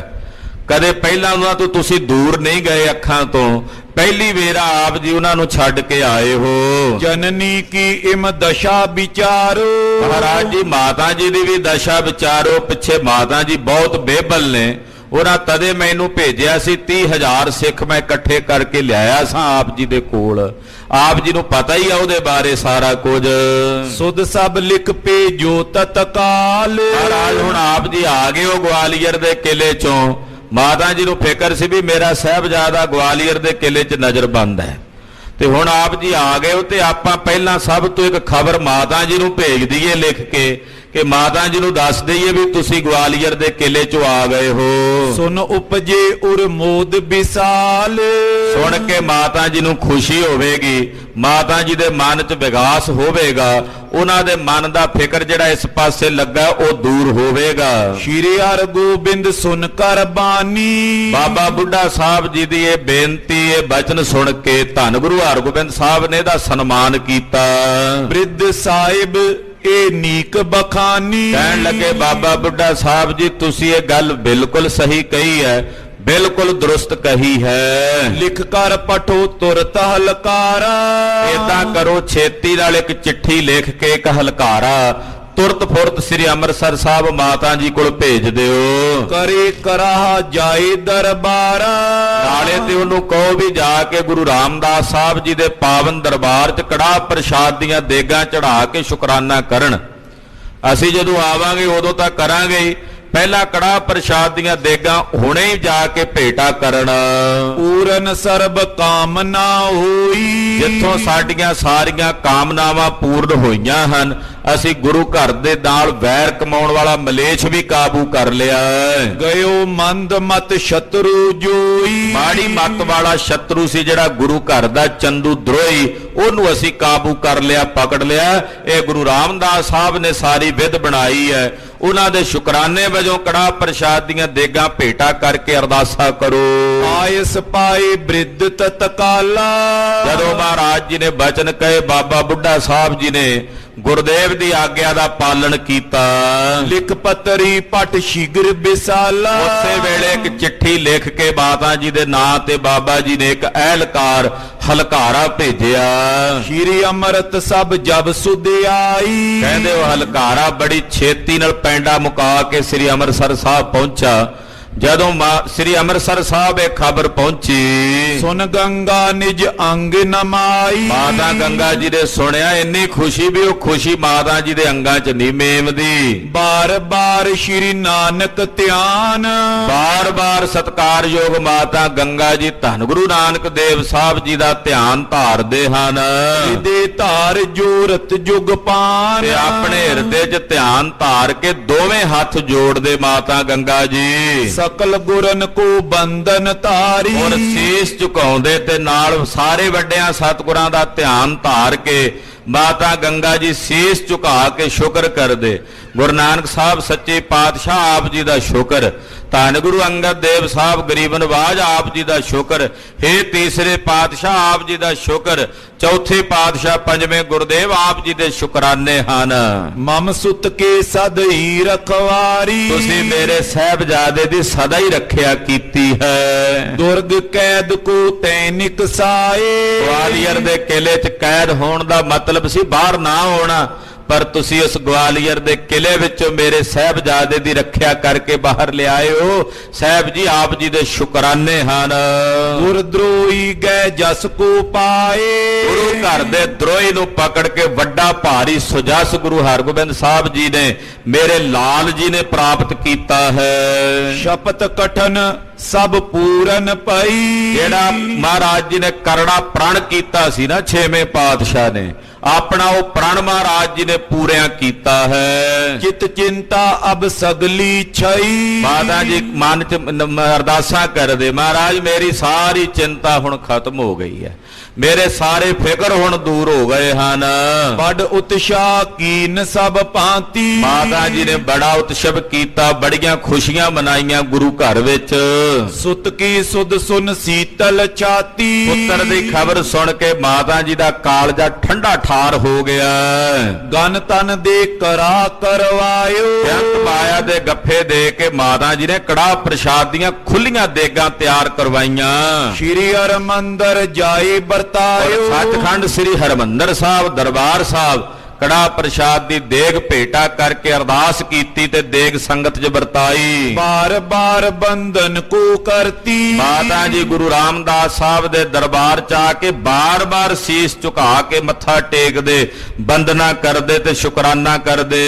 ਕਦੇ ਪਹਿਲਾਂ ਉਹਨਾਂ ਤੋਂ ਤੁਸੀਂ ਦੂਰ ਨਹੀਂ ਗਏ ਅੱਖਾਂ ਤੋਂ, ਪਹਿਲੀ ਵੇਰਾ ਆਪ ਜੀ ਉਹਨਾਂ ਨੂੰ ਛੱਡ ਕੇ ਆਏ ਹੋ। ਜਨਨੀ ਕੀ ਇਮ ਦਸ਼ਾ ਵਿਚਾਰੋ। ਮਹਾਰਾਜ ਜੀ ਮਾਤਾ ਜੀ ਦੀ ਵੀ ਦਸ਼ਾ ਵਿਚਾਰੋ। ਪਿੱਛੇ ਮਾਤਾ ਜੀ ਬਹੁਤ ਬੇਬਲ ਨੇ। ਉਹਨਾਂ ਤਦੇ ਮੈਨੂੰ ਭੇਜਿਆ ਸੀ, 30,000 ਸਿੱਖ ਮੈਂ ਇਕੱਠੇ ਕਰਕੇ ਲਿਆਇਆ ਸਾਂ ਆਪ ਜੀ ਦੇ ਕੋਲ। ਆਪ ਜੀ ਨੂੰ ਪਤਾ ਹੀ ਆ ਉਹਦੇ ਬਾਰੇ ਸਾਰਾ ਕੁਝ। ਸੁਧ ਸਭ ਲਿਖ ਭੇਜੋ ਤਤਕਾਲ। ਮਹਾਰਾਜ ਹੁਣ ਆਪ ਜੀ ਆ ਗਏ ਹੋ ਗਵਾਲੀਅਰ ਦੇ ਕਿਲੇ ਚੋਂ। ਮਾਤਾ ਜੀ ਨੂੰ ਫਿਕਰ ਸੀ ਵੀ ਮੇਰਾ ਸਾਹਿਬਜ਼ਾਦਾ ਗਵਾਲੀਅਰ ਦੇ ਕਿਲੇ 'ਚ ਨਜ਼ਰਬੰਦ ਹੈ, ਤੇ ਹੁਣ ਆਪ ਜੀ ਆ ਗਏ ਹੋ। ਤੇ ਆਪਾਂ ਪਹਿਲਾਂ ਸਭ ਤੋਂ ਇੱਕ ਖਬਰ ਮਾਤਾ ਜੀ ਨੂੰ ਭੇਜ ਦਈਏ ਲਿਖ ਕੇ, ਕਿ ਮਾਤਾ ਜੀ ਨੂੰ ਦੱਸ ਦਈਏ ਵੀ ਤੁਸੀਂ ਗਵਾਲੀਅਰ ਦੇ ਕਿਲੇ 'ਚੋਂ ਆ ਗਏ ਹੋ। ਸੁਨ ਉਪਜੇ ਉਰ ਮੋਦ ਵਿਸਾਲ। ਸੁਣ ਕੇ ਮਾਤਾ ਜੀ ਨੂੰ ਖੁਸ਼ੀ ਹੋਵੇਗੀ, ਮਾਤਾ ਜੀ ਦੇ ਮਨ 'ਚ ਵਿਗਾਸ ਹੋਵੇਗਾ, ਉਹਨਾਂ ਦੇ ਮਨ ਦਾ ਫਿਕਰ ਜਿਹੜਾ ਇਸ ਪਾਸੇ ਲੱਗਾ ਉਹ ਦੂਰ ਹੋਵੇਗਾ। ਸ਼੍ਰੀ ਹਰਗੋਬਿੰਦ ਸੁਨ ਕਰ ਬਾਣੀ। ਬਾਬਾ ਬੁੱਢਾ ਸਾਹਿਬ ਜੀ ਦੀ ਇਹ ਬੇਨਤੀ, ਇਹ ਬਚਨ ਸੁਣ ਕੇ ਧੰਨ ਗੁਰੂ ਹਰਗੋਬਿੰਦ ਸਾਹਿਬ ਨੇ ਇਹਦਾ ਸਨਮਾਨ ਕੀਤਾ। ਬ੍ਰਿਧ ਸਾਹਿਬ ਇਹ ਨੀਕ ਬਖਾਨੀ। ਕਹਿਣ ਲੱਗੇ ਬਾਬਾ ਬੁੱਢਾ ਸਾਹਿਬ ਜੀ ਤੁਸੀਂ ਇਹ ਗੱਲ ਬਿਲਕੁਲ ਸਹੀ ਕਹੀ ਹੈ, ਬਿਲਕੁਲ ਦਰੁਸਤ ਕਹੀ ਹੈ। ਲਿਖ ਕਰ ਪਠੋ ਤੁਰਤ ਹਲਕਾਰਾ। ਏਦਾਂ ਕਰੋ ਛੇਤੀ ਨਾਲ ਇੱਕ ਚਿੱਠੀ ਲਿਖ ਕੇ ਇੱਕ ਹਲਕਾਰਾ ਤੁਰਤ ਫੁਰਤ ਸ੍ਰੀ ਅੰਮ੍ਰਿਤਸਰ ਸਾਹਿਬ ਮਾਤਾ ਜੀ ਕੋਲ ਭੇਜ ਦਿਓ। ਕਰੇ ਕਰਾਹ ਜਾਏ ਦਰਬਾਰਾ। ਨਾਲੇ ਤੇ ਉਹਨੂੰ ਕਹੋ ਵੀ ਜਾ ਕੇ ਗੁਰੂ ਰਾਮਦਾਸ ਸਾਹਿਬ ਜੀ ਦੇ ਪਾਵਨ ਦਰਬਾਰ 'ਚ ਕੜਾਹ ਪ੍ਰਸ਼ਾਦ ਦੀਆਂ ਦੇਗਾਂ ਚੜਾ ਕੇ ਸ਼ੁਕਰਾਨਾ ਕਰਨ। ਅਸੀਂ ਜਦੋਂ ਆਵਾਂਗੇ ਉਦੋਂ ਤਾਂ ਕਰਾਂਗੇ ਹੀ, ਪਹਿਲਾ ਕੜਾਹ ਪ੍ਰਸ਼ਾਦ ਦੀਆਂ ਦੇਗਾਂ ਹੁਣੇ ਹੀ ਜਾ ਕੇ ਭੇਟਾ ਕਰਨ। ਪੂਰਨ ਸਰਬ ਕਾਮਨਾ ਹੋਈ। ਜਿੱਥੋਂ ਸਾਡੀਆਂ ਸਾਰੀਆਂ ਕਾਮਨਾਵਾਂ ਪੂਰਨ ਹੋਈਆਂ ਹਨ, ਅਸੀਂ ਗੁਰੂ ਘਰ ਦੇ ਨਾਲ ਵੈਰ ਕਮਾਉਣ ਵਾਲਾ ਮਲੇਛ ਵੀ ਕਾਬੂ ਕਰ ਲਿਆ। ਗਇਓ ਮੰਦ ਮਤ ਸ਼ਤਰੂ ਜੋਈ। ਮਾੜੀ ਮੱਤ ਵਾਲਾ ਸ਼ਤਰੂ ਸੀ ਜਿਹੜਾ ਗੁਰੂ ਘਰ ਦਾ ਚੰਦੂ ਦਰੋਹੀ, ਉਹਨੂੰ ਅਸੀਂ ਕਾਬੂ ਕਰ ਲਿਆ, ਪਕੜ ਲਿਆ। ਇਹ ਗੁਰੂ ਰਾਮਦਾਸ ਸਾਹਿਬ ਨੇ ਸਾਰੀ ਵਿਧ ਬਣਾਈ ਹੈ। ਉਹਨਾਂ ਦੇ ਸ਼ੁਕਰਾਨੇ ਵਜੋਂ ਕੜਾਹ ਪ੍ਰਸ਼ਾਦ ਦੀਆਂ ਦੇਗਾਂ ਭੇਟਾ ਕਰਕੇ ਅਰਦਾਸਾਂ ਕਰੋ। ਆਇਸ ਪਾਏ ਬ੍ਰਿਧ ਤਤਕਾਲਾ। ਜਦੋਂ ਮਹਾਰਾਜ ਜੀ ਨੇ ਬਚਨ ਕਹੇ, ਬਾਬਾ ਬੁੱਢਾ ਸਾਹਿਬ ਜੀ ਨੇ ਗੁਰਦੇਵ ਦੀ ਆਗਿਆ ਦਾ ਪਾਲਣ ਕੀਤਾ। ਲਿਖ ਪਤਰੀ ਪਟ ਸ਼ੀਗਰ ਵਿਸਾਲਾ। ਉਸੇ ਵੇਲੇ ਇੱਕ ਚਿੱਠੀ ਲਿਖ ਕੇ ਮਾਤਾ ਜੀ ਦੇ ਨਾਂ ਤੇ ਬਾਬਾ ਜੀ ਨੇ ਇੱਕ ਅਹਿਲਕਾਰ ਹਲਕਾਰਾ ਭੇਜਿਆ। ਸ਼੍ਰੀ ਅੰਮ੍ਰਿਤ ਸਭ ਜਬ ਸੁਧ ਆਈ। ਕਹਿੰਦੇ ਉਹ ਹਲਕਾਰਾ ਬੜੀ ਛੇਤੀ ਨਾਲ ਪੈਂਡਾ ਮੁਕਾ ਕੇ ਸ੍ਰੀ ਅੰਮ੍ਰਿਤਸਰ ਸਾਹਿਬ ਪਹੁੰਚਾ। ਜਦੋਂ ਸ੍ਰੀ ਅੰਮ੍ਰਿਤਸਰ ਸਾਹਿਬ ਇਹ ਖਬਰ ਪਹੁੰਚੀ, ਸੁਨ ਗੰਗਾ ਨਿਜ ਅੰਗ ਨਮਾਈ। ਮਾਤਾ ਗੰਗਾ ਜੀ ਨੇ ਸੁਣਿਆ, ਇੰਨੀ ਖੁਸ਼ੀ ਵੀ ਉਹ ਖੁਸ਼ੀ ਮਾਤਾ ਜੀ ਦੇ ਅੰਗਾਂ 'ਚ ਨਹੀਂ ਮੇਮਦੀ। ਬਾਰ ਬਾਰ ਸ਼੍ਰੀ ਨਾਨਕ ਧਿਆਨ। ਬਾਰ ਬਾਰ ਸਤਿਕਾਰਯੋਗ ਮਾਤਾ ਗੰਗਾ ਜੀ ਧੰਨ ਗੁਰੂ ਨਾਨਕ ਦੇਵ ਸਾਹਿਬ ਜੀ ਦਾ ਧਿਆਨ ਧਾਰਦੇ ਹਨ। ਹਿਰਦੇ ਧਾਰ ਜੋਰਤ ਜੁਗ ਪਾਨ। ਤੇ ਆਪਣੇ ਹਿਰਦੇ 'ਚ ਧਿਆਨ ਧਾਰ ਕੇ ਦੋਵੇਂ ਹੱਥ ਜੋੜਦੇ ਮਾਤਾ ਗੰਗਾ ਜੀ। ਸਕਲ ਗੁਰਨ ਕੋ ਬੰਧਨ ਧਾਰੀ। ਔਰ ਸੀਸ ਝੁਕਾਉਂਦੇ ਤੇ ਨਾਲ ਸਾਰੇ ਵੱਡਿਆਂ ਸਤਿਗੁਰਾਂ ਦਾ ਧਿਆਨ ਧਾਰ ਕੇ ਮਾਤਾ ਗੰਗਾ ਜੀ ਸੀਸ ਝੁਕਾ ਕੇ ਸ਼ੁਕਰ ਕਰਦੇ। ਗੁਰੂ ਨਾਨਕ ਸਾਹਿਬ ਸੱਚੇ ਪਾਤਸ਼ਾਹ ਆਪ ਜੀ ਦਾ ਸ਼ੁਕਰ, ਧੰਨ ਗੁਰੂ ਅੰਗਦ ਦੇਵ ਸਾਹਿਬ ਗਰੀਬ ਨਵਾਜ ਆਪ ਜੀ ਦਾ ਸ਼ੁਕਰ, ਹੇ ਤੀਸਰੇ ਪਾਤਸ਼ਾਹ ਆਪ ਜੀ ਦਾ ਸ਼ੁਕਰ, ਚੌਥੇ ਪਾਤਸ਼ਾਹ ਪੰਜਵੇਂ ਗੁਰਦੇਵ ਆਪ ਜੀ ਦੇ ਸ਼ੁਕਰਾਨੇ ਹਨ। ਮਮ ਸੁਤ ਕੇ ਸਦਈ ਰਖਵਾਰੀ, ਤੁਸੀਂ ਮੇਰੇ ਸਾਹਿਬਜ਼ਾਦੇ ਦੀ ਸਦਾ ਹੀ ਰੱਖਿਆ ਕੀਤੀ ਹੈ। ਦੁਰਗ ਕੈਦ ਕੋ ਤੈਨਿਕ ਸਾਏ, ਗਵਾਲੀਅਰ ਦੇ ਕਿਲੇ 'ਚ ਕੈਦ ਹੋਣ ਦਾ ਮਤਲਬ ਸੀ ਬਾਹਰ ਨਾ ਆਉਣਾ, ਪਰ ਤੁਸੀਂ ਉਸ ਗਵਾਲੀਅਰ ਦੇ ਕਿਲੇ ਵਿੱਚੋਂ ਮੇਰੇ ਸਾਹਿਬਜ਼ਾਦੇ ਦੀ ਰੱਖਿਆ ਕਰਕੇ ਬਾਹਰ ਲਿਆਏ ਹੋ। ਸਾਹਿਬ ਜੀ ਆਪ ਜੀ ਦੇ ਸ਼ੁਕਰਾਨੇ ਹਨ। ਗੁਰਦਰੋਹੀ ਗਏ ਜਸ ਕੋ ਪਾਏ, ਗੁਰੂ ਘਰ ਦੇ ਦਰੋਹੀ ਨੂੰ ਪਕੜ ਕੇ ਵੱਡਾ ਭਾਰੀ ਸੁਜਸ ਗੁਰੂ ਹਰਗੋਬਿੰਦ ਸਾਹਿਬ ਜੀ ਨੇ, ਮੇਰੇ ਲਾਲ ਜੀ ਨੇ ਪ੍ਰਾਪਤ ਕੀਤਾ ਹੈ। ਸ਼ਪਤ ਕਠਨ ਸਭ ਪੂਰਨ ਪਈ, ਜਿਹੜਾ ਮਹਾਰਾਜ ਜੀ ਨੇ ਕਰੜਾ ਪ੍ਰਣ ਕੀਤਾ ਸੀ ਨਾ ਛੇਵੇਂ ਪਾਤਸ਼ਾਹ ਨੇ, ਆਪਣਾ ਉਹ ਪ੍ਰਣ ਮਹਾਰਾਜ ਜੀ ਨੇ ਪੂਰਿਆ ਕੀਤਾ ਹੈ। ਚਿਤ ਚਿੰਤਾ ਅਬ ਸਗਲੀ ਛਈ, ਮਾਤਾ ਜੀ ਮਨ ਚ ਅਰਦਾਸਾਂ ਕਰਦੇ, ਮਹਾਰਾਜ ਮੇਰੀ ਸਾਰੀ ਚਿੰਤਾ ਹੁਣ ਖਤਮ ਹੋ ਗਈ ਹੈ, ਮੇਰੇ ਸਾਰੇ ਫਿਕਰ ਹੁਣ ਦੂਰ ਹੋ ਗਏ ਹਨ। ਬੜ ਉਤਸ਼ਾਹ ਕੀਨ ਸਭ ਭਾਂਤੀ, ਮਾਤਾ ਜੀ ਨੇ ਬੜਾ ਉਤਸ਼ਵ ਕੀਤਾ, ਬੜੀਆਂ ਖੁਸ਼ੀਆਂ ਮਨਾਈਆਂ ਗੁਰੂ ਘਰ ਵਿੱਚ। ਸੁਤ ਕੀ ਸੁਧ ਸੁਨ ਸੀਤਲ ਛਾਤੀ, ਪੁੱਤਰ ਦੀ ਖਬਰ ਸੁਣ ਕੇ ਮਾਤਾ ਜੀ ਦਾ ਕਾਲਜਾ ਠੰਡਾ ਠਾਰ ਹੋ ਗਿਆ। ਗਨ ਤਨ ਦੇ ਕਰਾ ਕਰਵਾਇਓ, ਬੇਅੰਤ ਮਾਇਆ ਦੇ ਗੱਫੇ ਦੇ ਕੇ ਮਾਤਾ ਜੀ ਨੇ ਕੜਾਹ ਪ੍ਰਸ਼ਾਦ ਦੀਆਂ ਖੁੱਲੀਆਂ ਦੇਗਾਂ ਤਿਆਰ ਕਰਵਾਈਆਂ। ਸ਼੍ਰੀ ਹਰਿਮੰਦਰ ਜਾਏ ਵਰਤਾਇਓ, ਸੱਚਖੰਡ ਸ੍ਰੀ ਹਰਿਮੰਦਰ ਸਾਹਿਬ ਦਰਬਾਰ ਸਾਹਿਬ ਕੜਾਹ ਪ੍ਰਸ਼ਾਦ ਦੀ ਦੇਗ ਭੇਟਾ ਕਰਕੇ ਅਰਦਾਸ ਕੀਤੀ ਤੇ ਦੇਗ ਸੰਗਤ 'ਚ ਵਰਤਾਈ। ਬਾਰ ਬਾਰ ਬੰਧਨ ਕੋ ਕਰਤੀ, ਮਾਤਾ ਜੀ ਗੁਰੂ ਰਾਮਦਾਸ ਸਾਹਿਬ ਦੇ ਦਰਬਾਰ 'ਚ ਆ ਕੇ ਬਾਰ-ਬਾਰ ਸੀਸ ਝੁਕਾ ਕੇ ਮੱਥਾ ਟੇਕਦੇ, ਬੰਦਨਾ ਕਰਦੇ ਤੇ ਸ਼ੁਕਰਾਨਾ ਕਰਦੇ।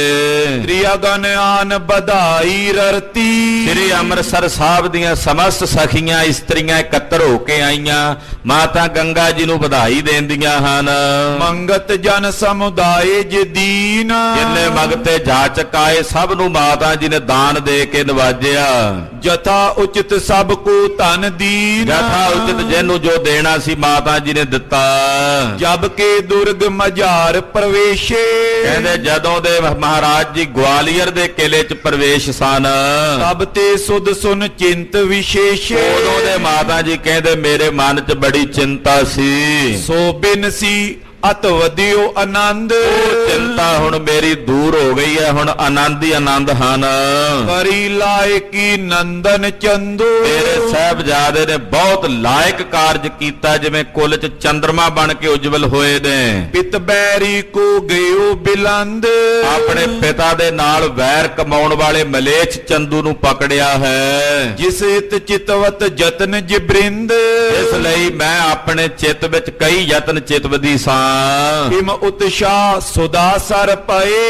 ਤ੍ਰਿਆ ਗਨ ਆਨ ਵਧਾਈ ਰਰਤੀ, ਸ੍ਰੀ ਅੰਮ੍ਰਿਤਸਰ ਸਾਹਿਬ ਦੀਆਂ ਸਮਸਤ ਸਖੀਆਂ ਇਸਤਰੀਆਂ ਇਕੱਤਰ ਹੋ ਕੇ ਆਈਆਂ, ਮਾਤਾ ਗੰਗਾ ਜੀ ਨੂੰ ਵਧਾਈ ਦੇਂਦੀਆਂ ਹਨ। ਮੰਗਤ ਜਨ ਸਮੁਦਾਇ ਜਦੀਨ, ਜਿੰਨੇ ਮਗਤੇ ਜਾਚਕ ਆਏ ਸਭ ਨੂੰ ਮਾਤਾ ਜੀ ਨੇ ਦਾਨ ਦੇ ਕੇ ਨਵਾਜਿਆ। ਜਥਾ ਉਚਿਤ ਸਭ ਕੋ ਧਨ ਦੀਨ, ਜਥਾ ਉਚਿਤ ਜਿਹਨੂੰ ਜੋ ਦੇਣਾ ਸੀ ਮਾਤਾ ਜੀ ਨੇ ਦਿੱਤਾ। ਜਬ ਕੇ ਦੁਰਗ ਮਝਾਰ ਪ੍ਰਵੇਸ਼ੇ, ਕਹਿੰਦੇ ਜਦੋਂ ਦੇ ਮਹਾਰਾਜ ਜੀ ਗਵਾਲੀਅਰ ਦੇ ਕਿਲੇ 'ਚ ਪ੍ਰਵੇਸ਼ ਸਨ, ਤਬ ਤੇ ਸੁਧ ਸੁਨ ਚਿੰਤ ਵਿਸ਼ੇਸ਼ੇ, ਉਦੋਂ ਦੇ ਮਾਤਾ ਜੀ ਕਹਿੰਦੇ ਮੇਰੇ ਮਨ 'ਚ ਬੜੀ ਚਿੰਤਾ ਸੀ। ਸੋ ਬਿਨ ਸੀ ਅਤ ਵਧਿਓ ਆਨੰਦ, ਚਿੰਤਾ ਹੁਣ ਮੇਰੀ ਦੂਰ ਹੋ ਗਈ ਹੈ, ਹੁਣ ਆਨੰਦ ਹੀ ਆਨੰਦ ਹਨ। ਕਰੀ ਲਾਇਕੀ ਨੰਦਨ ਚੰਦੋ, ਮੇਰੇ ਸਾਹਿਬਜ਼ਾਦੇ ਨੇ ਬਹੁਤ ਲਾਇਕ ਕਾਰਜ ਕੀਤਾ, ਜਿਵੇਂ ਕੁੱਲ 'ਚ ਚੰਦਰਮਾ ਬਣ ਕੇ ਉਜਵਲ ਹੋਏ ਨੇ। ਪਿਤ ਬੈਰੀ ਕੋ ਗਇਓ ਬਿਲੰਦ, ਆਪਣੇ ਪਿਤਾ ਦੇ ਨਾਲ ਵੈਰ ਕਮਾਉਣ ਵਾਲੇ ਮਲੇਛ ਚੰਦੂ ਨੂੰ ਪਕੜਿਆ ਹੈ। ਜਿਸ ਇਤ ਚਿਤਵਤ ਜਤਨ ਜਿਬ੍ਰਿੰਦ, ਇਸ ਲਈ ਮੈਂ ਆਪਣੇ ਚਿੱਤ ਵਿੱਚ ਕਈ ਯਤਨ ਚਿਤਵਦੀ ਸਾਂ। ਕਿਮ ਉਤਸ਼ਾਹ ਸੁਦਾ ਸਰ ਪਏ,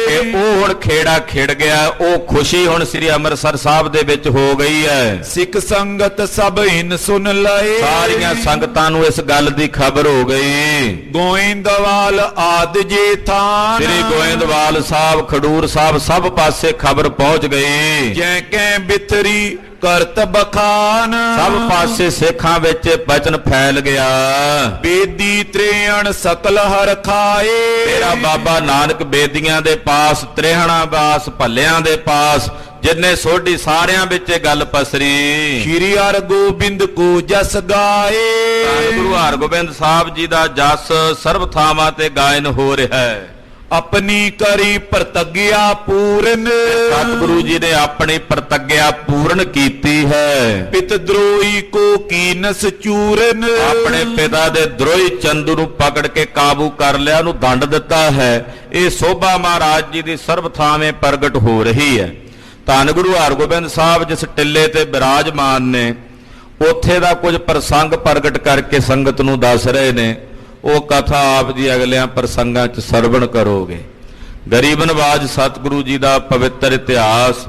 ਕਿ ਉਹ ਹੁਣ ਖੇੜਾ ਖਿੜ ਗਿਆ, ਉਹ ਖੁਸ਼ੀ ਹੁਣ ਸ੍ਰੀ ਅੰਮ੍ਰਿਤਸਰ ਸਾਹਿਬ ਦੇ ਵਿੱਚ ਹੋ ਗਈ ਹੈ। ਸਿੱਖ ਸੰਗਤ ਸਭ ਇਨ ਸੁਨ ਲਏ, ਸਾਰੀਆਂ ਸੰਗਤਾਂ ਨੂੰ ਇਸ ਗੱਲ ਦੀ ਖਬਰ ਹੋ ਗਈ। ਗੋਇੰਦਵਾਲ ਆਦ ਜੇ ਥਾਨ, ਸ੍ਰੀ ਗੋਇੰਦਵਾਲ ਸਾਹਿਬ ਖਡੂਰ ਸਾਹਿਬ ਸਭ ਪਾਸੇ ਖਬਰ ਪਹੁੰਚ ਗਈ। ਜੈ ਕੈ ਬਿਥਰੀ ਕਰਤ ਬਖਾਨ, ਸਭ ਪਾਸੇ ਸਿੱਖਾਂ ਵਿੱਚ ਬਚਨ ਫੈਲ ਗਿਆ। ਬੇਦੀ ਤ੍ਰੇਣ ਸਕਲ ਹਰ ਖਾਏ, ਤੇਰਾ ਬਾਬਾ ਨਾਨਕ ਬੇਦੀਆਂ ਦੇ ਪਾਸ, ਤ੍ਰੇਹਣਾ ਬਾਸ ਭੱਲਿਆਂ ਦੇ ਪਾਸ, ਜਿੰਨੇ ਸੋਢੀ ਸਾਰਿਆਂ ਵਿੱਚ ਇਹ ਗੱਲ ਪਸਰੀ। ਸ਼੍ਰੀ ਹਰਗੋਬਿੰਦ ਕੋ ਜਸ ਗਾਏ, ਗੁਰੂ ਹਰਗੋਬਿੰਦ ਸਾਹਿਬ ਜੀ ਦਾ ਜਸ ਸਰਬ ਥਾਵਾਂ ਤੇ ਗਾਇਨ ਹੋ ਰਿਹਾ ਹੈ। ਆਪਣੀ ਕਰੀ ਪ੍ਰਤੱਗਿਆ ਪੂਰਨ, ਸਤਿਗੁਰੂ ਜੀ ਨੇ ਆਪਣੀ ਪ੍ਰਤੱਗਿਆ ਪੂਰਨ ਕੀਤੀ ਹੈ। ਪਿਤ ਦਰੋਹੀ ਕੋ ਕੀਨਸ ਚੂਰਨ, ਆਪਣੇ ਪਿਤਾ ਦੇ ਦਰੋਹੀ ਚੰਦੂ ਨੂੰ ਪਕੜ ਕੇ ਕਾਬੂ ਕਰ ਲਿਆ, ਉਹਨੂੰ ਦੰਡ ਦਿੱਤਾ ਹੈ। ਇਹ ਸੋਭਾ ਮਹਾਰਾਜ ਜੀ ਦੀ ਸਰਬ ਥਾਵੇਂ ਪ੍ਰਗਟ ਹੋ ਰਹੀ ਹੈ। ਧੰਨ ਗੁਰੂ ਹਰਗੋਬਿੰਦ ਸਾਹਿਬ ਜਿਸ ਟਿੱਲੇ ਤੇ ਬਿਰਾਜਮਾਨ ਨੇ, ਉੱਥੇ ਦਾ ਕੁਝ ਪ੍ਰਸੰਗ ਪ੍ਰਗਟ ਕਰਕੇ ਸੰਗਤ ਨੂੰ ਦੱਸ ਰਹੇ ਨੇ। ਉਹ ਕਥਾ ਆਪ ਜੀ ਅਗਲਿਆਂ ਪ੍ਰਸੰਗਾਂ 'ਚ ਸਰਵਣ ਕਰੋਗੇ। ਗਰੀਬ ਨਵਾਜ ਸਤਿਗੁਰੂ ਜੀ ਦਾ ਪਵਿੱਤਰ ਇਤਿਹਾਸ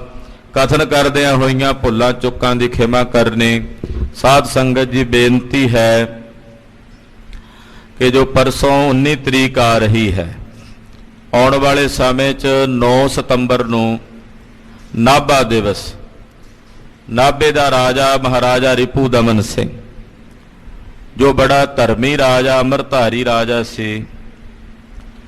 ਕਥਨ ਕਰਦਿਆਂ ਹੋਈਆਂ ਭੁੱਲਾਂ ਚੁੱਕਾਂ ਦੀ ਖਿਮਾ ਕਰਨੀ। ਸਾਧ ਸੰਗਤ ਜੀ ਬੇਨਤੀ ਹੈ ਕਿ ਜੋ ਪਰਸੋਂ 19 ਤਰੀਕ ਆ ਰਹੀ ਹੈ, ਆਉਣ ਵਾਲੇ ਸਮੇਂ 'ਚ 9 ਸਤੰਬਰ ਨੂੰ ਨਾਭਾ ਦਿਵਸ, ਨਾਭੇ ਦਾ ਰਾਜਾ ਮਹਾਰਾਜਾ ਰਿਪੂ ਦਮਨ ਸਿੰਘ, ਜੋ ਬੜਾ ਧਰਮੀ ਰਾਜਾ ਅੰਮ੍ਰਿਤਧਾਰੀ ਰਾਜਾ ਸੀ,